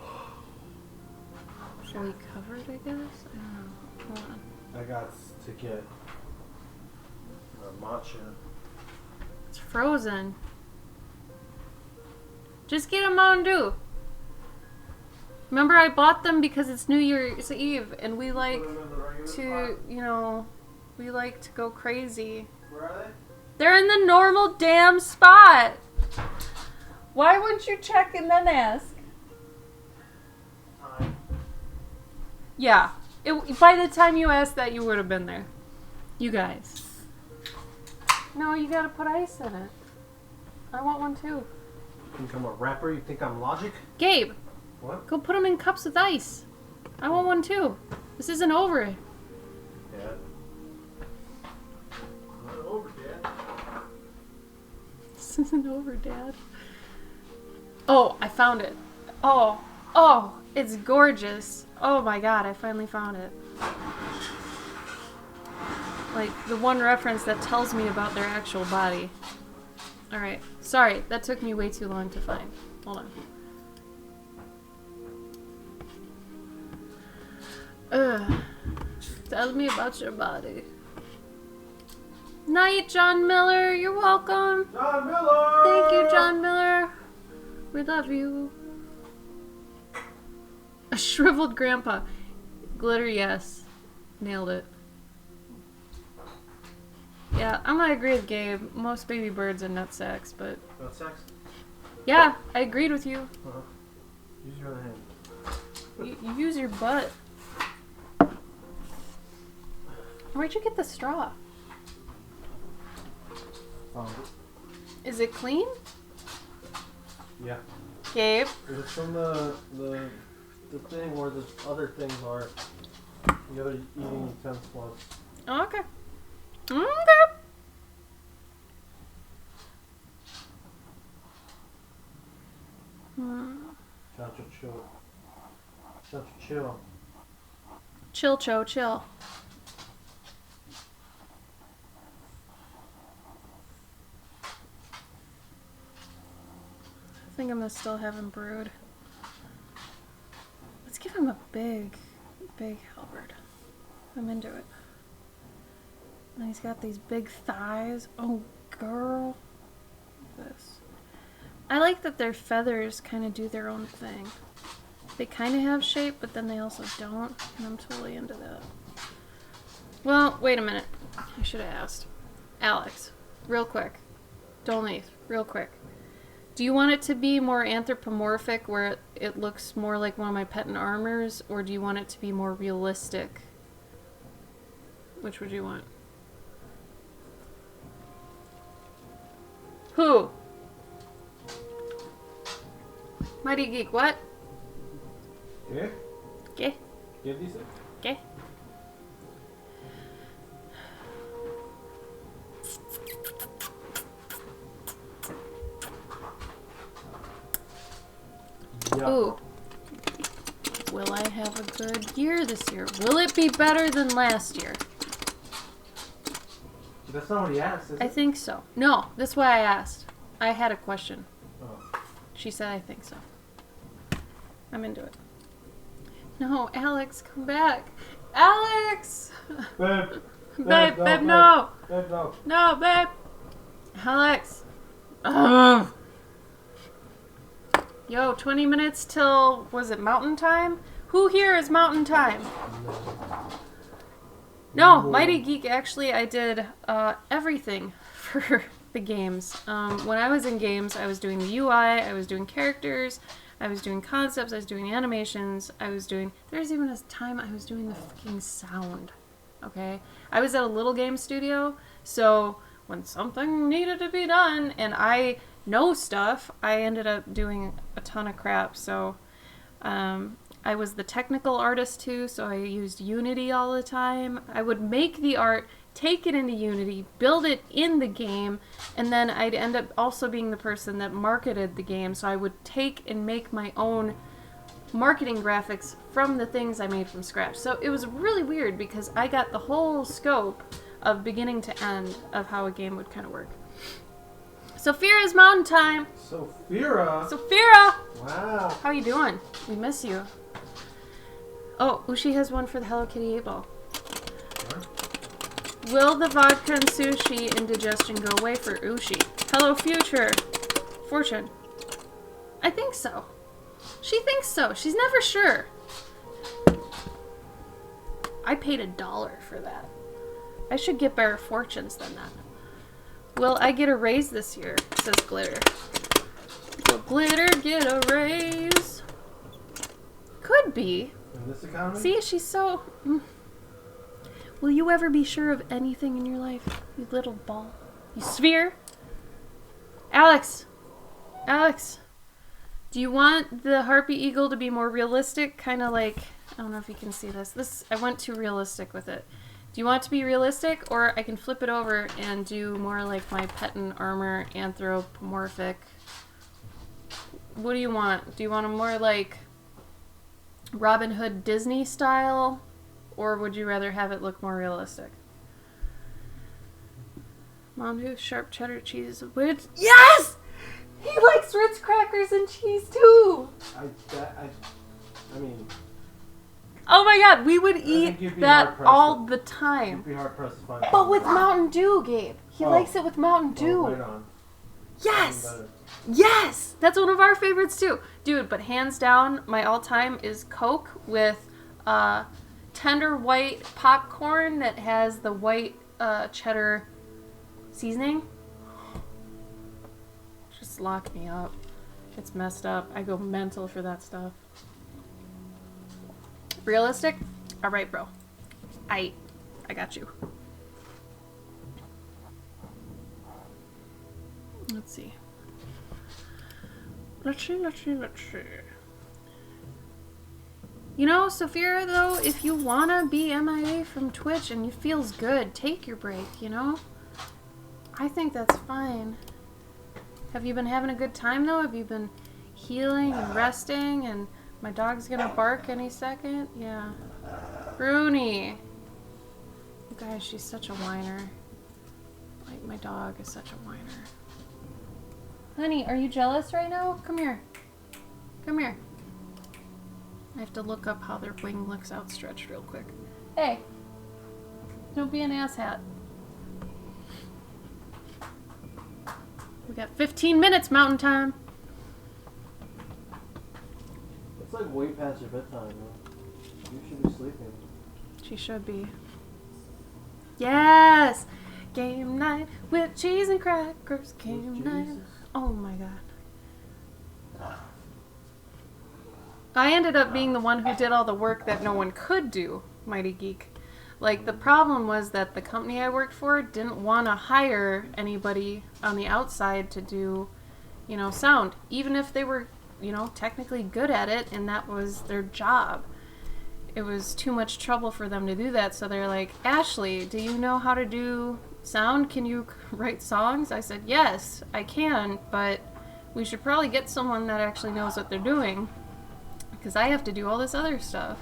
fully covered, I guess. I don't know. Hold on. I got to get a matcha. It's frozen. Just get a Mountain Dew. Remember, I bought them because it's New Year's Eve, and we like to, you know, we like to go crazy. Where are they? They're in the normal damn spot. Why wouldn't you check and then ask? Time. Yeah. By the time you asked that, you would have been there. You guys. No, you gotta put ice in it. I want one too. You think I'm a rapper? You think I'm Logic? Gabe, What? go put them in cups with ice. I want one too. This isn't over. Yeah. Not over, Dad. This isn't over, Dad. Oh, I found it. Oh, it's gorgeous. Oh my god, I finally found it. Like, the one reference that tells me about their actual body. Alright, sorry, that took me way too long to find. Hold on. Tell me about your body. Night, John Miller, you're welcome. John Miller! Thank you, John Miller. We love you. A shriveled grandpa. Glitter, yes. Nailed it. Yeah, I'm gonna agree with Gabe. Most baby birds are nutsacks, but... Nutsacks? Yeah, I agreed with you. Uh-huh. Use your other hand. You use your butt. Where'd you get the straw? Found Is it clean? it. Yeah. Gabe? It's from the thing where the other things are. The other eating utensils. Oh, okay. Okay. Chacho chill. Chacho chill. Chill, Cho, chill. I think I'm gonna still have him brood. Let's give him a big halberd. I'm into it. And he's got these big thighs. Oh, girl. Look at this. I like that their feathers kind of do their own thing. They kind of have shape, but then they also don't. And I'm totally into that. Well, wait a minute. I should have asked. Alex, real quick. Don't leave. Real quick. Do you want it to be more anthropomorphic where it looks more like one of my pet and armors, or do you want it to be more realistic? Which would you want? Who? Mighty Geek, what? ¿Qué? ¿Qué? ¿Qué dice? ¿Qué? Yeah. Ooh. Will I have a good year this year? Will it be better than last year? That's not what he asked, is I it? think so. No, that's why I asked. I had a question. Oh. She said I think so. I'm into it. No, Alex, come back. Alex! Babe! Babe, no! Babe, no. No, babe! Alex! Ugh. Yo, 20 minutes till, was it mountain time? Who here is mountain time? No. No, more- Mighty Geek, actually, I did everything for the games. When I was in games, I was doing the UI, I was doing characters, I was doing concepts, I was doing animations, there's even a time I was doing the fucking sound. Okay? I was at a little game studio, so when something needed to be done and I know stuff, I ended up doing a ton of crap. So I was the technical artist too, so I used Unity all the time. I would make the art, take it into Unity, build it in the game, and then I'd end up also being the person that marketed the game. So I would take and make my own marketing graphics from the things I made from scratch. So it was really weird because I got the whole scope of beginning to end of how a game would kind of work. Sophira's mountain time. Sophira. Sophira, Wow. how you doing? We miss you. Oh, Ushi has one for the Hello Kitty 8-ball. Will the vodka and sushi indigestion go away for Ushi? Hello, future. Fortune. I think so. She thinks so. She's never sure. I paid $1 for that. I should get better fortunes than that. Will I get a raise this year? Says Glitter. Will Glitter get a raise? Could be. In this economy? See, she's so... Will you ever be sure of anything in your life, you little ball? You sphere? Alex! Alex! Do you want the Harpy Eagle to be more realistic? Kind of like... I don't know if you can see this. I went too realistic with it. Do you want it to be realistic? Or I can flip it over and do more like my Petin Armor anthropomorphic. What do you want? Do you want a more like Robin Hood Disney style? Or would you rather have it look more realistic? Mondu, sharp cheddar cheese. Which... Yes! He likes Ritz crackers and cheese too! I mean... Oh my god, we would think eat you'd be that hard-pressed all to- the You'd time. be hard pressed to find. But with Mountain Dew, Gabe. He Oh. likes it with Mountain Dew. Right on. Yes! Even better. Yes! That's one of our favorites too. Dude, but hands down, my all-time is Coke with tender white popcorn that has the white cheddar seasoning. Just lock me up. It's messed up. I go mental for that stuff. Realistic? Alright, bro. I got you. Let's see. Let's see. You know, Sophia, though, if you wanna be MIA from Twitch and it feels good, take your break, you know? I think that's fine. Have you been having a good time, though? Have you been healing and resting? And my dog's gonna bark any second? Yeah. Bruni! You guys, she's such a whiner. Like, my dog is such a whiner. Honey, are you jealous right now? Come here. Come here. I have to look up how their wing looks outstretched real quick. Hey! Don't be an asshat. We got 15 minutes, mountain time. It's like way past your bedtime, man. You should be sleeping. She should be. Yes! Game night with cheese and crackers. Game night. Jesus. Oh my god. I ended up being the one who did all the work that no one could do, Mighty Geek. Like, the problem was that the company I worked for didn't want to hire anybody on the outside to do, you know, sound. Even if they were, you know, technically good at it and that was their job. It was too much trouble for them to do that, so they're like, Ashley, do you know how to do sound? Can you write songs? I said, yes, I can, but we should probably get someone that actually knows what they're doing, because I have to do all this other stuff.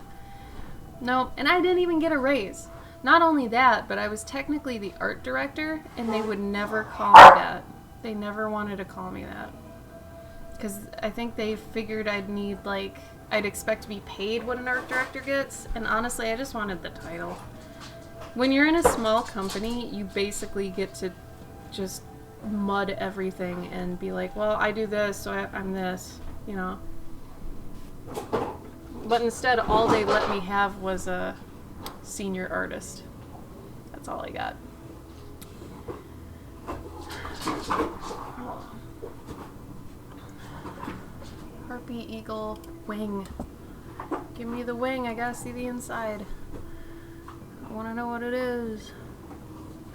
No, and I didn't even get a raise. Not only that, but I was technically the art director, and they would never call me that. They never wanted to call me that. Because I think they figured I'd need, like, I'd expect to be paid what an art director gets, and honestly, I just wanted the title. When you're in a small company, you basically get to just mud everything and be like, well, I do this, so I'm this, you know. But instead, all they let me have was a senior artist. That's all I got. Harpy, eagle, wing. Give me the wing, I gotta see the inside. I wanna know what it is.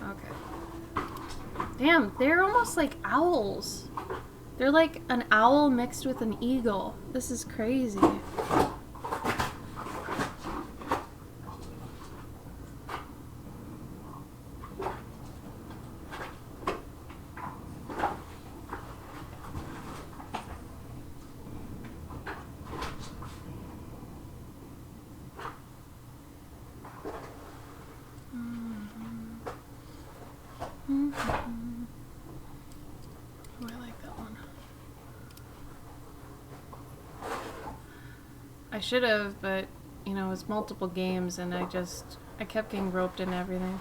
Okay. Damn, they're almost like owls. They're like an owl mixed with an eagle. This is crazy. Oh, I like that one. I should have, but you know, it's multiple games and I kept getting roped into everything.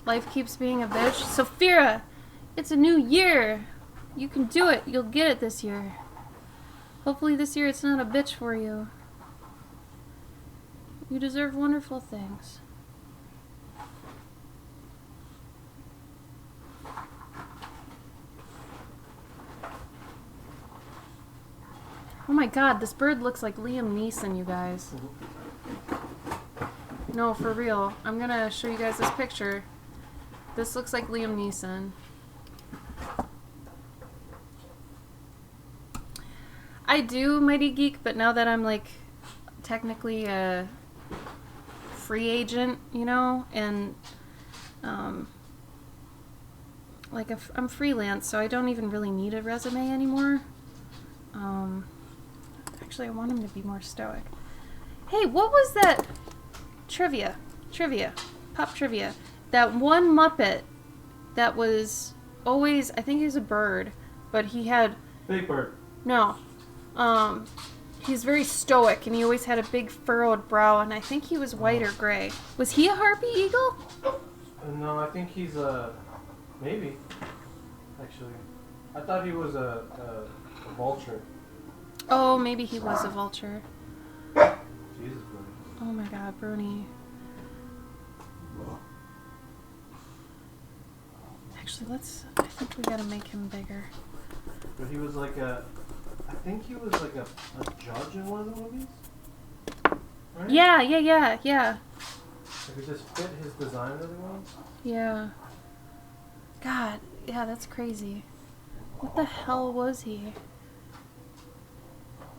Life keeps being a bitch. Sophia, it's a new year. You can do it. You'll get it this year. Hopefully this year it's not a bitch for you. You deserve wonderful things. Oh my god, this bird looks like Liam Neeson, you guys. No, for real. I'm gonna show you guys this picture. This looks like Liam Neeson. I do Mighty Geek, but now that I'm like technically a free agent, you know, and like I'm freelance, so I don't even really need a resume anymore. Actually, I want him to be more stoic. Hey, what was that? Trivia. Pop trivia. That one Muppet that was always, I think he was a bird, but he had... Big Bird. No. He's very stoic, and he always had a big furrowed brow, and I think he was white or gray. Was he a harpy eagle? No, I think he's a... Maybe. Actually. I thought he was a vulture. Oh, maybe he was a vulture. Jesus, Bruni. Oh my god, Bruni. Actually, I think we gotta make him bigger. But he was like I think he was like a judge in one of the movies? Right? Yeah. Like it just fit his design really well? Yeah. God, yeah, that's crazy. What the hell was he?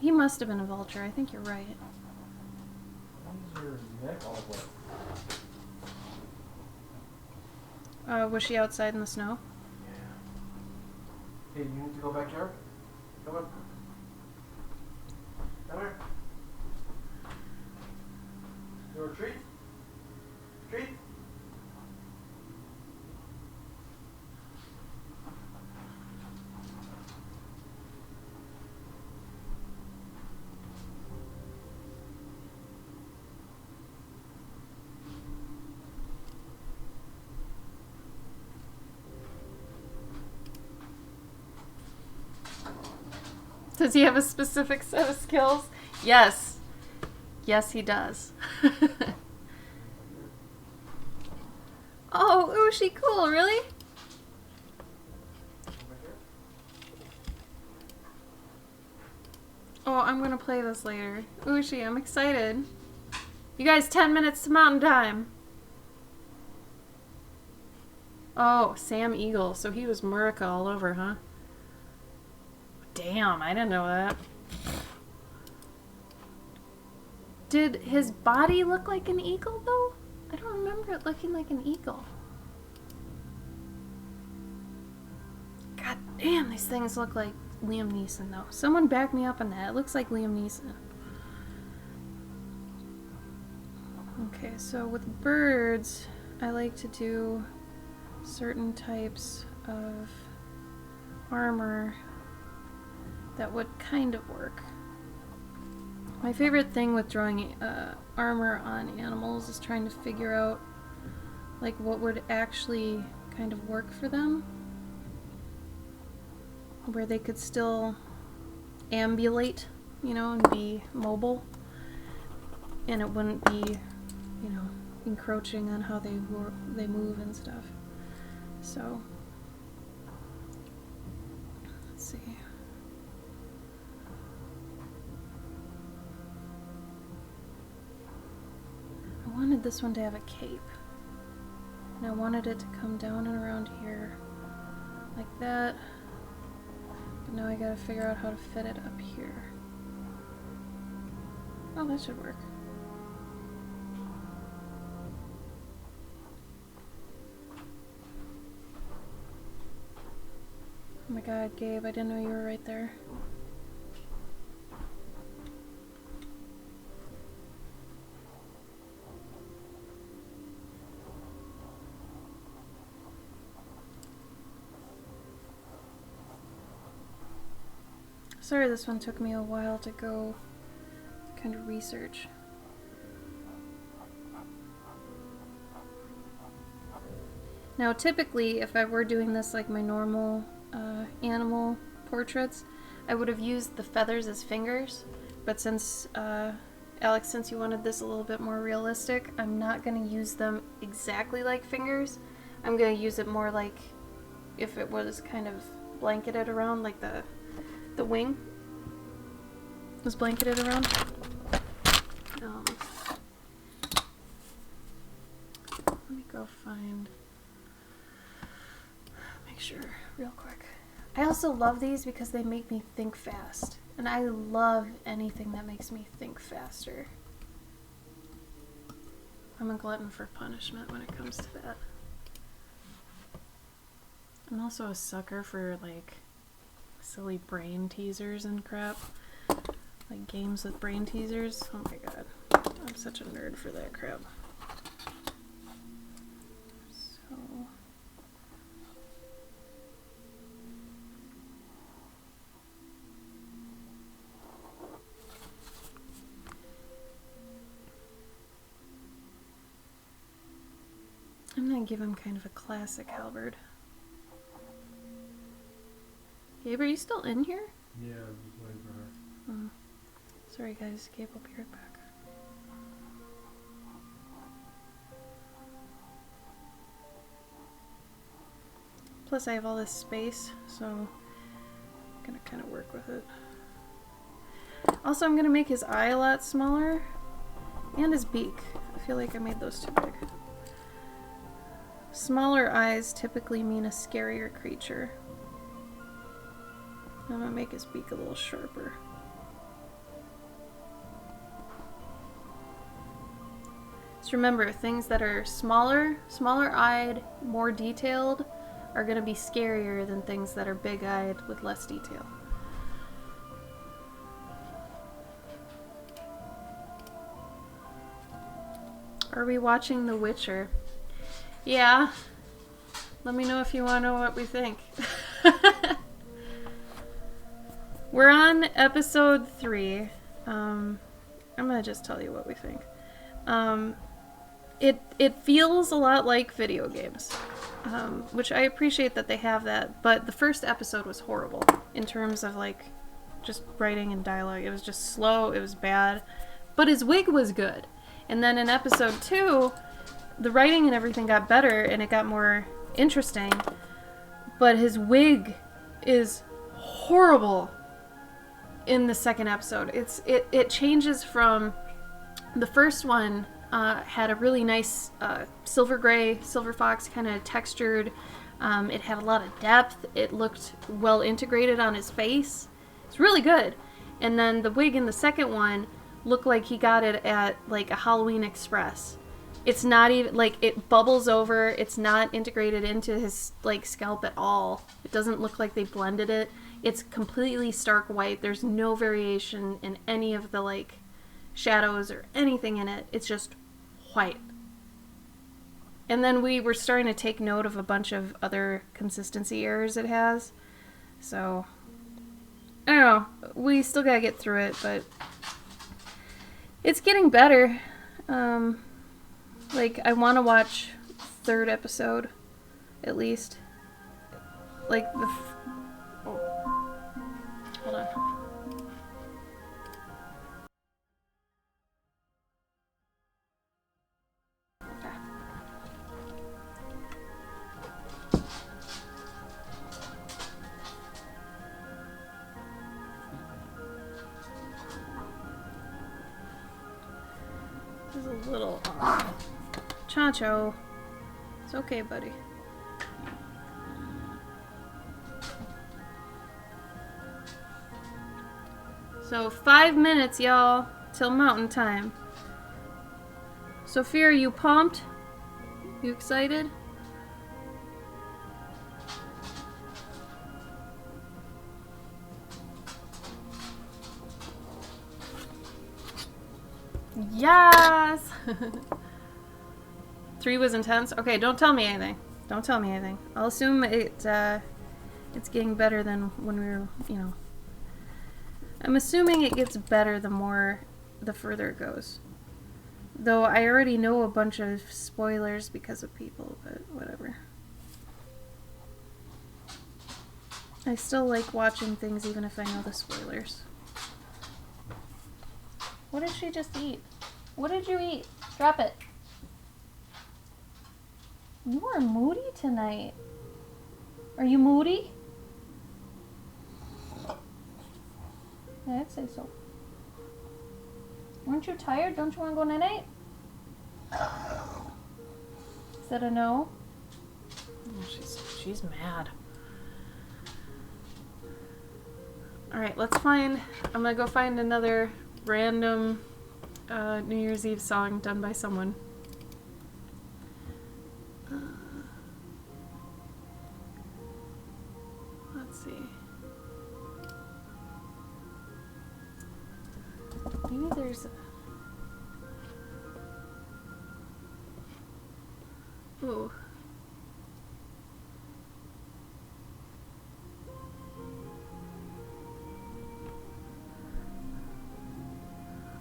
He must have been a vulture. I think you're right. Why is your neck all wet? Was she outside in the snow? Yeah. Hey, you need to go backyard? Come on. Come here. You want a treat? Treat? Does he have a specific set of skills? Yes. Yes, he does. Oh, Ushi, cool, really? Oh, I'm gonna play this later. Ushi, I'm excited. You guys, 10 minutes to mountain time. Oh, Sam Eagle. So he was Murica all over, huh? Damn, I didn't know that. Did his body look like an eagle, though? I don't remember it looking like an eagle. God damn, these things look like Liam Neeson, though. Someone back me up on that. It looks like Liam Neeson. Okay, so with birds, I like to do certain types of armor that would kind of work. My favorite thing with drawing armor on animals is trying to figure out like what would actually kind of work for them, where they could still ambulate, you know, and be mobile, and it wouldn't be, you know, encroaching on how they move and stuff. So let's see. I wanted this one to have a cape. And I wanted it to come down and around here like that. But now I gotta figure out how to fit it up here. Oh, that should work. Oh my god, Gabe, I didn't know you were right there. Sorry this one took me a while to go kind of research. Now typically if I were doing this like my normal animal portraits, I would have used the feathers as fingers, but since Alex, since you wanted this a little bit more realistic, I'm not going to use them exactly like fingers. I'm going to use it more like if it was kind of blanketed around, like the wing was blanketed around. Let me go find, make sure real quick. I also love these because they make me think fast, and I love anything that makes me think faster. I'm a glutton for punishment when it comes to that. I'm also a sucker for like silly brain teasers and crap. Like games with brain teasers. Oh my god. I'm such a nerd for that crap. So I'm gonna give him kind of a classic halberd. Gabe, are you still in here? Yeah, I'm just waiting for her. Oh. Sorry guys, Gabe will be right back. Plus I have all this space, so I'm gonna kind of work with it. Also, I'm gonna make his eye a lot smaller, and his beak. I feel like I made those too big. Smaller eyes typically mean a scarier creature. I'm gonna make his beak a little sharper. Just remember, things that are smaller eyed, more detailed, are gonna be scarier than things that are big eyed with less detail. Are we watching The Witcher? Yeah. Let me know if you want to know what we think. We're on episode 3. I'm gonna just tell you what we think. It feels a lot like video games, which I appreciate that they have that, but the first episode was horrible in terms of like just writing and dialogue. It was just slow, it was bad, but his wig was good. And then in episode 2, the writing and everything got better and it got more interesting, but his wig is horrible in the second episode. It changes from the first one. Had a really nice silver gray, silver fox kind of textured. It had a lot of depth. It looked well integrated on his face. It's really good. And then the wig in the second one looked like he got it at like a Halloween Express. It's not even like, it bubbles over. It's not integrated into his like scalp at all. It doesn't look like they blended it. It's completely stark white. There's no variation in any of the like shadows or anything in it. It's just white. And then we were starting to take note of a bunch of other consistency errors it has. So I don't know. We still gotta get through it, but it's getting better. Like, I want to watch third episode, at least. Like, the... oh. Hold on. little Chancho. It's okay, buddy. So 5 minutes, y'all, till mountain time. Sophia, are you pumped? You excited? Yes! 3 was intense. Okay, don't tell me anything. Don't tell me anything. I'll assume it's getting better than when we were, you know. I'm assuming it gets better the further it goes. Though I already know a bunch of spoilers because of people, but whatever. I still like watching things even if I know the spoilers. What did she just eat? What did you eat? Drop it. You are moody tonight. Are you moody? Yeah, I'd say so. Weren't you tired? Don't you want to go night-night? Is that a no? Oh, she's mad. Alright, I'm gonna go find another random New Year's Eve song done by someone. Let's see. Maybe there's ooh.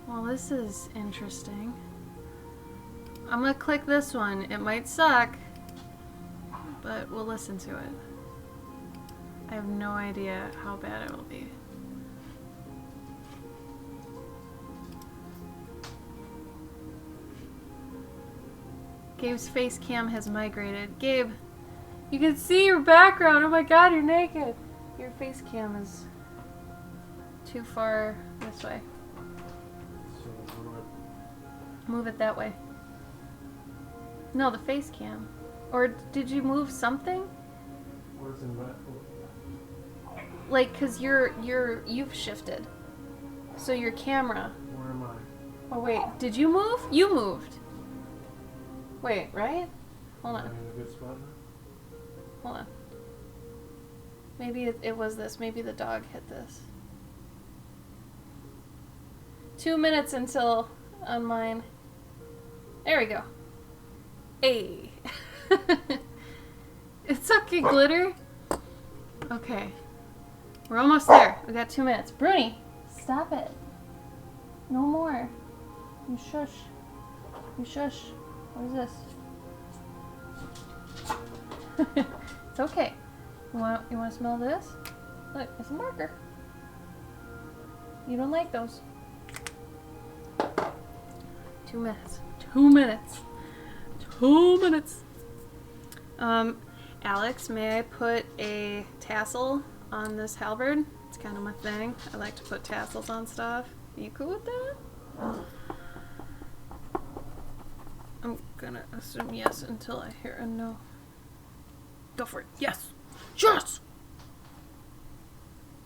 Well, this is interesting. I'm gonna click this one. It might suck, but we'll listen to it. I have no idea how bad it will be. Gabe's face cam has migrated. Gabe, you can see your background. Oh my god, you're naked. Your face cam is too far this way. Move it that way. No, the face cam. Or did you move something? What's in that? Like, cause you've shifted. So your camera. Where am I? Oh wait, did you move? You moved. Wait, right? Hold Am I on. in a good spot now? Hold on. Maybe it was this. Maybe the dog hit this. 2 minutes until on mine. There we go. Hey. It's okay, Glitter. Okay. We're almost there. We got 2 minutes. Bruni, stop it. No more. You shush. You shush. What is this? It's okay. You want to smell this? Look, it's a marker. You don't like those. 2 minutes. 2 minutes. 2 minutes. Alex, may I put a tassel on this halberd? It's kind of my thing. I like to put tassels on stuff. Are you cool with that? I'm gonna assume yes until I hear a no. Go for it. Yes! Yes!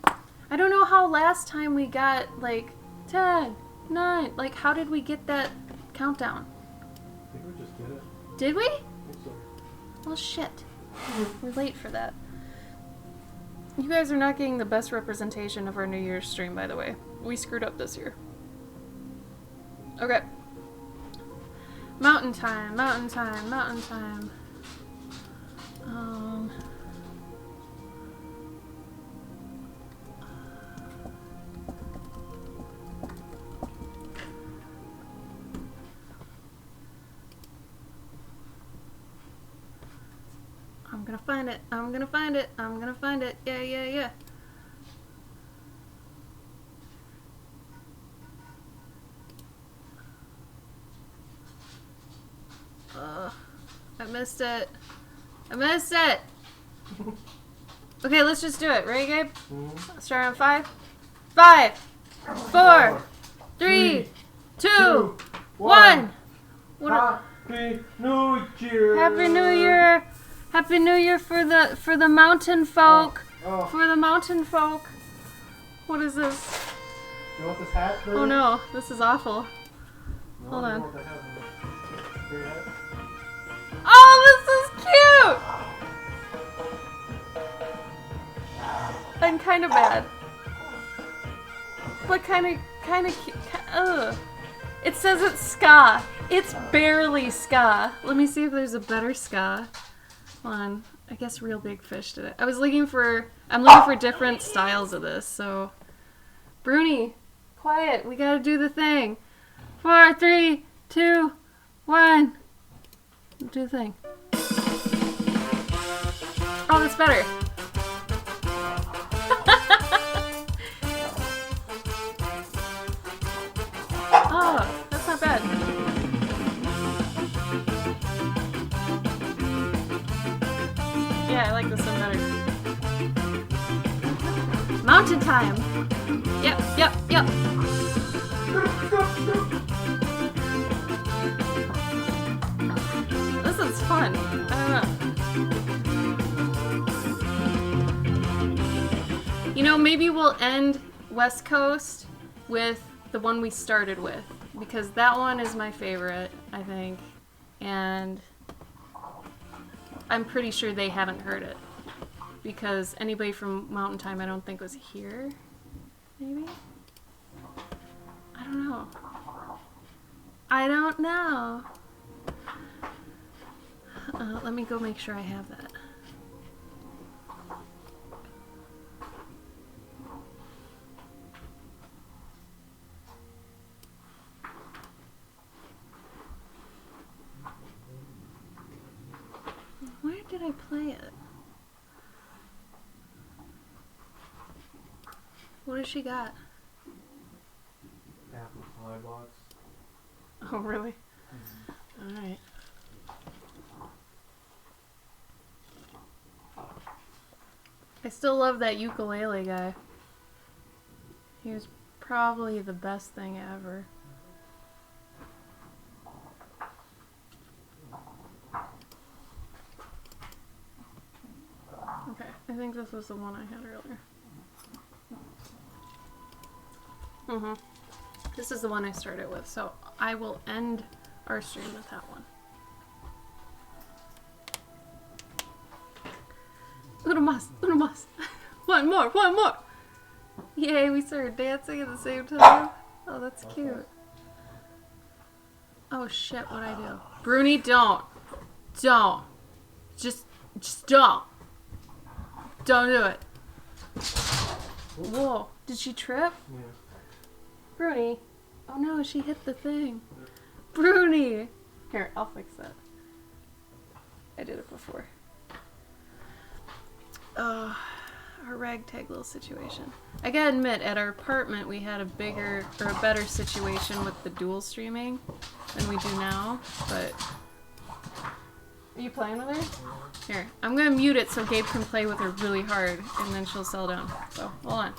I don't know how last time we got, like, 10, 9, like, how did we get that countdown? I think we just did it. Did we? I think so. Well, shit. We're late for that. You guys are not getting the best representation of our New Year's stream, by the way. We screwed up this year. Okay. Mountain time, mountain time, mountain time. I'm gonna find it. I'm gonna find it. I'm gonna find it. Yeah, yeah, yeah. I missed it. I missed it. Okay, let's just do it. Ready, Gabe? Mm-hmm. Start on 5. 5, 4, 3, 2, 1. What a- Happy New Year! Happy New Year! Happy New Year for the mountain folk. Oh, For the mountain folk. What is this? you want this hat? Baby? Oh no, this is awful. No, Hold you on. want the hat. Great hat. Oh, this is cute! And kind of bad. But kind of cute. Ugh. It says it's ska. It's barely ska. Let me see if there's a better ska. Hold on. I guess Real Big Fish did it. I'm looking for different styles of this, so. Bruni, quiet. We gotta do the thing. 4, 3, 2, 1. Do the thing. Oh, that's better. Oh, that's not bad. Yeah, I like this one better. Mountain time. Yep. This is fun. I don't know. You know, maybe we'll end West Coast with the one we started with, because that one is my favorite, I think, and I'm pretty sure they haven't heard it, because anybody from Mountain Time I don't think was here, maybe? I don't know. Let me go make sure I have that. Where did I play it? What has she got? Apple pie box. Oh, really? Alright. I still love that ukulele guy. He was probably the best thing ever. Okay, I think this was the one I had earlier. This is the one I started with, so I will end our stream with that one. Uno más. One more. Yay, we started dancing at the same time. Oh, that's cute. Oh shit, what'd I do? Bruni, don't. Just don't. Don't do it. Whoa, did she trip? Yeah. Bruni. Oh no, she hit the thing. Bruni. Here, I'll fix that. I did it before. Our ragtag little situation. I gotta admit, at our apartment we had a better situation with the dual streaming than we do now, but... Are you playing with her? Here, I'm gonna mute it so Gabe can play with her really hard, and then she'll settle down. So, hold on.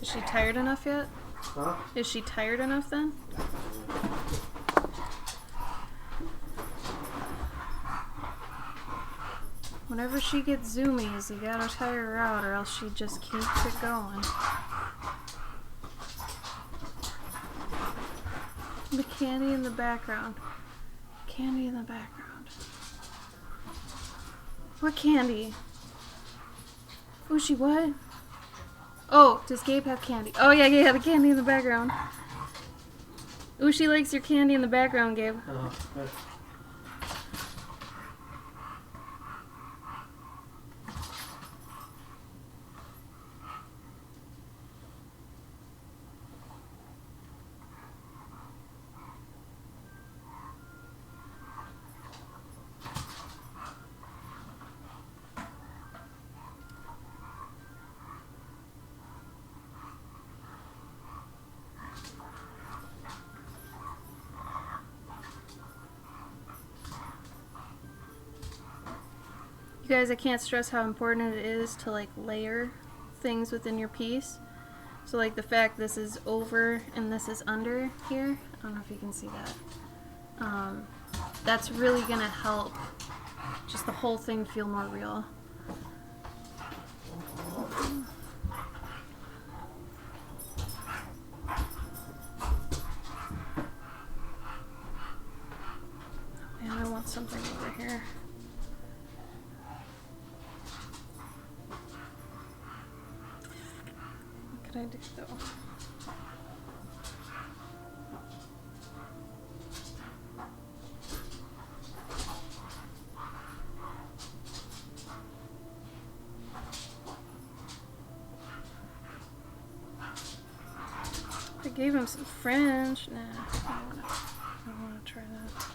Is she tired enough yet? Huh? Is she tired enough then? Whenever she gets zoomies, you gotta tire her out or else she just keeps it going. The candy in the background. Candy in the background. What candy? Fushi, what? Oh, does Gabe have candy? Oh yeah, the candy in the background. Ushi likes your candy in the background, Gabe. Right. You guys, I can't stress how important it is to like layer things within your piece. So like the fact this is over and this is under here, I don't know if you can see that. That's really gonna help just the whole thing feel more real. Man, I want something over here. What could I do though? I gave him some French. Nah, I don't wanna try that.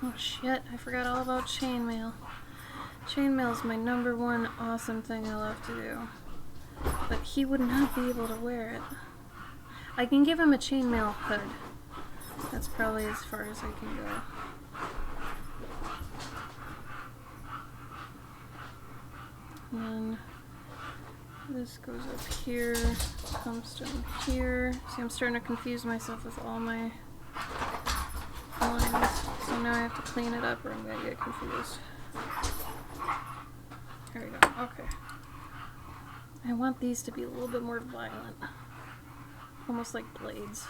Oh shit, I forgot all about chainmail. Chainmail is my #1 awesome thing I love to do. But he would not be able to wear it. I can give him a chainmail hood. That's probably as far as I can go. And then this goes up here, comes down here. See, I'm starting to confuse myself with all my lines. So now I have to clean it up or I'm gonna get confused. There we go, okay. I want these to be a little bit more violent. Almost like blades.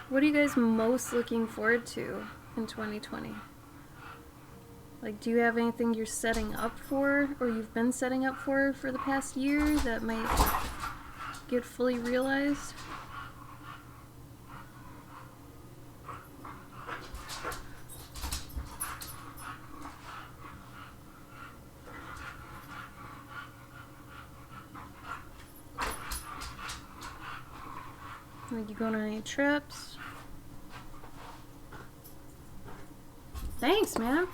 What are you guys most looking forward to in 2020? Like, do you have anything you're setting up for, or you've been setting up for the past year that might get fully realized? Like, you going on any trips? Thanks, man.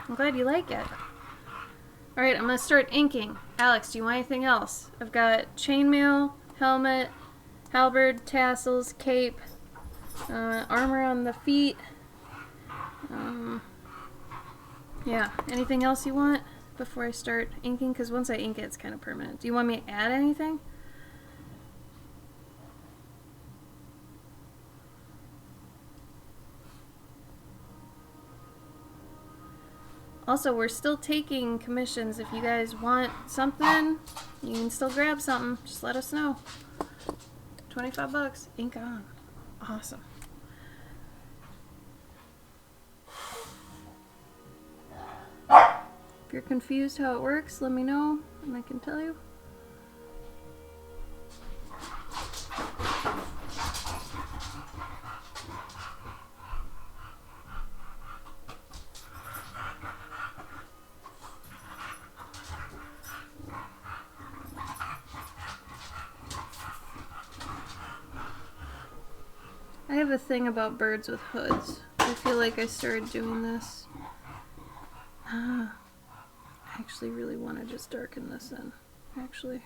I'm glad you like it. Alright, I'm gonna start inking. Alex, do you want anything else? I've got chainmail, helmet, halberd, tassels, cape, armor on the feet. Yeah, anything else you want before I start inking? Because once I ink it, it's kind of permanent. Do you want me to add anything? Also, we're still taking commissions. If you guys want something, you can still grab something. Just let us know. $25. Ain't gone. Awesome. If you're confused how it works, let me know and I can tell you. I have a thing about birds with hoods. I feel like I started doing this. I actually really want to just darken this in. Actually.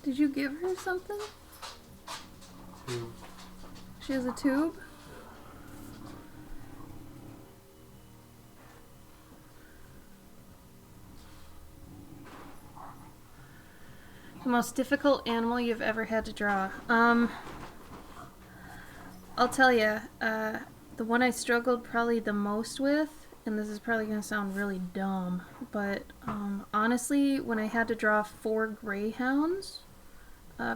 Did you give her something? Tube. She has a tube? The most difficult animal you've ever had to draw. I'll tell you, the one I struggled probably the most with, and this is probably going to sound really dumb, but honestly, when I had to draw 4 greyhounds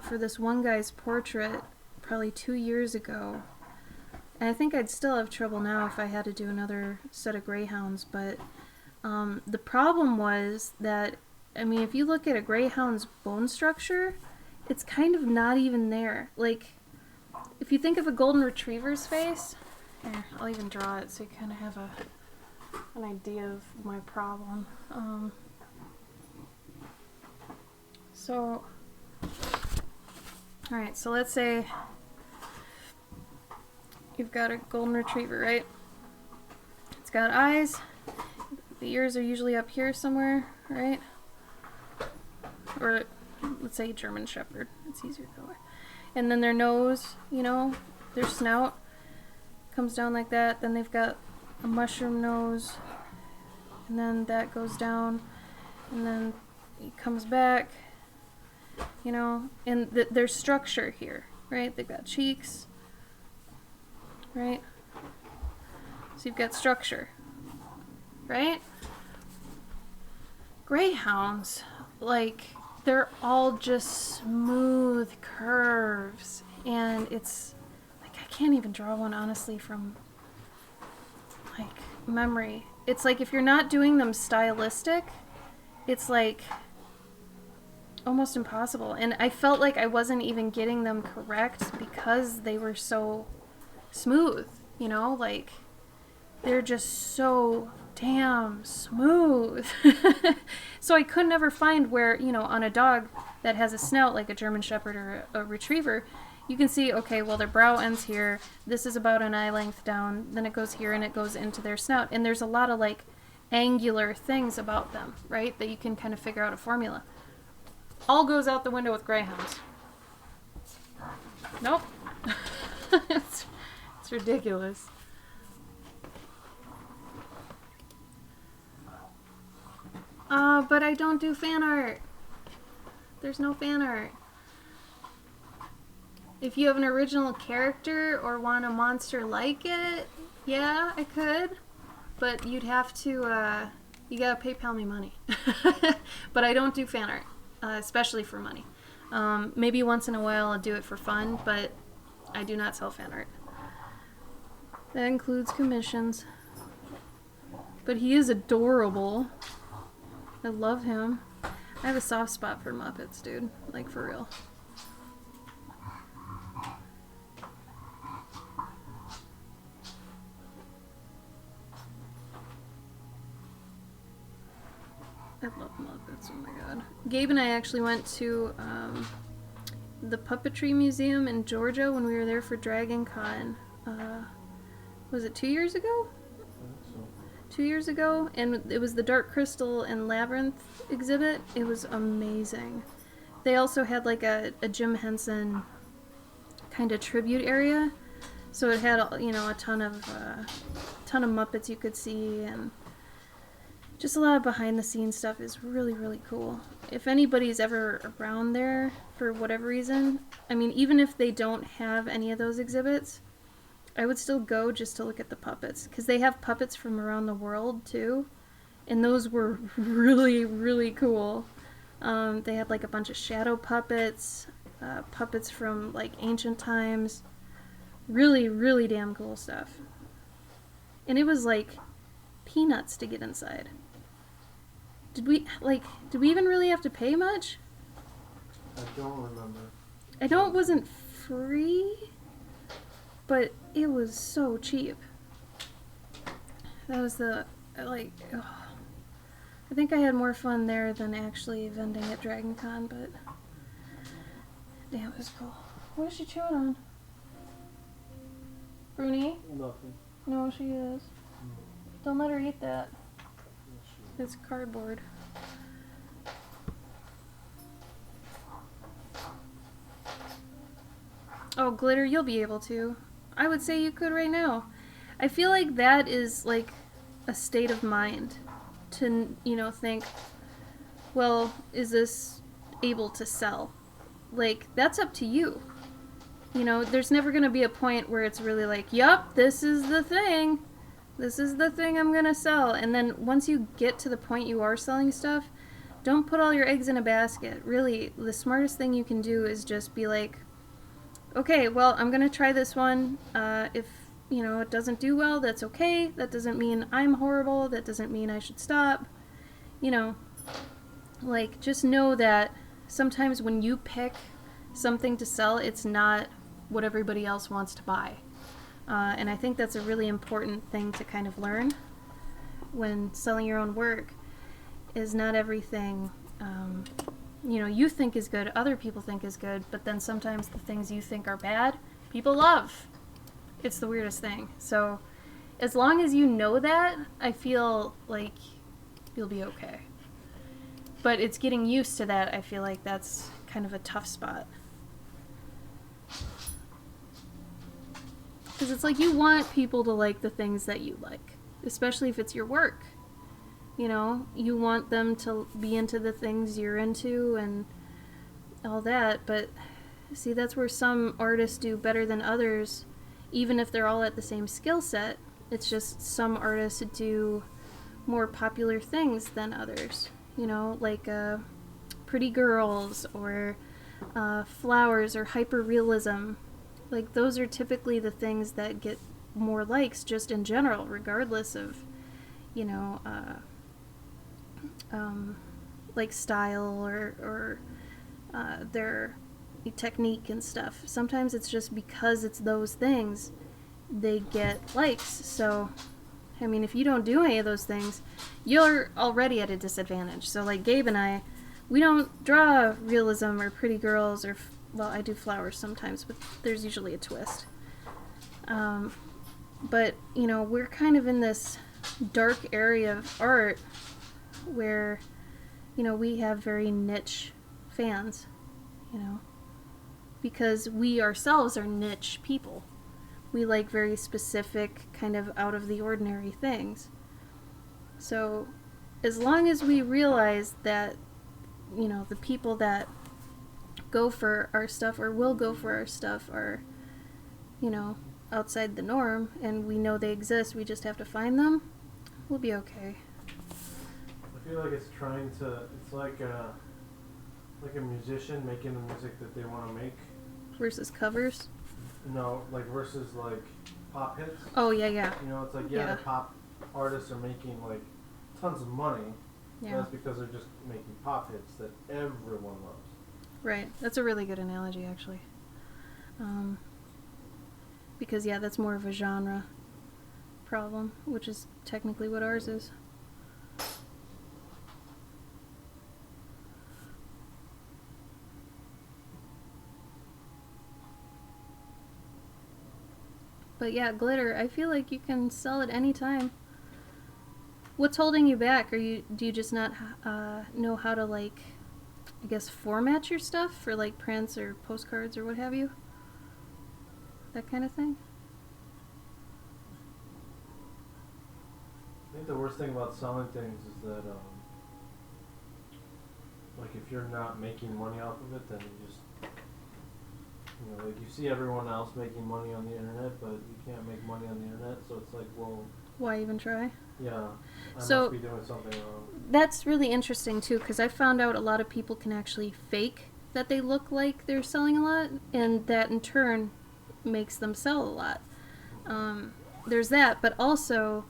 for this one guy's portrait probably 2 years ago, and I think I'd still have trouble now if I had to do another set of greyhounds, but the problem was that, I mean, if you look at a greyhound's bone structure, it's kind of not even there. Like, if you think of a golden retriever's face, here, I'll even draw it so you kind of have an idea of my problem. Alright, so let's say you've got a golden retriever, right? It's got eyes. The ears are usually up here somewhere, right? Or let's say German Shepherd. It's easier that way. And then their nose, you know, their snout comes down like that. Then they've got a mushroom nose. And then that goes down. And then it comes back. You know, and there's structure here, right? They've got cheeks, right? So you've got structure, right? Greyhounds, like, they're all just smooth curves, and it's like I can't even draw one honestly from like memory. It's like if you're not doing them stylistic, it's like almost impossible. And I felt like I wasn't even getting them correct because they were so smooth, you know, like they're just so damn smooth. So I could never find where, you know, on a dog that has a snout like a German Shepherd or a Retriever, you can see, okay, well, their brow ends here, this is about an eye length down, then it goes here and it goes into their snout, and there's a lot of like angular things about them, right, that you can kind of figure out a formula. All goes out the window with greyhounds. Nope. It's ridiculous. But I don't do fan art. There's no fan art. If you have an original character or want a monster like it, yeah, I could. But you'd have to, you gotta PayPal me money. But I don't do fan art, especially for money. Maybe once in a while I'll do it for fun, but I do not sell fan art. That includes commissions. But he is adorable. I love him. I have a soft spot for Muppets, dude. Like, for real. I love Muppets, oh my god. Gabe and I actually went to the Puppetry Museum in Georgia when we were there for Dragon Con. Was it 2 years ago? 2 years ago, and it was the Dark Crystal and Labyrinth exhibit. It was amazing. they also had like a Jim Henson kind of tribute area. So it had, a ton of Muppets you could see, and just a lot of behind the scenes stuff is really, really cool. If anybody's ever around there for whatever reason, I mean, even if they don't have any of those exhibits, I would still go just to look at the puppets, because they have puppets from around the world too, and those were really, really cool. They had like a bunch of shadow puppets, puppets from like ancient times. Really, really damn cool stuff. And it was like peanuts to get inside. Did we even really have to pay much? I don't remember. I know it wasn't free, but it was so cheap. That was I think I had more fun there than actually vending at Dragon Con, but damn, it was cool. What is she chewing on? Bruni? Nothing. No, she is. Don't let her eat that. It's cardboard. Oh, glitter, you'll be able to. I would say you could right now. I feel like that is like a state of mind to, think, well, is this able to sell? Like, that's up to you. There's never going to be a point where it's really like, yup, this is the thing. This is the thing I'm going to sell. And then once you get to the point you are selling stuff, don't put all your eggs in a basket. Really, the smartest thing you can do is just be like, okay, well, I'm going to try this one. If, it doesn't do well, that's okay. That doesn't mean I'm horrible. That doesn't mean I should stop. Just know that sometimes when you pick something to sell, it's not what everybody else wants to buy. And I think that's a really important thing to kind of learn when selling your own work, is not everything, you think is good, other people think is good, but then sometimes the things you think are bad, people love. It's the weirdest thing. So as long as you know that, I feel like you'll be okay. But it's getting used to that. I feel like that's kind of a tough spot. Because it's like you want people to like the things that you like, especially if it's your work. You want them to be into the things you're into and all that, but see, that's where some artists do better than others, even if they're all at the same skill set. It's just some artists do more popular things than others, like pretty girls or flowers or hyper-realism. Like, those are typically the things that get more likes just in general, regardless of, like style or their technique and stuff. Sometimes it's just because it's those things, they get likes. So, I mean, if you don't do any of those things, you're already at a disadvantage. So, like Gabe and I, we don't draw realism or pretty girls or, well, I do flowers sometimes, but there's usually a twist. But, we're kind of in this dark area of art where, we have very niche fans, because we ourselves are niche people. We like very specific, kind of out of the ordinary things. So, as long as we realize that, the people that go for our stuff or will go for our stuff are, outside the norm, and we know they exist, we just have to find them, we'll be okay. I feel like it's like a musician making the music that they want to make. Versus covers? No, versus pop hits. Oh, yeah. It's like, Yeah. the pop artists are making tons of money. Yeah. That's because they're just making pop hits that everyone loves. Right. That's a really good analogy, actually. Because, that's more of a genre problem, which is technically what ours is. But yeah, glitter, I feel like you can sell it any time. What's holding you back? Do you just not know how to I guess, format your stuff for like prints or postcards or what have you. That kind of thing. I think the worst thing about selling things is that, like, if you're not making money off of it, then you just, you know, like, you see everyone else making money on the internet, but you can't make money on the internet, so it's like, well, Why even try? yeah, I So- must be doing something wrong. That's really interesting too, because I found out a lot of people can actually fake that they look like they're selling a lot, and that in turn makes them sell a lot. There's that, but also,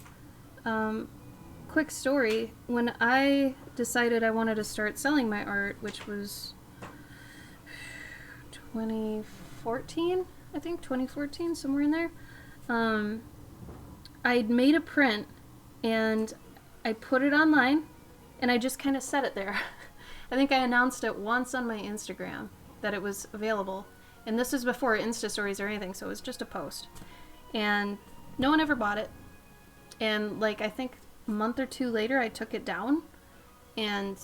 quick story, when I decided I wanted to start selling my art, which was 2014, I think, 2014, somewhere in there, I'd made a print, and I put it online, and I just kind of set it there. I think I announced it once on my Instagram that it was available, and this was before Insta stories or anything, so it was just a post. And no one ever bought it. And like, I think a month or two later, I took it down, and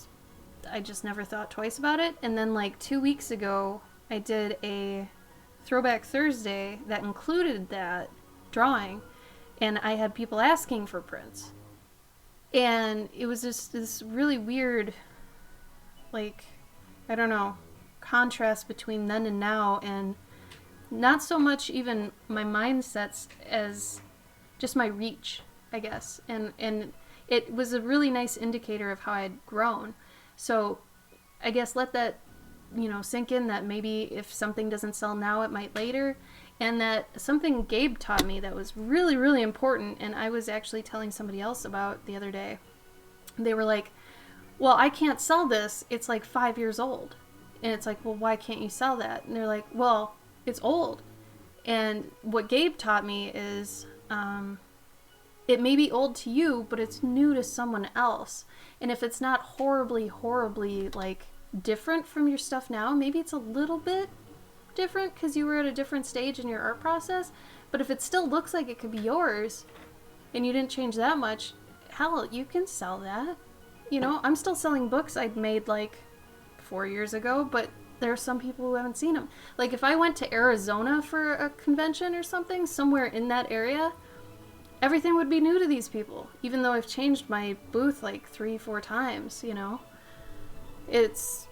I just never thought twice about it. And then like 2 weeks ago, I did a Throwback Thursday that included that drawing, and I had people asking for prints. And it was just this really weird, like, I don't know, contrast between then and now, and not so much even my mindsets as just my reach, I guess. And it was a really nice indicator of how I'd grown. So I guess let that, you know, sink in, that maybe if something doesn't sell now, it might later. And that something Gabe taught me that was really, really important, and I was actually telling somebody else about the other day. They were like, well, I can't sell this. It's like 5 years old. And it's like, well, why can't you sell that? And they're like, well, it's old. And what Gabe taught me is, it may be old to you, but it's new to someone else. And if it's not horribly, horribly, like, different from your stuff now, maybe it's a little bit different because you were at a different stage in your art process. But if it still looks like it could be yours, and you didn't change that much, hell, you can sell that. You know, I'm still selling books I'd made like 4 years ago, but there are some people who haven't seen them. Like, if I went to Arizona for a convention or something, somewhere in that area, everything would be new to these people, even though I've changed my booth like 3-4 times, you know? It's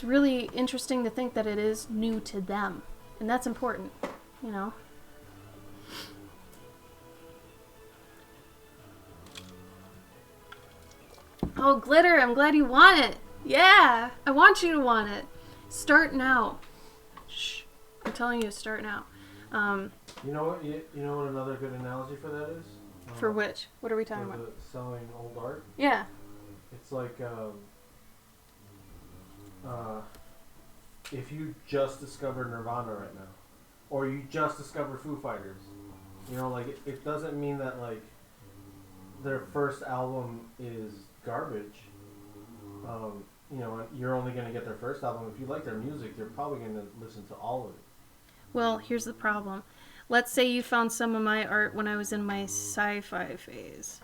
really interesting to think that it is new to them, and that's important, you know? Oh, Glitter, I'm glad you want it. Yeah, I want you to want it. Start now. Shh. I'm telling you to start now. You know what? You know what another good analogy for that is? For which? What are we talking for about? the selling old art. Yeah. It's like if you just discovered Nirvana right now, or you just discovered Foo Fighters, you know, like it doesn't mean that like their first album is garbage. You know, you're only going to get their first album. If you like their music, you're probably going to listen to all of it. Well, here's the problem. Let's say you found some of my art when I was in my sci-fi phase.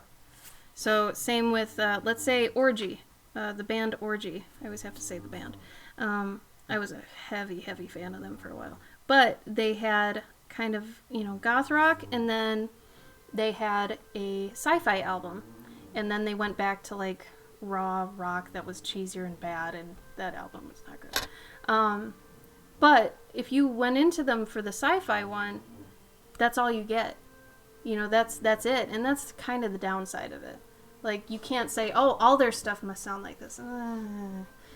So, same with, let's say, Orgy, the band Orgy. I always have to say the band. I was a heavy, heavy fan of them for a while. But they had kind of, you know, goth rock, and then they had a sci-fi album. And then they went back to, like, raw rock that was cheesier and bad, and that album was not good. But if you went into them for the sci-fi one, that's all you get. You know, that's it. And that's kind of the downside of it. Like, you can't say, oh, all their stuff must sound like this.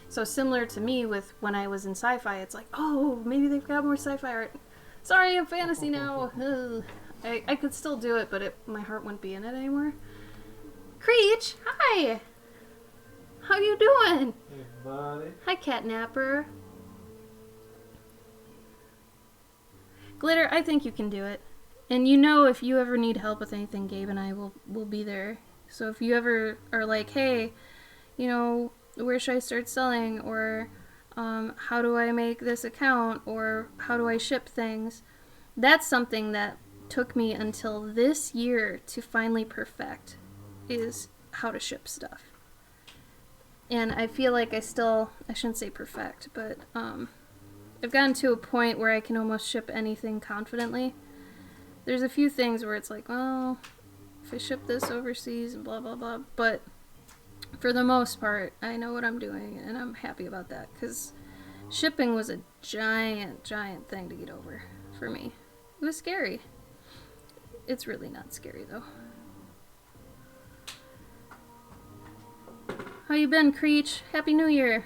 So similar to me with when I was in sci-fi, it's like, oh, maybe they've got more sci-fi art. Sorry, I'm fantasy now. Ugh. I could still do it, but my heart wouldn't be in it anymore. Creech, hi! How you doing? Hey, buddy. Hi, Catnapper. Glitter, I think you can do it. And you know, if you ever need help with anything, Gabe and I will be there. So if you ever are like, hey, you know, where should I start selling? Or how do I make this account? Or how do I ship things? That's something that took me until this year to finally perfect, is how to ship stuff. And I feel like I shouldn't say perfect, but I've gotten to a point where I can almost ship anything confidently. There's a few things where it's like, well, if I ship this overseas and blah, blah, blah. But for the most part, I know what I'm doing, and I'm happy about that, because shipping was a giant, giant thing to get over for me. It was scary. It's really not scary, though. How you been, Creech? Happy New Year.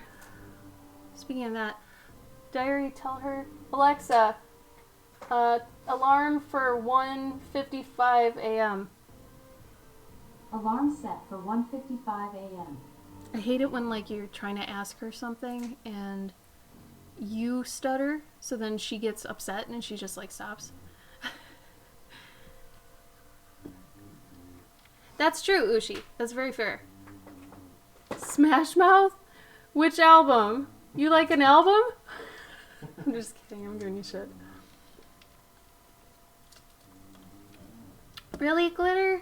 Speaking of that, Diary, tell her, Alexa, alarm for 1:55 a.m. Alarm set for 1:55 a.m. I hate it when, like, you're trying to ask her something and you stutter, so then she gets upset and she just, like, stops. That's true, Ushi. That's very fair. Smash Mouth? Which album? You like an album? I'm just kidding. I'm giving you shit. Really, Glitter?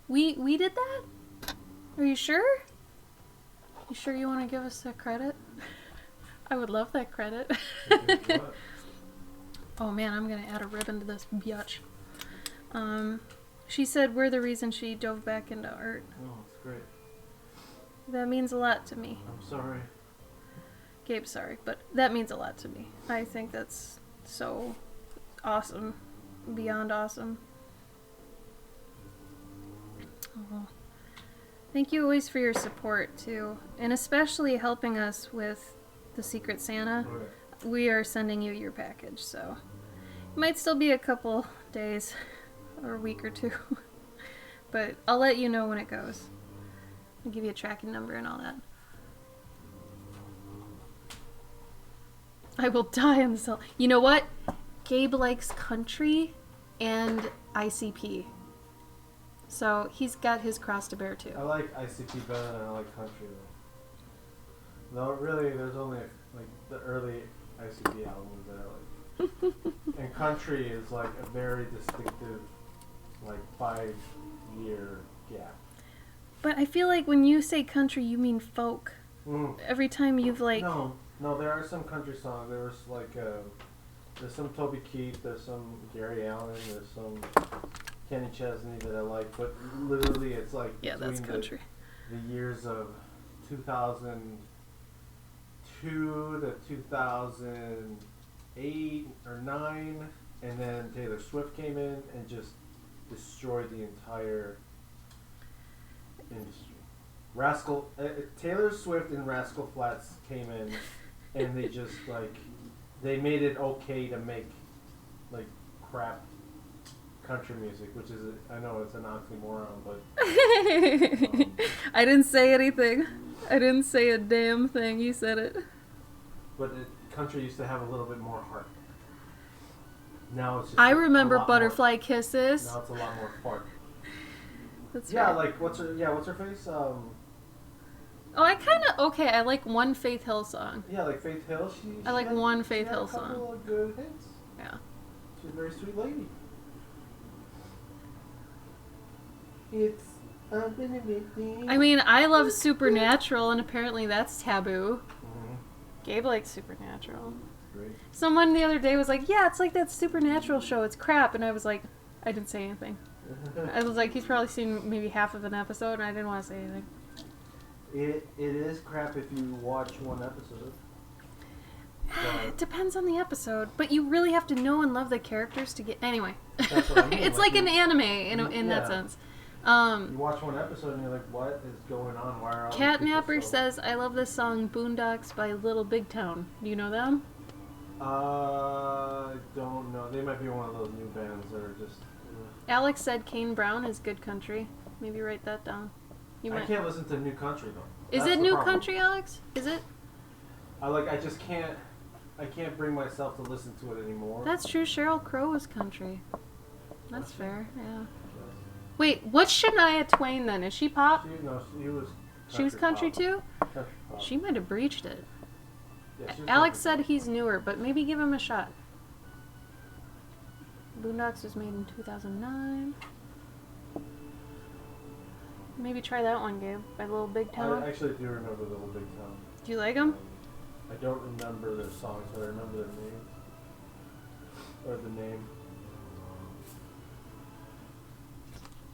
We did that? Are you sure? You sure you want to give us that credit? I would love that credit. Oh man, I'm gonna add a ribbon to this biatch. She said we're the reason she dove back into art. Oh, it's great. That means a lot to me. I'm sorry. Gabe's sorry, but that means a lot to me. I think that's so awesome. Beyond awesome. Oh. Thank you always for your support, too. And especially helping us with the Secret Santa. Okay. We are sending you your package, so it might still be a couple days or a week or two. But I'll let you know when it goes. I'll give you a tracking number and all that. I will die on the cell. You know what? Gabe likes country and ICP. So he's got his cross to bear too. I like ICP better than I like country though. No, really, there's only like the early ICP albums that I like. And country is like a very distinctive, like 5-year gap. But I feel like when you say country, you mean folk. Mm. Every time you've like... No, there are some country songs. There was like, there's some Toby Keith, there's some Gary Allen, there's some Kenny Chesney that I like, but literally it's like Yeah, that's between country. the years of 2002 to 2008 or 9, and then Taylor Swift came in and just destroyed the entire industry. Taylor Swift and Rascal Flatts came in, and they just like they made it okay to make like crap country music, which is I know it's an oxymoron, but I didn't say anything. I didn't say a damn thing. You said it. but country used to have a little bit more heart. Now it's just I a remember lot Butterfly more, Kisses. now it's a lot more fart. That's Yeah, right. like what's her face? Oh, I kind of okay. I like one Faith Hill song. Yeah, like Faith Hill. I like one Faith she had Hill a couple song. of good hits. Yeah. She's a very sweet lady. It's a thing. I mean, I love Supernatural, and apparently that's taboo. Mhm. Gabe likes Supernatural. Great. Someone the other day was like, "Yeah, it's like that Supernatural show. It's crap," and I was like, I didn't say anything. I was like, he's probably seen maybe half of an episode, and I didn't want to say anything. It is crap if you watch one episode. It depends on the episode, but you really have to know and love the characters to get. Anyway, That's what I mean, it's like like an you- anime in that yeah. sense. You watch one episode and you're like, what is going on? Why are all these people Catnapper so- says, "I love this song Boondocks by Little Big Town." Do you know them? I don't know. They might be one of those new bands that are just. Alex said Kane Brown is good country. Maybe write that down. You I might. can't listen to new country though. Is That's it the new problem. country, Alex? Is it? I just can't. I can't bring myself to listen to it anymore. That's true. Sheryl Crow is country. That's Was she? fair. Yeah. Yes. Wait, what's Shania Twain then? Is she pop? She was. She was country pop. too? Country pop. She might have breached it. Yeah, she was Alex country said he's newer, but maybe give him a shot. Boondocks was made in 2009. Maybe try that one, Gabe, by Little Big Town. I actually do remember Little Big Town. Do you like them? I don't remember their songs, but I remember their names. Or the name.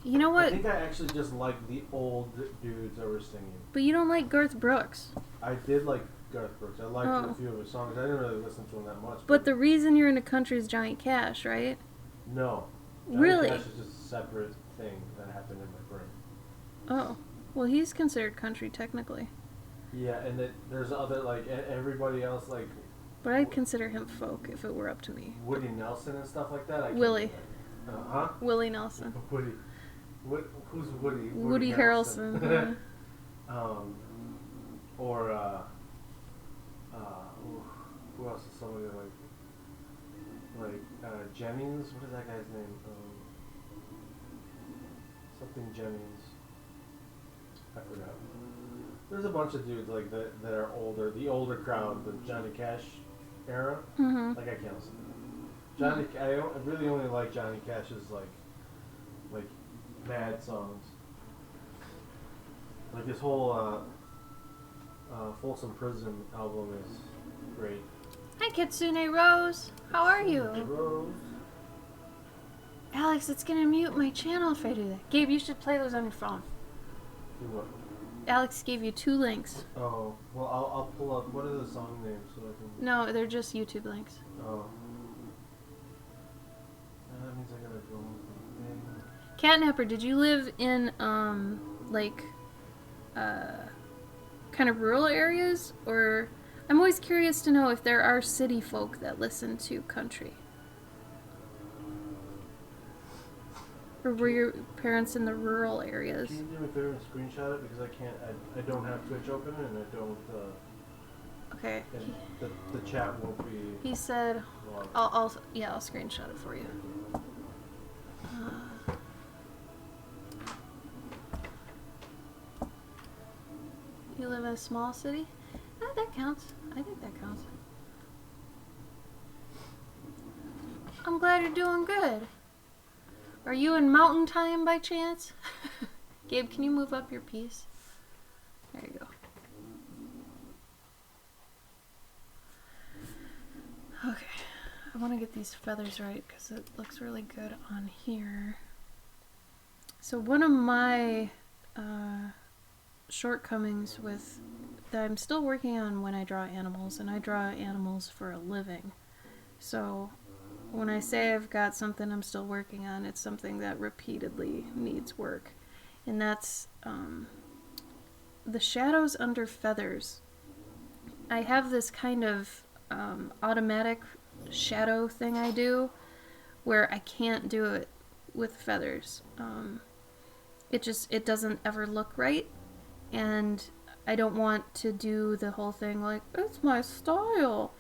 You know I what? think I actually just like the old dudes that were singing. But you don't like Garth Brooks. I did like Garth Brooks. I liked Oh. a few of his songs. I didn't really listen to him that much. But the reason you're into country is Johnny Cash, right? No. Johnny Really? Cash is just a separate thing that happened in my brain. Oh. Well, he's considered country technically. Yeah, and there's other, like, everybody else, like But I'd consider him folk if it were up to me. Woody Nelson and stuff like that. I can't Willie. do that. Huh? Willie Nelson. Woody. Who's Woody? Woody Harrelson. Yeah. Or who else is somebody like Jennings? What is that guy's name? Something Jennings. I forgot. There's a bunch of dudes like that are older, the older crowd, the Johnny Cash era. Mm-hmm. Like I can't listen to them. Johnny, I really only like Johnny Cash's like mad songs. Like his whole Folsom Prison album is great. Hi, Kitsune Rose. How are you? Rose. Alex, it's gonna mute my channel if I do that. Gabe, you should play those on your phone. Do what? Alex gave you 2 links. Oh, well, I'll pull up. What are the song names so I can? No, they're just YouTube links. Oh. That means I gotta go on the thing. Catnapper, did you live in kind of rural areas, or I'm always curious to know if there are city folk that listen to country. Or were your parents in the rural areas? Can you do me a favor and screenshot it because I can't. I don't have Twitch open and I don't. Okay. And the chat won't be. He said, logged. I'll screenshot it for you. You live in a small city? That counts. I think that counts. I'm glad you're doing good. Are you in mountain time by chance? Gabe, can you move up your piece? There you go. Okay. I want to get these feathers right because it looks really good on here. So one of my shortcomings with that I'm still working on when I draw animals, and I draw animals for a living. So when I say I've got something I'm still working on, it's something that repeatedly needs work. And that's the shadows under feathers. I have this kind of automatic shadow thing I do where I can't do it with feathers. It doesn't ever look right, and I don't want to do the whole thing like, it's my style.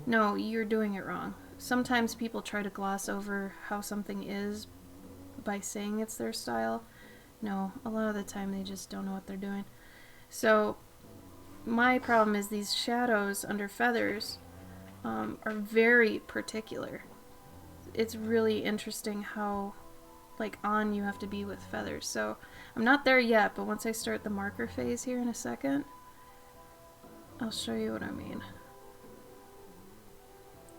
No, you're doing it wrong. Sometimes people try to gloss over how something is by saying it's their style. No, a lot of the time they just don't know what they're doing. So my problem is these shadows under feathers are very particular. It's really interesting how on you have to be with feathers. So I'm not there yet, but once I start the marker phase here in a second, I'll show you what I mean.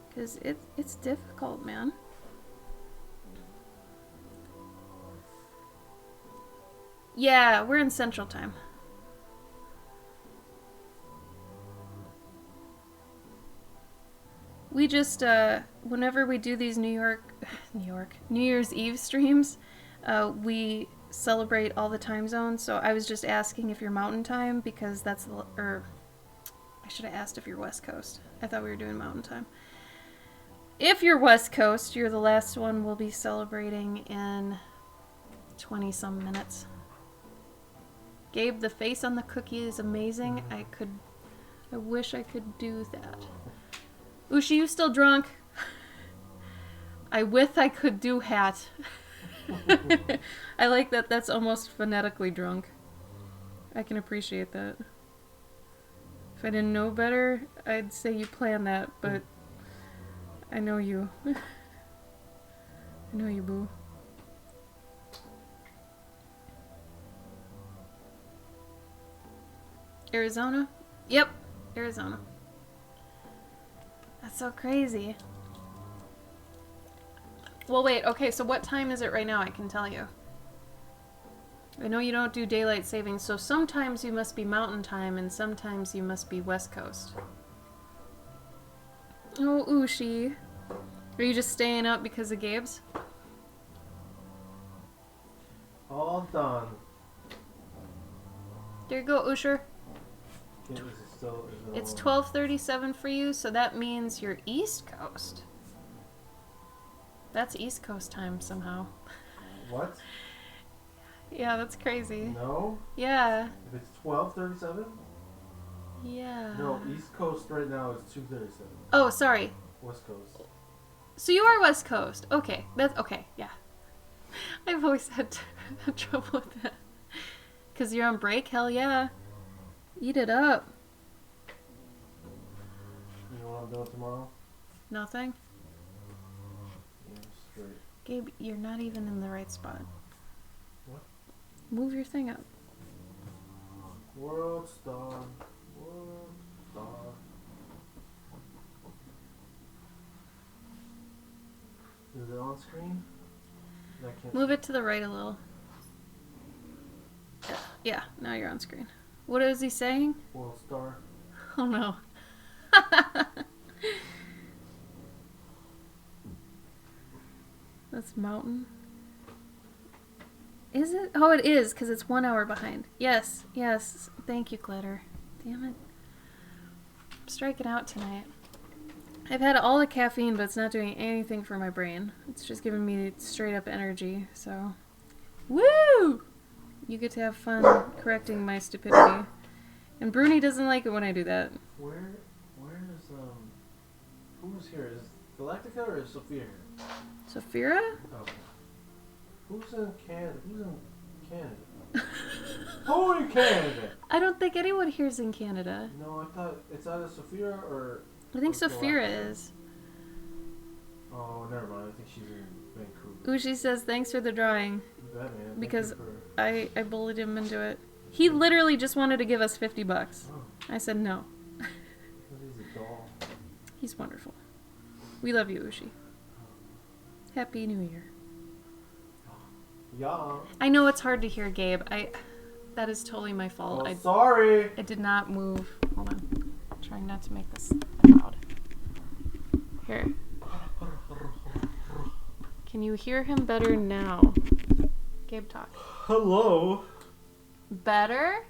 Because it's difficult, man. Yeah, we're in Central Time. We just, whenever we do these New Year's Eve streams, we celebrate all the time zones. So I was just asking if you're Mountain Time, because that's, or I should have asked if you're West Coast. I thought we were doing Mountain Time. If you're West Coast, you're the last one we'll be celebrating in 20-some minutes. Gabe, the face on the cookie is amazing. I wish I could do that. Ushi, you still drunk? I could do hat. I like that that's almost phonetically drunk. I can appreciate that. If I didn't know better, I'd say you planned that, but I know you. I know you, boo. Arizona? Yep, Arizona. That's so crazy. Well, wait, okay, so what time is it right now? I can tell you. I know you don't do daylight savings, so sometimes you must be mountain time and sometimes you must be west coast. Oh, Ushi. Are you just staying up because of Gabe's? All done. There you go, Usher. Is it still, is it It's on? 12:37 for you, so that means you're East Coast. That's East Coast time somehow. What? Yeah, that's crazy. No? Yeah. If it's 12:37? Yeah. No, East Coast right now is 2:37. Oh, sorry. West Coast. So you are West Coast. Okay. That's okay. Yeah. I've always had trouble with that. Cuz you're on break? Hell yeah. Eat it up. You know what I'm doing tomorrow? Nothing. Yeah, straight. Gabe, you're not even in the right spot. What? Move your thing up. World Star. World Star. Is it on screen? I can't. Move it to the right a little. Yeah, now you're on screen. What is he saying? World Star. Oh no. That's mountain. Is it? Oh, it is, because it's 1 hour behind. Yes, yes. Thank you, Glitter. Damn it. I'm striking out tonight. I've had all the caffeine, but it's not doing anything for my brain. It's just giving me straight up energy, so. Woo! You get to have fun correcting my stupidity. And Bruni doesn't like it when I do that. Where's who's here? Is Galactica or is Sophia here? Sophia? Okay. Who's in Canada? Who's in Canada? Who in Canada? I don't think anyone here's in Canada. No, I thought it's either Sophia or. I think or Sophia Galactica. is. Oh, never mind. I think she's in Vancouver. Ushi says thanks for the drawing. You bet, man. Thank Because you for- I bullied him into it. He literally just wanted to give us $50. Oh, I said no. that is a doll. He's wonderful. We love you, Ushi. Happy New Year. Yeah. I know it's hard to hear, Gabe. That is totally my fault. Oh, sorry. I did not move. Hold on. I'm trying not to make this loud. Here. Can you hear him better now? Gabe, talk. Hello. Better?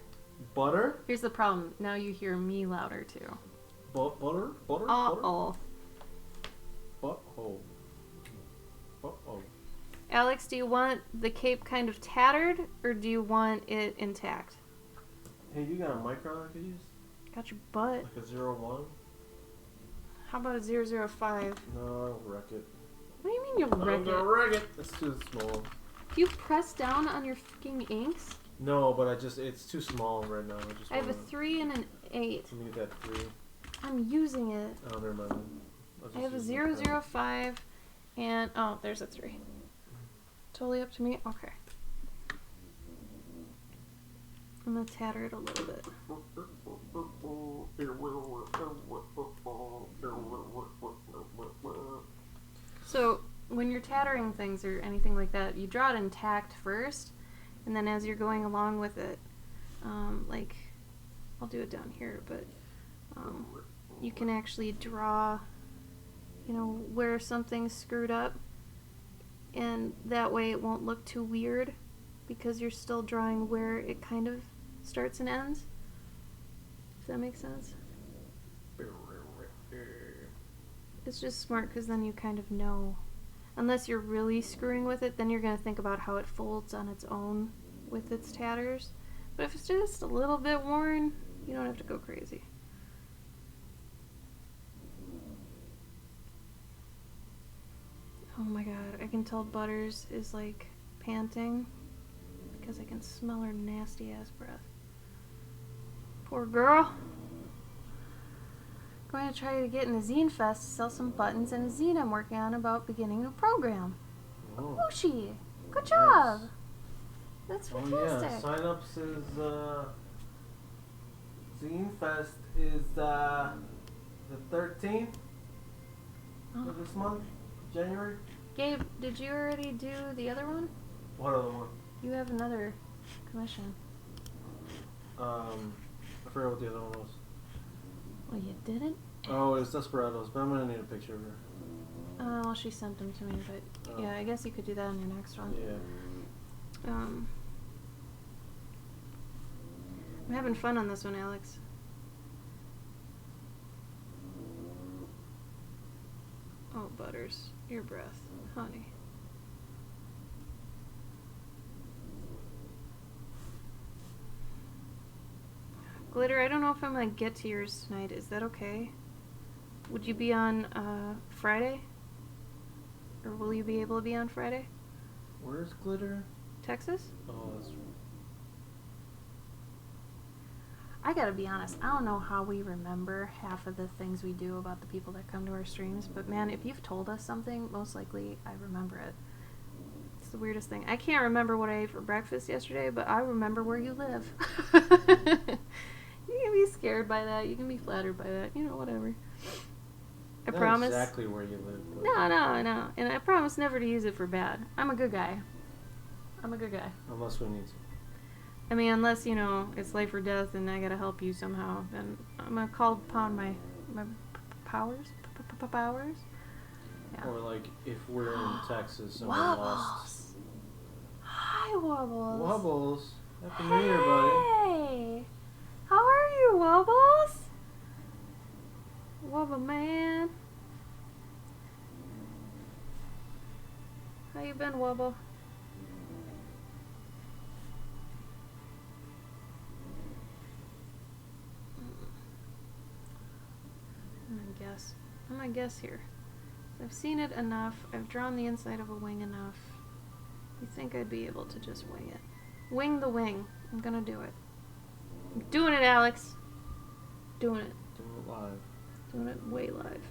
Butter? Here's the problem. Now you hear me louder too. Butter? Butter? Uh-oh. Butthole. Uh-oh. Alex, do you want the cape kind of tattered, or do you want it intact? Hey, you got a micro I could use? Got your butt. Like a 01? How about a 005? No, I'll wreck it. What do you mean you'll wreck I'm gonna it? wreck it. That's too small. Do you press down on your fucking inks? No, but it's too small right now. I have a 3 and an 8. I need that 3. I'm using it. Oh, never mind. I'll just I have a use my pen. 005 and oh, there's a 3. Totally up to me. Okay. I'm gonna tatter it a little bit. So when you're tattering things or anything like that, you draw it intact first, and then as you're going along with it, like I'll do it down here, but you can actually draw, you know, where something's screwed up, and that way it won't look too weird because you're still drawing where it kind of starts and ends. If that makes sense. It's just smart because then you kind of know. Unless you're really screwing with it, then you're going to think about how it folds on its own with its tatters. But if it's just a little bit worn, you don't have to go crazy. Oh my god, I can tell Butters is like panting because I can smell her nasty ass breath. Poor girl. Going to try to get in a zine fest to sell some buttons and a zine I'm working on about beginning a program. Oh. Ushi, good job. That's Oh fantastic. yeah, sign-ups is Zine Fest is the 13th Oh. of this month, January. Gabe, did you already do the other one? What other one? You have another commission. I forgot what the other one was. Well, you didn't? Oh, it was Desperados, but I'm gonna need a picture of her. Well, she sent them to me, but Oh. yeah, I guess you could do that on your next one. Yeah. I'm having fun on this one, Alex. Oh, Butters, your breath, honey. Glitter, I don't know if I'm gonna get to yours tonight. Is that okay? Would you be on Friday? Or will you be able to be on Friday? Where's Glitter? Texas? Oh, that's. I gotta be honest, I don't know how we remember half of the things we do about the people that come to our streams, but man, if you've told us something, most likely I remember it. It's the weirdest thing. I can't remember what I ate for breakfast yesterday, but I remember where you live. You can be scared by that, you can be flattered by that, you know, whatever. I Not promise. exactly where you live. But No. And I promise never to use it for bad. I'm a good guy. Unless we need to. I mean, unless, you know, it's life or death and I gotta help you somehow, then I'm gonna call upon my powers? Powers? Yeah. Or like if we're in Texas and we're lost. Wobbles! Hi, Wobbles! Wobbles. Happy New Year, buddy. Hey! How are you, Wobbles? Wobble man. How you been, Wobble? I'm gonna guess here. I've seen it enough. I've drawn the inside of a wing enough. You think I'd be able to just wing it? Wing the wing. I'm gonna do it. I'm doing it, Alex. Doing it. Doing it live. Doing it way live.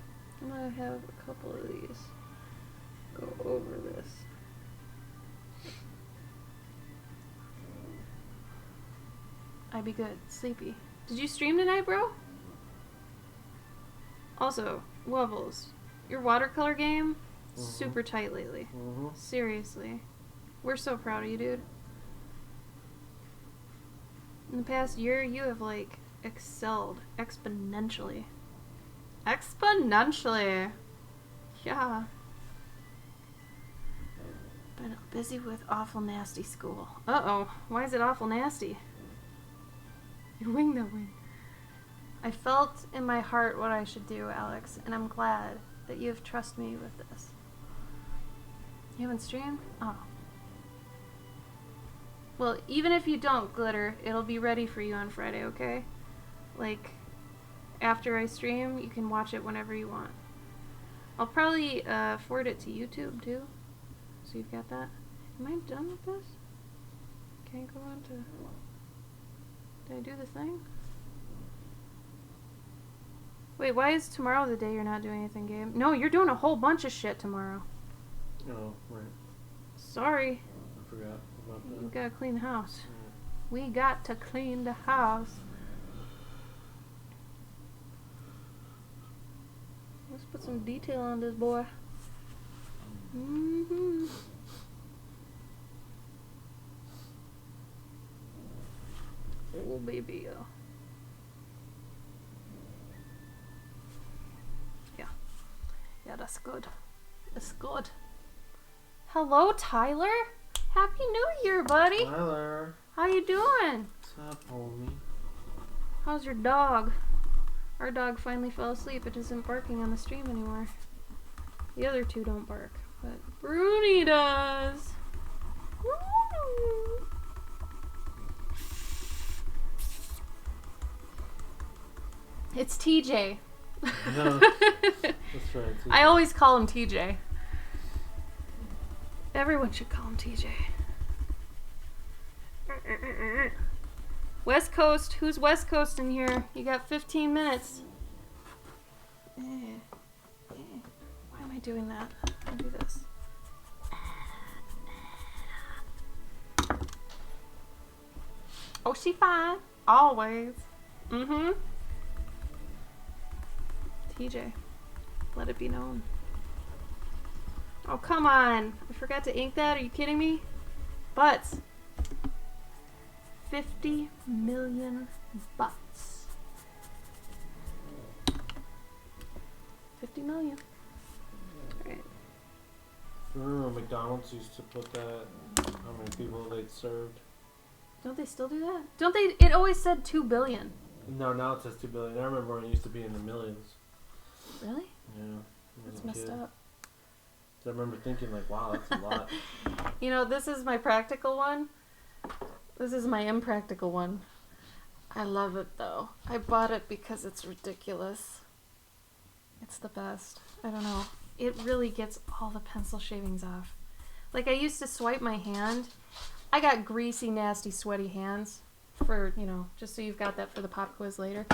I'm gonna have a couple of these go over this. I'd be good. Sleepy. Did you stream tonight, bro? Also, Wobbles, your watercolor game, super tight lately. Seriously. We're so proud of you, dude. In the past year, you have, like, excelled exponentially. Exponentially! Yeah. Been busy with awful nasty school. Uh-oh. Why is it awful nasty? You wing the wing. I felt in my heart what I should do, Alex, and I'm glad that you have trusted me with this. You haven't streamed? Oh. Well, even if you don't, Glitter, it'll be ready for you on Friday, okay? Like, after I stream, you can watch it whenever you want. I'll probably forward it to YouTube, too. So you've got that. Am I done with this? Can I go on to... Did I do the thing? Wait, why is tomorrow the day you're not doing anything, Gabe? No, you're doing a whole bunch of shit tomorrow. Oh, right. Sorry. I forgot about that. You gotta clean the house. Yeah. We got to clean the house. Let's put some detail on this boy. Mm-hmm. Oh, baby. Yeah, that's good. That's good. Hello, Tyler. Happy New Year, buddy. Tyler. How you doing? What's up, homie? How's your dog? Our dog finally fell asleep. It isn't barking on the stream anymore. The other two don't bark, but Bruni does. Woo! It's TJ. No, that's right. I always call him TJ. Everyone should call him TJ. West Coast. Who's West Coast in here? You got 15 minutes. Why am I doing that? I'll do this. Oh, she fine. Always. Mm-hmm. TJ. Let it be known. Oh, come on. I forgot to ink that. Are you kidding me? Butts. 50 million butts. 50 million. Alright. Remember when McDonald's used to put that, how many people they'd served? Don't they still do that? Don't they? It always said 2 billion. No, now it says 2 billion. I remember when it used to be in the millions. Really? Yeah. When I was That's a messed kid. up. So I remember thinking like, wow, that's a lot. You know, this is my practical one. This is my impractical one. I love it though. I bought it because it's ridiculous. It's the best. I don't know. It really gets all the pencil shavings off. Like I used to swipe my hand. I got greasy, nasty, sweaty hands for, you know, just so you've got that for the pop quiz later.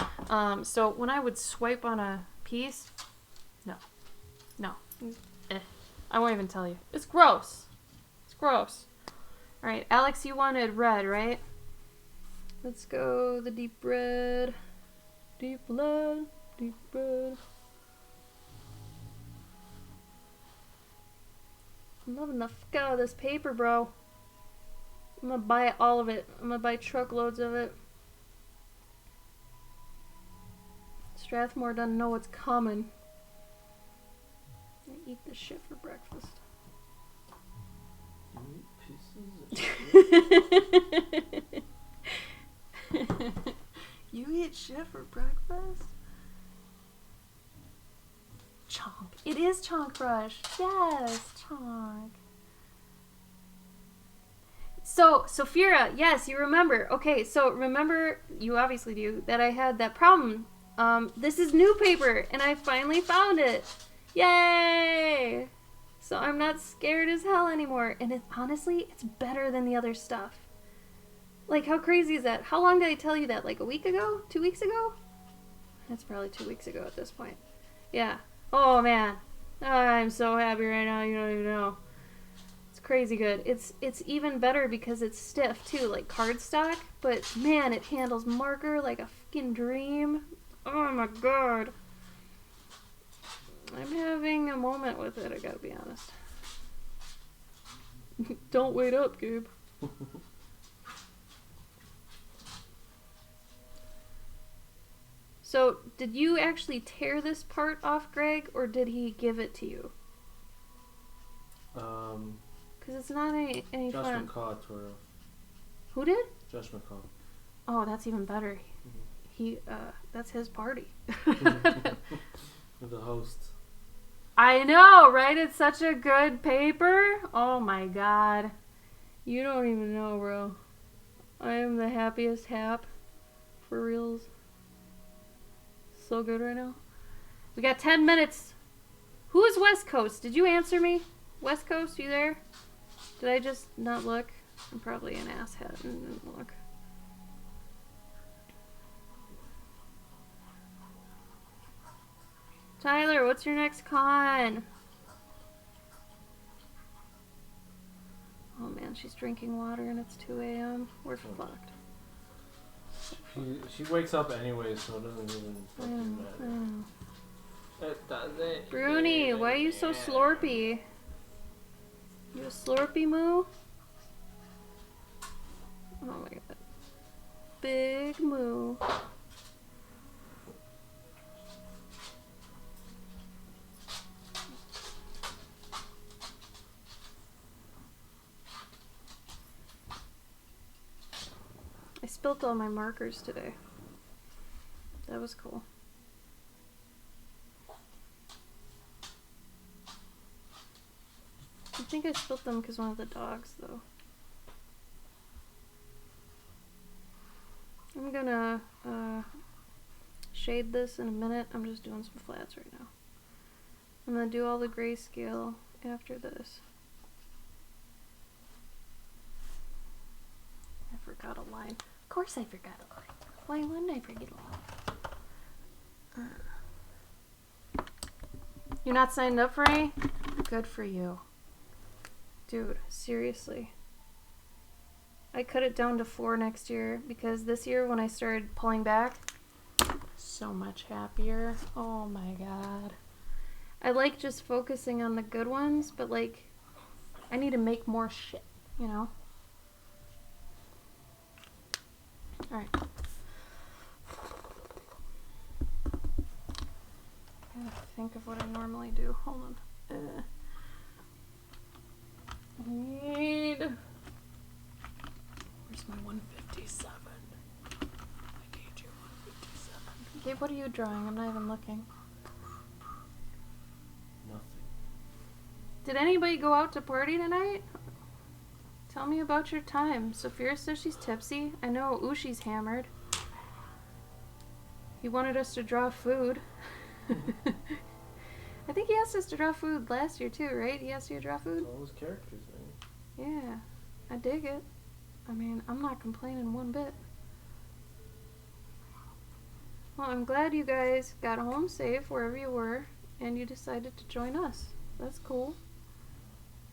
So when I would swipe on a piece, no. I won't even tell you. It's gross. It's gross. Alright, Alex, you wanted red, right? Let's go the deep red. Deep red. Deep red. I'm loving the fuck out of this paper, bro. I'm gonna buy all of it. I'm gonna buy truckloads of it. Strathmore doesn't know what's coming. I eat this shit for breakfast. You eat shit for breakfast? Chonk. It is Chonk Brush. Yes, Chonk. So, Sophia, yes, you remember. Okay, so remember, you obviously do, that I had that problem. This is new paper, and I finally found it. Yay! So I'm not scared as hell anymore. And honestly, it's better than the other stuff. Like, how crazy is that? How long did I tell you that? Like a week ago? 2 weeks ago? That's probably 2 weeks ago at this point. Yeah. Oh, man. I'm so happy right now, you don't even know. It's crazy good. It's even better because it's stiff, too, like cardstock. But, man, it handles marker like a fucking dream. Oh, my God. I'm having a moment with it, I gotta be honest. Don't wait up, Gabe. So, did you actually tear this part off, Greg, or did he give it to you? Because it's not any Josh fun. McCaw tore it. Who did? Josh McCaw. Oh, that's even better. That's his party. The host. I know, right? It's such a good paper. Oh my God. You don't even know, bro. I am the happiest hap. For reals. So good right now. We got 10 minutes. Who is West Coast? Did you answer me? West Coast, you there? Did I just not look? I'm probably an asshat and didn't look. Tyler, what's your next con? Oh man, she's drinking water and it's 2 a.m. We're fucked. She wakes up anyway, so it doesn't even fucking matter. It doesn't. Bruni, why are you so slurpy? You a slurpy moo? Oh my God. Big moo. I spilt all my markers today. That was cool. I think I spilt them because one of the dogs, though. I'm gonna shade this in a minute. I'm just doing some flats right now. I'm gonna do all the grayscale after this. I forgot a line. Of course I forgot a line. Why wouldn't I forget a line? You're not signed up for any? Good for you. Dude, seriously. I cut it down to 4 next year because this year when I started pulling back, So much happier. Oh my god. I like just focusing on the good ones, but like, I need to make more shit, you know? Alright. I gotta think of what I normally do. Hold on. I need. Where's my 157? I need your 157. Gabe, what are you drawing? I'm not even looking. Nothing. Did anybody go out to party tonight? Tell me about your time. Sophia says she's tipsy. I know Ushi's hammered. He wanted us to draw food. I think he asked us to draw food last year too, right? He asked you to draw food? All those characters, man. Yeah, I dig it. I mean, I'm not complaining one bit. Well, I'm glad you guys got home safe wherever you were, and you decided to join us. That's cool.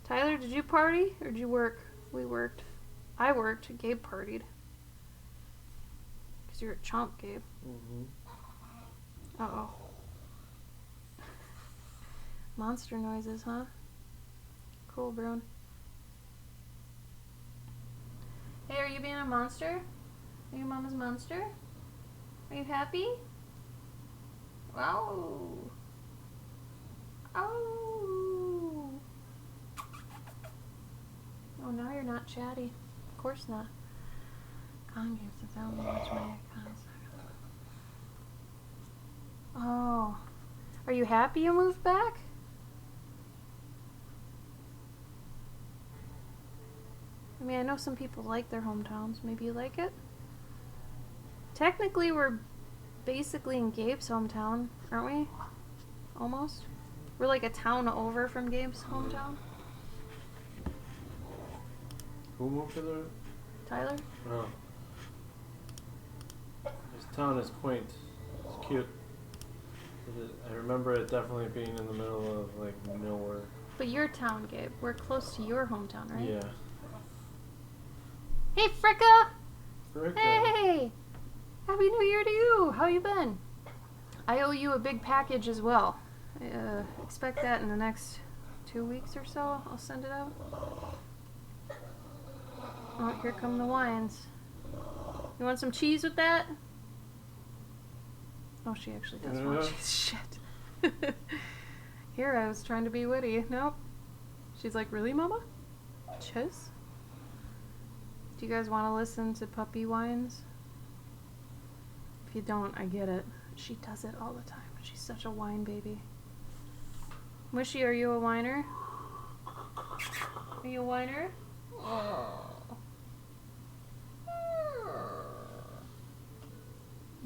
Tyler, did you party, or did you work? We worked. I worked. Gabe partied. Because you're a chump, Gabe. Mm-hmm. Uh-oh. Monster noises, huh? Cool, Brune. Hey, are you being a monster? Are you mama's monster? Are you happy? Wow. Oh. Oh, now you're not chatty. Of course not. Con games, since I only watch my icons. Oh. Are you happy you moved back? I mean, I know some people like their hometowns. Maybe you like it? Technically, we're basically in Gabe's hometown, aren't we? Almost. We're like a town over from Gabe's hometown. Who moved to the... Tyler? Oh. This town is quaint. It's cute. I remember it definitely being in the middle of, like, nowhere. But your town, Gabe. We're close to your hometown, right? Yeah. Hey, Fricka! Fricka. Hey! Happy New Year to you! How you been? I owe you a big package as well. Expect that in the next 2 weeks or so. I'll send it out. Oh, here come the wines. You want some cheese with that? Oh, she actually does want cheese. Shit. Here, I was trying to be witty. Nope. She's like, really, Mama? Cheese? Do you guys want to listen to puppy whines? If you don't, I get it. She does it all the time. She's such a whine baby. Mushy, are you a whiner? Are you a whiner? Oh.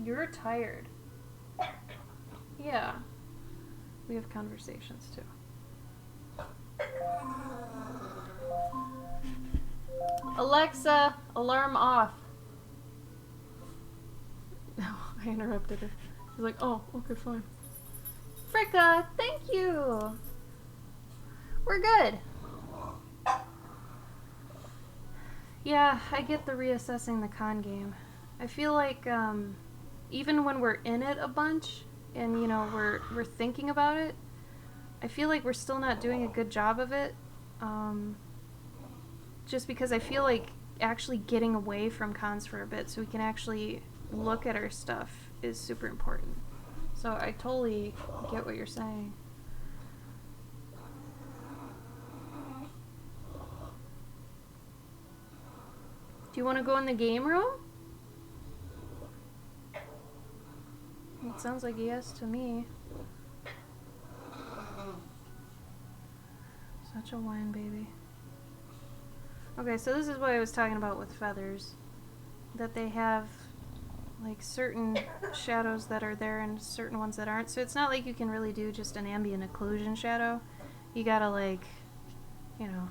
You're tired. Yeah. We have conversations too. Alexa, alarm off. No, I interrupted her. She's like, oh, okay, fine. Fricka, thank you. We're good. Yeah, I get the reassessing the con game. I feel like even when we're in it a bunch and, you know, we're thinking about it, I feel like we're still not doing a good job of it. Just because I feel like actually getting away from cons for a bit so we can actually look at our stuff is super important. So I totally get what you're saying. Do you want to go in the game room? It sounds like yes to me. Such a whine baby. Okay, so this is what I was talking about with feathers. That they have like certain shadows that are there and certain ones that aren't. So it's not like you can really do just an ambient occlusion shadow. You gotta like, you know.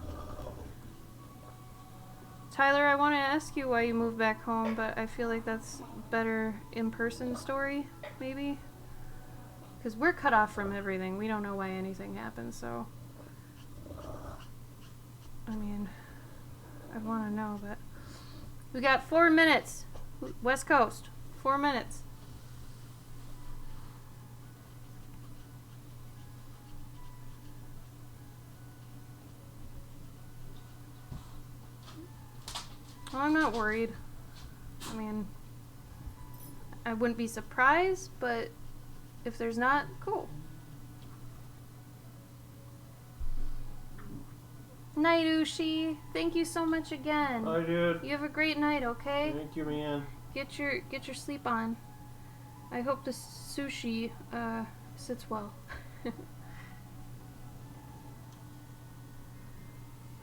Tyler, I want to ask you why you moved back home, but I feel like that's better in-person story, maybe? Because we're cut off from everything. We don't know why anything happened, so... I mean, I'd want to know, but... We got 4 minutes. West Coast. 4 minutes. Well, I'm not worried. I mean, I wouldn't be surprised, but if there's not, cool. Night, Ushi. Thank you so much again. Hi, dude. You have a great night, okay? Thank you, man. Get your sleep on. I hope the sushi sits well.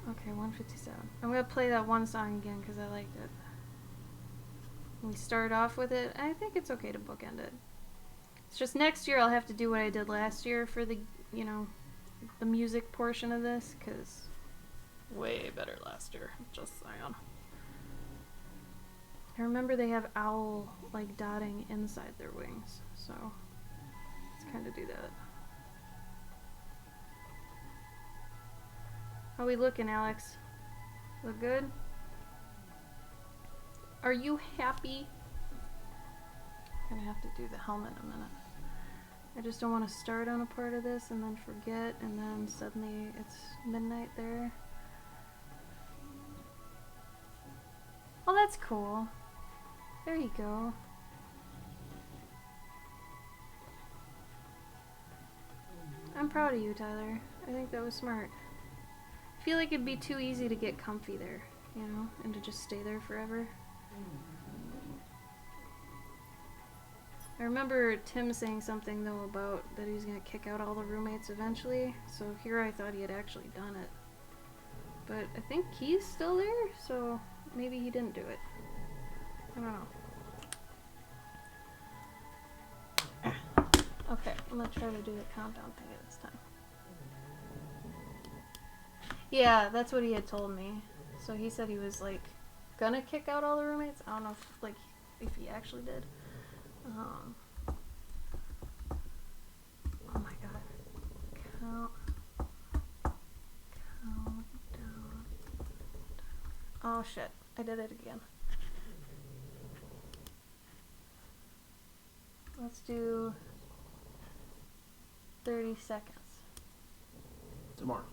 Okay, 157. I'm gonna play that one song again because I liked it. We started off with it. I think it's okay to bookend it. It's just next year I'll have to do what I did last year for the, the music portion of this, because way better last year. Just saying. I remember they have owl, dotting inside their wings, so let's kind of do that. How we looking, Alex? Look good? Are you happy? I'm gonna have to do the helmet in a minute. I just don't want to start on a part of this and then forget, and then suddenly it's midnight there. Oh, that's cool. There you go. I'm proud of you, Tyler. I think that was smart. I feel like it'd be too easy to get comfy there, and to just stay there forever. I remember Tim saying something, though, about that he was going to kick out all the roommates eventually, so here I thought he had actually done it. But I think he's still there, so maybe he didn't do it. I don't know. Okay, I'm going to try to do the countdown thing this time. Yeah, that's what he had told me. So he said he was, gonna kick out all the roommates. I don't know if he actually did. Oh my god. Countdown. Oh shit, I did it again. Let's do 30 seconds. Tomorrow.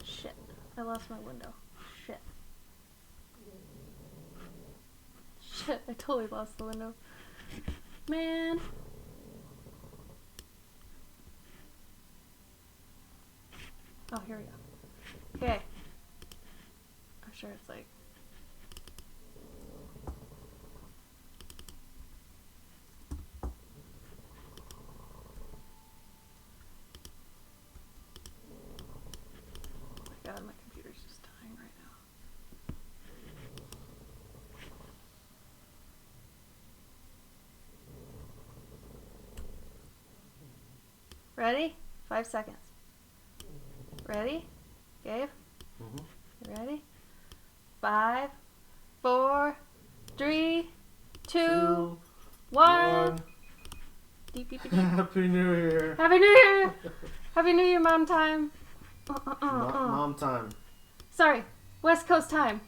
Shit. I lost my window. Shit. Shit, I totally lost the window. Man. Oh, here we go. Okay. I'm sure it's God, my computer's just dying right now. Ready? 5 seconds. Ready? Gabe? Mm-hmm. You ready? 5, 4, 3, 2, 1. Deep, deep, deep. Happy New Year. Happy New Year! Happy New Year, Mom time. Mom time. Sorry, West Coast time.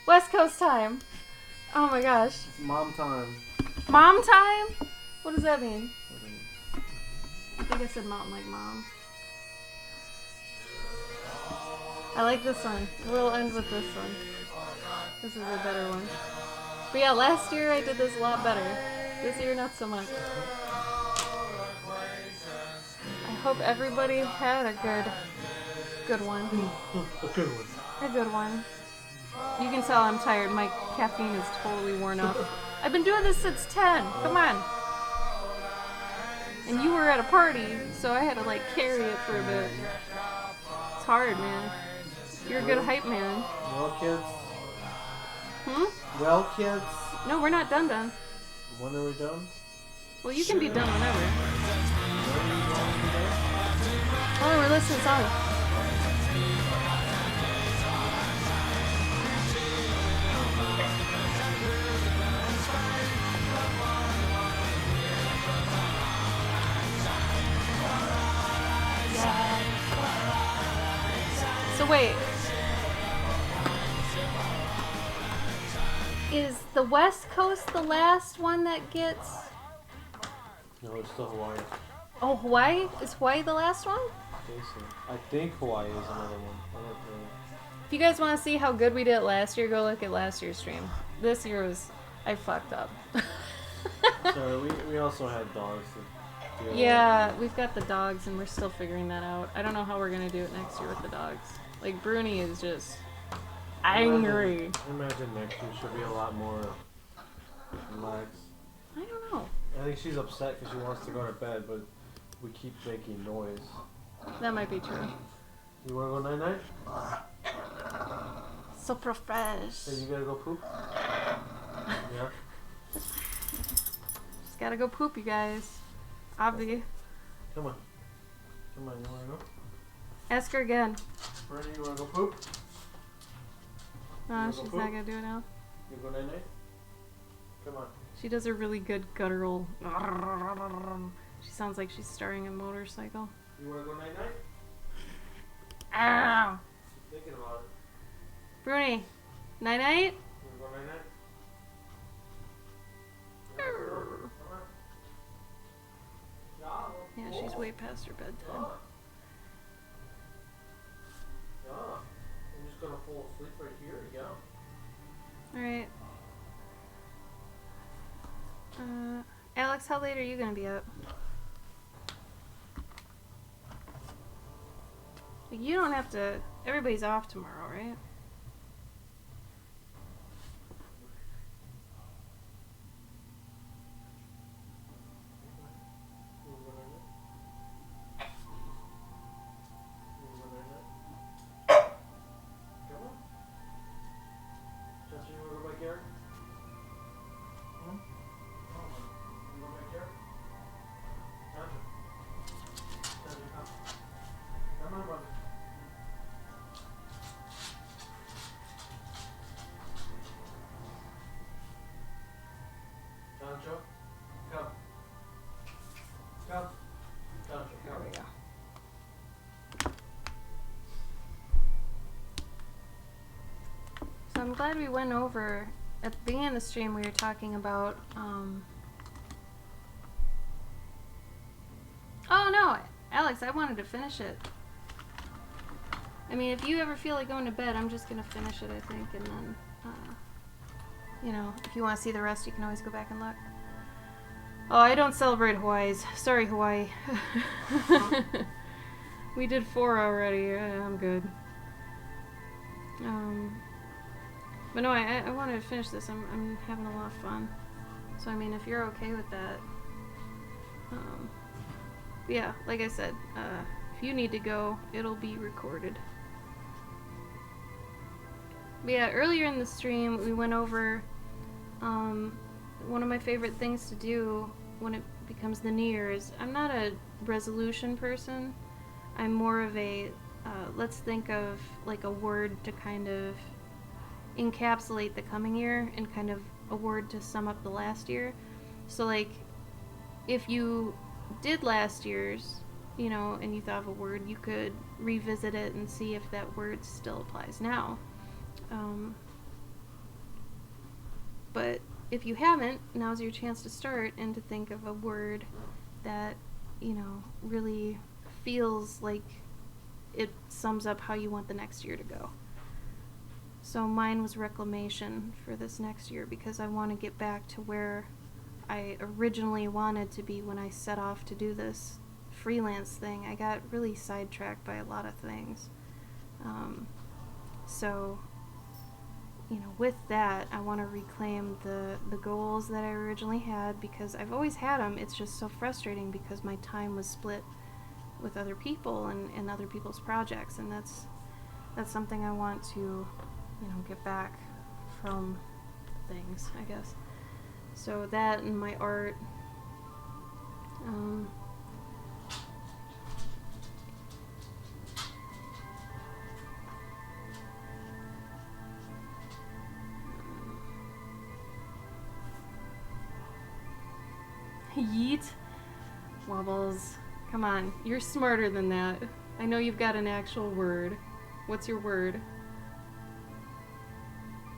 West Coast time. Oh my gosh. It's mom time. Mom time? What does that mean? I think I said mom like mom. I like this one. We'll end with this one. This is a better one. But yeah, last year I did this a lot better. This year not so much. I hope everybody had a good one. A good one. A good one. You can tell I'm tired. My caffeine is totally worn off. I've been doing this since 10. Come on. And you were at a party, so I had to carry it for a bit. It's hard, man. You're a good hype man. Well, kids. Hmm? Well, kids. No, we're not done. When are we done? Well, you can be done whenever. Oh, we're listening to songs. So wait. Is the West Coast the last one that gets... No, it's still Hawaii. Oh, Hawaii? Is Hawaii the last one? Jason. I think Hawaii is another one. I don't know. If you guys want to see how good we did last year, go look at last year's stream. This year was... I fucked up. So we also had dogs to deal with. Yeah, we've got the dogs and we're still figuring that out. I don't know how we're going to do it next year with the dogs. Like, Bruni is just angry. I imagine next year should be a lot more relaxed. I don't know. I think she's upset because she wants to go to bed, but we keep making noise. That might be true. You want to go night-night? So profesh. Hey, you gotta go poop? Yeah? Just gotta go poop, you guys. Obvi. Come on. Come on, you wanna go? Ask her again. Bernie, you wanna go poop? No, wanna she's go not poop? gonna do it now. You go night-night? Come on. She does a really good guttural. She sounds like she's starring a motorcycle. You wanna go night-night? Ow! Keep thinking about it. Bruni, night night. You wanna go night-night? Yeah, she's way past her bedtime. Yeah. I'm just gonna fall asleep right here. Yeah. Alright. Alex, how late are you gonna be up? You don't have to. Everybody's off tomorrow, right? You wanna go night-night? You wanna go night-night? Come on. Chester, you wanna go back here? Hmm? You go back here? Chester. Chester, come. Come on, brother. Sancho, come. Come. Sancho, There come. we go. So I'm glad we went over at the beginning of the stream. We were talking about. Oh no, Alex, I wanted to finish it. I mean, if you ever feel like going to bed, I'm just gonna finish it, I think, and then, you know, if you want to see the rest, you can always go back and look. Oh, I don't celebrate Hawaii's. Sorry, Hawaii. We did 4 already. I'm good. But no, I wanted to finish this. I'm having a lot of fun. So I mean, if you're okay with that, yeah, like I said, if you need to go, it'll be recorded. But yeah, earlier in the stream, we went over one of my favorite things to do when it becomes the New Year's. I'm not a resolution person. I'm more of a, let's think of like a word to kind of encapsulate the coming year and kind of a word to sum up the last year. So like, if you did last year's, you know, and you thought of a word, you could revisit it and see if that word still applies now. But if you haven't, now's your chance to start and to think of a word that, you know, really feels like it sums up how you want the next year to go. So mine was reclamation for this next year because I want to get back to where I originally wanted to be when I set off to do this freelance thing. I got really sidetracked by a lot of things. So, you know, with that, I want to reclaim the goals that I originally had because I've always had them. It's just so frustrating because my time was split with other people and other people's projects, and that's something I want to, you know, get back from things, I guess. So that and my art. Yeet. Wobbles. Come on, you're smarter than that. I know you've got an actual word. What's your word?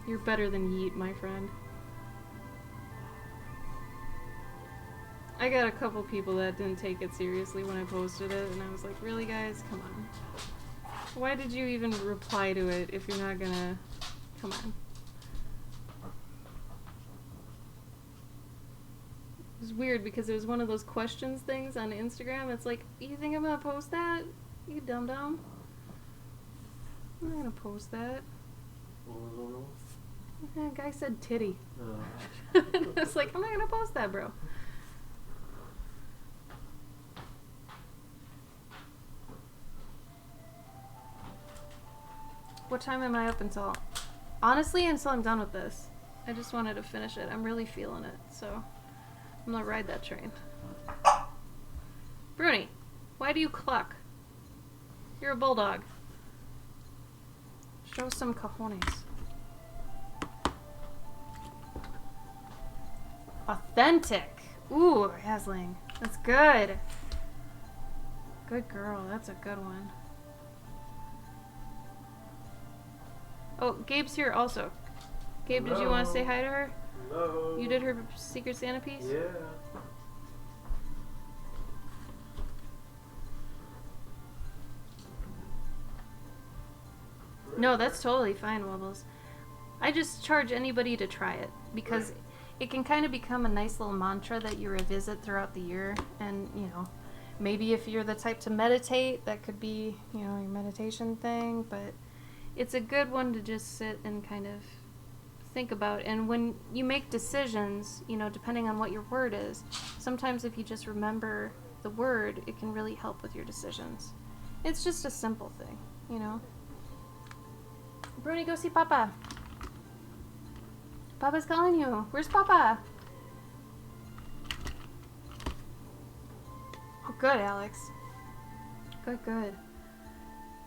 You're better than yeet, my friend. I got a couple people that didn't take it seriously when I posted it, and I was like, really, guys? Come on. Why did you even reply to it if you're not gonna... Come on. It was weird because it was one of those questions things on Instagram. It's like, you think I'm gonna post that? You dum-dum. I'm not gonna post that. What was the rule? That guy said titty. Uh, It's like, I'm not gonna post that, bro. What time am I up until? Honestly, until I'm done with this. I just wanted to finish it. I'm really feeling it, so I'm gonna ride that train. Bruni, why do you cluck? You're a bulldog. Show some cojones. Authentic. Ooh, Hasling. That's good. Good girl. That's a good one. Oh, Gabe's here also. Gabe, did you want to say hi to her? Hello. You did her Secret Santa piece? Yeah. No, that's totally fine, Wobbles. I just charge anybody to try it because it can kind of become a nice little mantra that you revisit throughout the year. And, you know, maybe if you're the type to meditate, that could be, you know, your meditation thing. But it's a good one to just sit and kind of think about. And when you make decisions, you know, depending on what your word is, sometimes if you just remember the word, it can really help with your decisions. It's just a simple thing, you know. Bruni, go see Papa. Papa's calling you. Where's Papa? Oh, good, Alex. Good, good.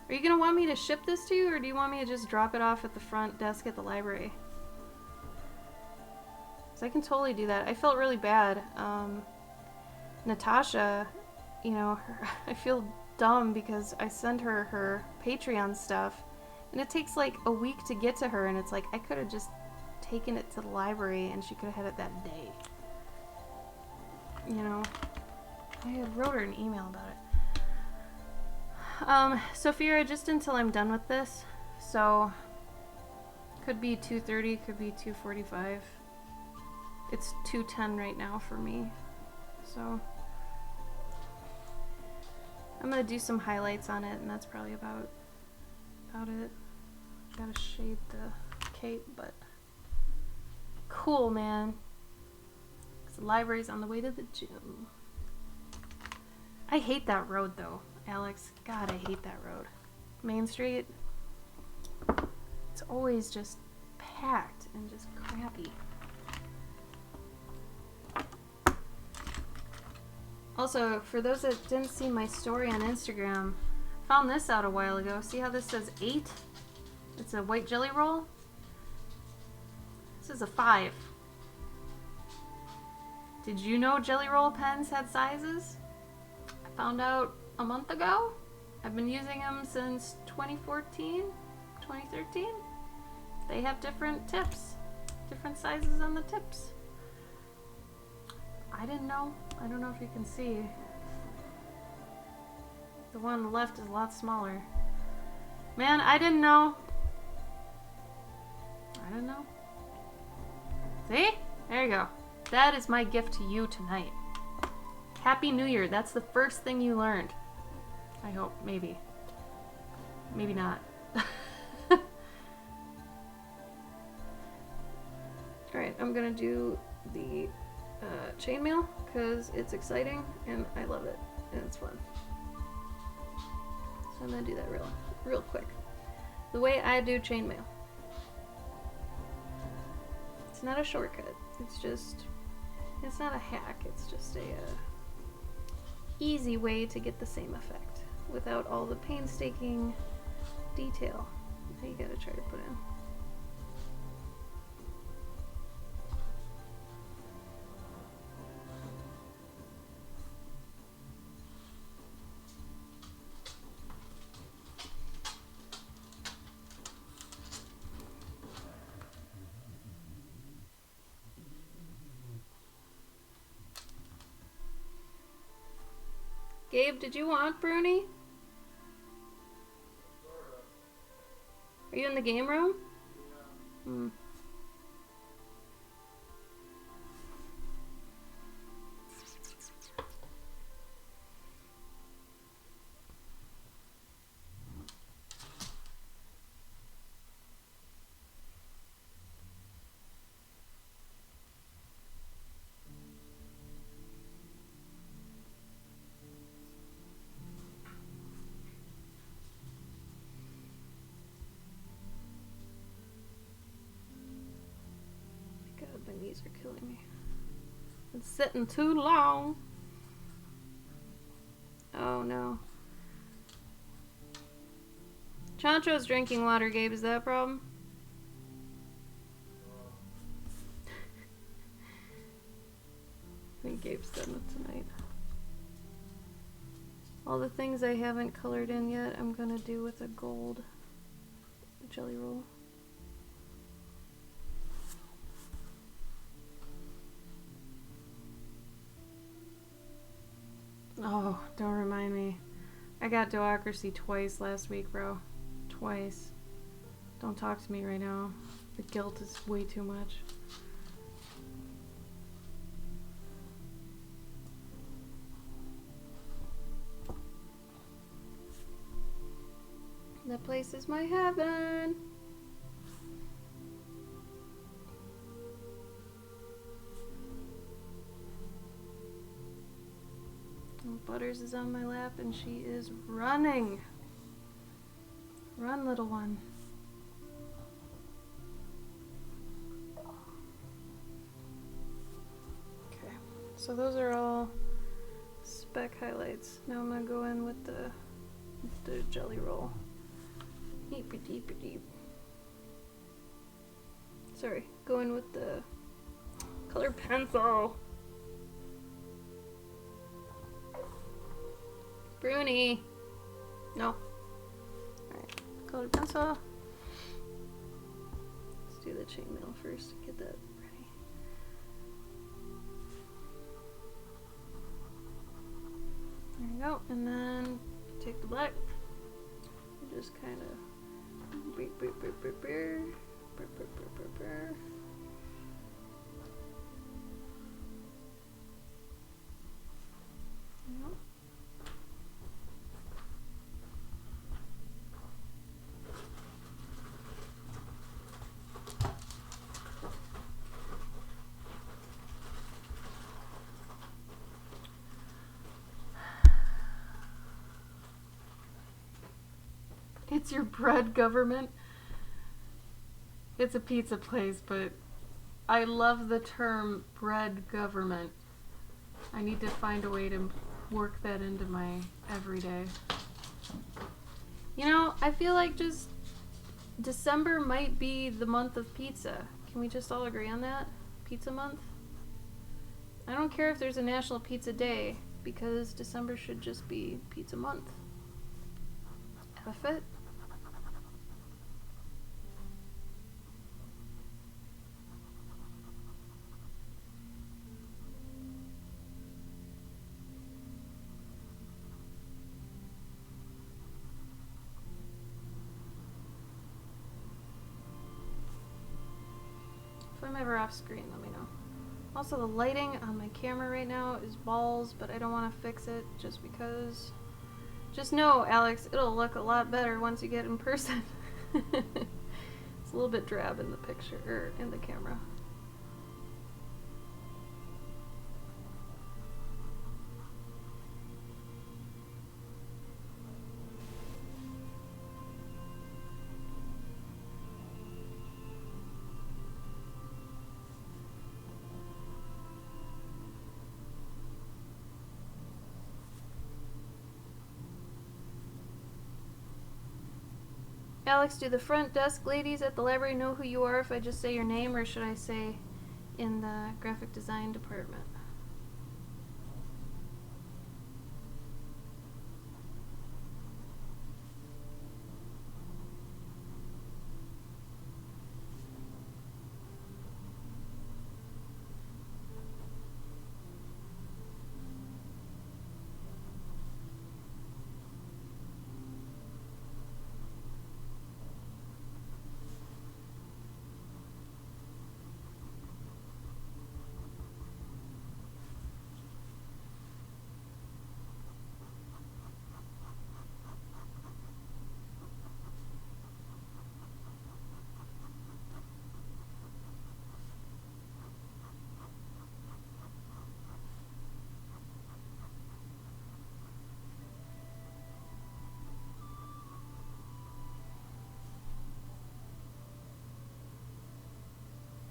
Are you going to want me to ship this to you, or do you want me to just drop it off at the front desk at the library? Because I can totally do that. I felt really bad. Natasha, you know, I feel dumb because I send her her Patreon stuff, and it takes like a week to get to her, and it's like I could have just taken it to the library and she could have had it that day. You know, I wrote her an email about it. Sophia, just until I'm done with this, so could be 2:30, could be 2:45. It's 2:10 right now for me, so I'm gonna do some highlights on it, and that's probably about it. Gotta shade the cape, but cool, man. The library's on the way to the gym. I hate that road though, Alex. God, I hate that road. Main Street. It's always just packed and just crappy. Also, for those that didn't see my story on Instagram, found this out a while ago. See how this says 8? It's a white jelly roll. This is a 5. Did you know jelly roll pens had sizes? I found out a month ago. I've been using them since 2014, 2013. They have different tips, different sizes on the tips. I didn't know. I don't know if you can see. The one on the left is a lot smaller. Man, I didn't know. I didn't know. See? There you go. That is my gift to you tonight. Happy New Year. That's the first thing you learned. I hope. Maybe. Maybe not. Alright, I'm gonna do the chainmail because it's exciting and I love it and it's fun. So I'm gonna do that real quick. The way I do chainmail. It's not a shortcut. It's not a hack. It's just a easy way to get the same effect without all the painstaking detail that you gotta try to put in. Gabe, did you want Bruni? Are you in the game room? Hmm. God, my knees are killing me. It's sitting too long. Oh no. Chancho's drinking water, Gabe. Is that a problem? I think Gabe's done it tonight. All the things I haven't colored in yet, I'm gonna do with a gold jelly roll. Oh, don't remind me. I got Democracy twice last week, bro. Twice. Don't talk to me right now. The guilt is way too much. That place is my heaven. Butters is on my lap and she is running. Run, little one. Okay, so those are all spec highlights. Now I'm gonna go in with the jelly roll. Deeper, deeper, deep. Sorry, go in with the color pencil. Bruni! No. Alright, colored pencil. Let's do the chainmail first to get that ready. There you go, and then take the black. And just kind of beep, beep, beep, beep, beep, beep, beep, beep, beep, beep. It's your bread government. It's a pizza place, but I love the term bread government. I need to find a way to work that into my everyday. You know, I feel like just December might be the month of pizza. Can we just all agree on that? Pizza month? I don't care if there's a National Pizza Day, because December should just be pizza month. F it. If I'm ever off screen, let me know. Also, the lighting on my camera right now is balls, but I don't want to fix it just because. Just know, Alex, it'll look a lot better once you get in person. It's a little bit drab in the picture, or in the camera. Alex, do the front desk ladies at the library know who you are if I just say your name, or should I say in the graphic design department?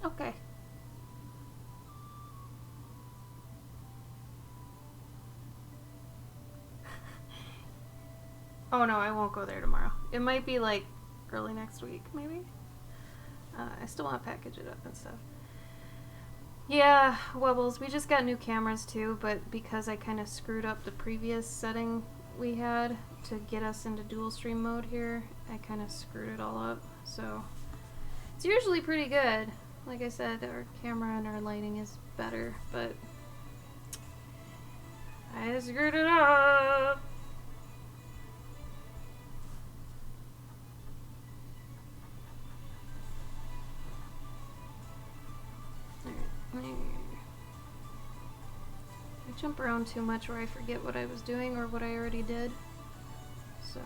Okay. Oh no, I won't go there tomorrow. It might be like early next week, maybe. I still want to package it up and stuff. Yeah, Wubbles, we just got new cameras too, but because I kind of screwed up the previous setting we had to get us into dual stream mode here, I kind of screwed it all up. So it's usually pretty good. Like I said, our camera and our lighting is better, but I screwed it up. I jump around too much where I forget what I was doing or what I already did. So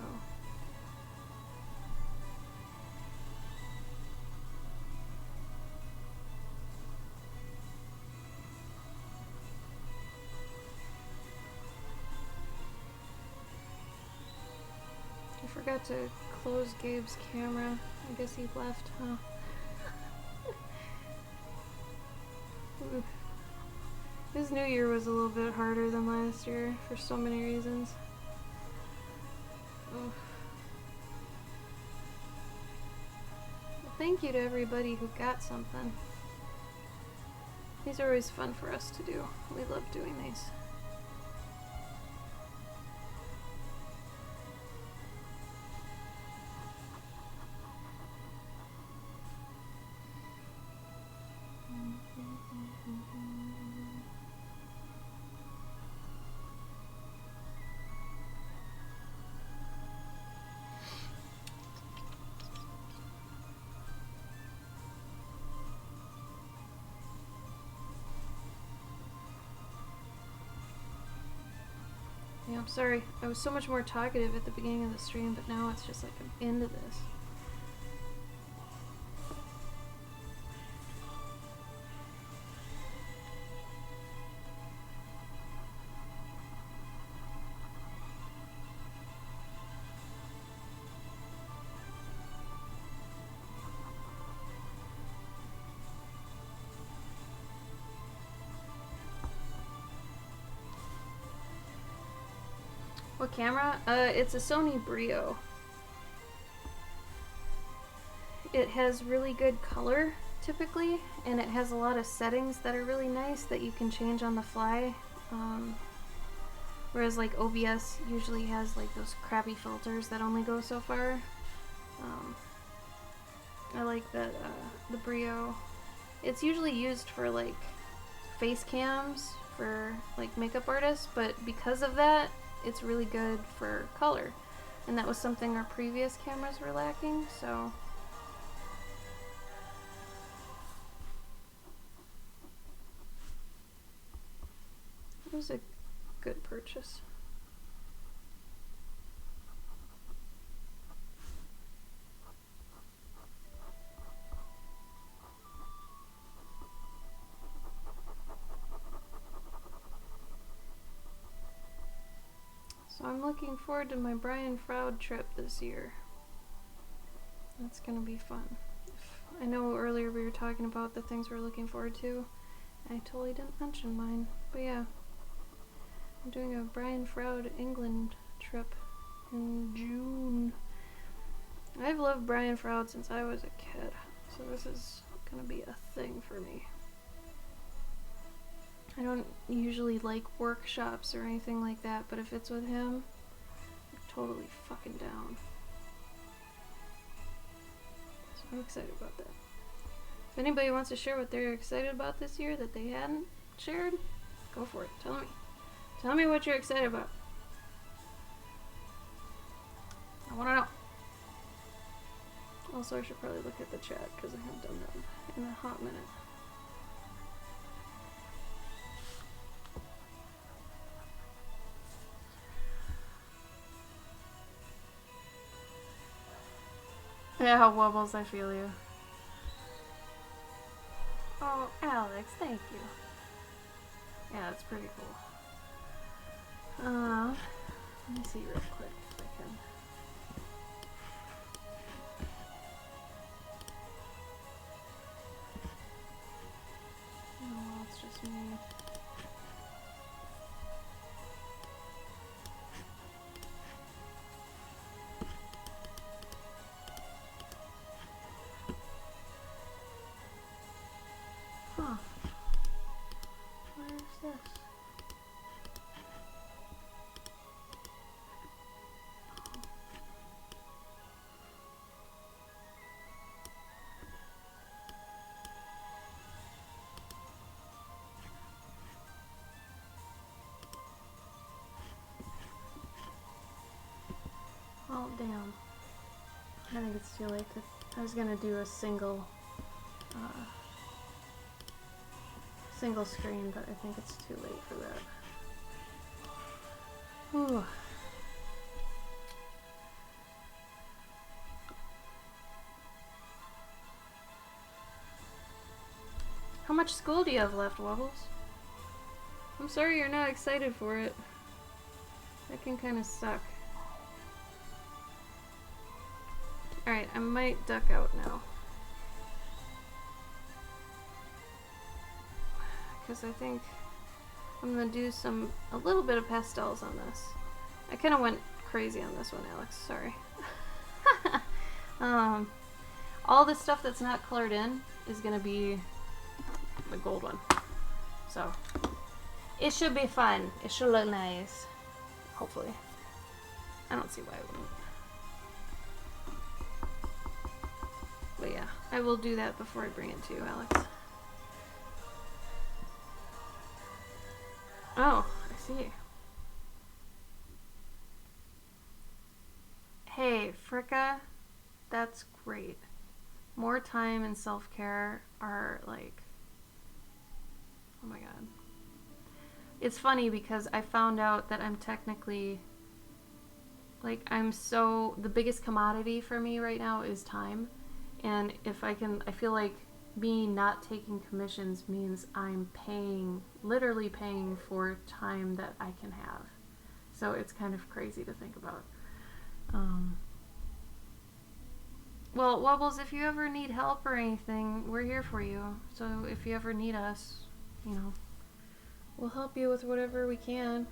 I forgot to close Gabe's camera. I guess he left, huh? Oof. This new year was a little bit harder than last year for so many reasons. Oof. Well, thank you to everybody who got something. These are always fun for us to do. We love doing these. Yeah, I'm sorry. I was so much more talkative at the beginning of the stream, but now it's just like I'm into this. What camera? It's a Sony Brio. It has really good color, typically, and it has a lot of settings that are really nice that you can change on the fly. Whereas like OBS usually has like those crappy filters that only go so far. I like that the Brio. It's usually used for like face cams for like makeup artists, but because of that, it's really good for color. And that was something our previous cameras were lacking, so. It was a good purchase. So I'm looking forward to my Brian Froud trip this year. That's gonna be fun. I know earlier we were talking about the things we're looking forward to. I totally didn't mention mine, but yeah. I'm doing a Brian Froud England trip in June. I've loved Brian Froud since I was a kid, so this is gonna be a thing for me. I don't usually like workshops or anything like that, but if it's with him, I'm totally fucking down. So I'm excited about that. If anybody wants to share what they're excited about this year that they hadn't shared, go for it. Tell me. Tell me what you're excited about. I want to know. Also, I should probably look at the chat because I haven't done that in a hot minute. Yeah, Wubbles, I feel you. Oh, Alex, thank you. Yeah, it's pretty cool. Let me see real quick if I can. Damn. I think it's too late. I was gonna do a single screen, but I think it's too late for that. Whew. How much school do you have left, Wobbles? I'm sorry you're not excited for it. That can kind of suck. Alright, I might duck out now. Because I think I'm gonna do a little bit of pastels on this. I kind of went crazy on this one, Alex, sorry. All the stuff that's not colored in is gonna be the gold one. So, it should be fun. It should look nice. Hopefully. I don't see why it wouldn't. But yeah, I will do that before I bring it to you, Alex. Oh, I see. Hey, Fricka, that's great. More time and self-care are like, oh my god. It's funny because I found out that I'm technically, like, the biggest commodity for me right now is time. And if I feel like me not taking commissions means I'm literally paying for time that I can have. So it's kind of crazy to think about. Well, Wobbles, if you ever need help or anything, we're here for you. So if you ever need us, you know, we'll help you with whatever we can.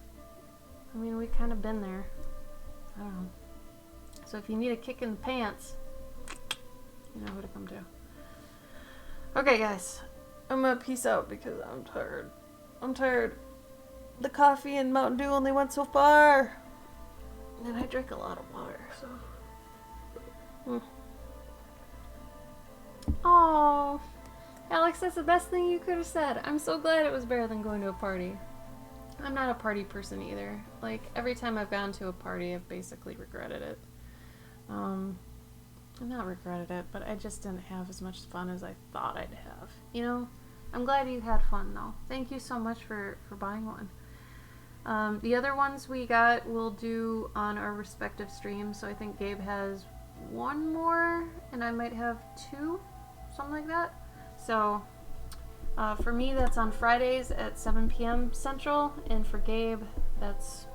I mean, we've kind of been there. I don't know. So if you need a kick in the pants, you know who to come to. Okay, guys. I'm gonna peace out because I'm tired. I'm tired. The coffee and Mountain Dew only went so far. And I drink a lot of water, so. Oh, Alex, that's the best thing you could have said. I'm so glad it was better than going to a party. I'm not a party person either. Like, every time I've gone to a party, I've basically regretted it. I've not regretted it, but I just didn't have as much fun as I thought I'd have. You know? I'm glad you had fun, though. Thank you so much for buying one. The other ones we got, we'll do on our respective streams. So I think Gabe has one more, and I might have two, something like that. So for me, that's on Fridays at 7 p.m. Central, and for Gabe, that's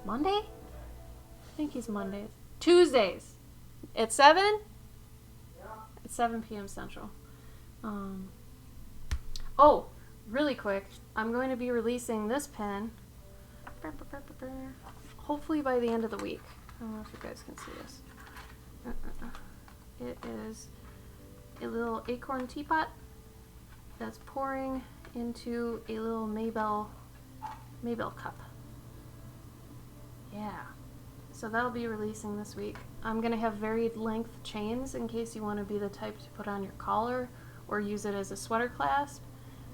Monday? I think he's Mondays. Tuesdays at 7? Yeah. At 7 p.m. Central. Oh, really quick, I'm going to be releasing this pen hopefully by the end of the week. I don't know if you guys can see this. It is a little acorn teapot that's pouring into a little Maybell cup. Yeah. So that'll be releasing this week. I'm going to have varied length chains in case you want to be the type to put on your collar or use it as a sweater clasp.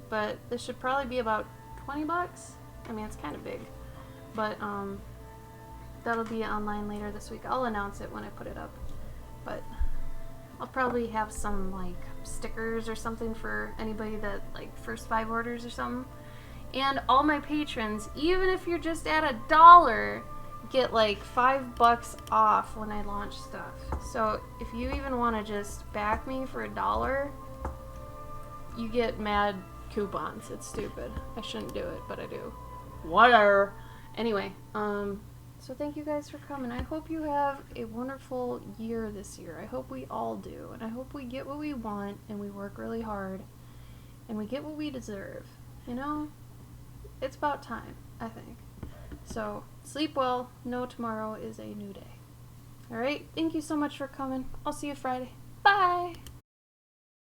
But this should probably be about 20 bucks. I mean, it's kind of big. But that'll be online later this week. I'll announce it when I put it up. But I'll probably have some like stickers or something for anybody that like first 5 orders or something. And all my patrons, even if you're just at $1, get like $5 off when I launch stuff. So if you even want to just back me for $1, you get mad coupons. It's stupid. I shouldn't do it, but I do. Whatever. Anyway, so thank you guys for coming. I hope you have a wonderful year this year. I hope we all do. And I hope we get what we want and we work really hard and we get what we deserve. You know? It's about time, I think. So, sleep well. Know tomorrow is a new day. Alright? Thank you so much for coming. I'll see you Friday. Bye!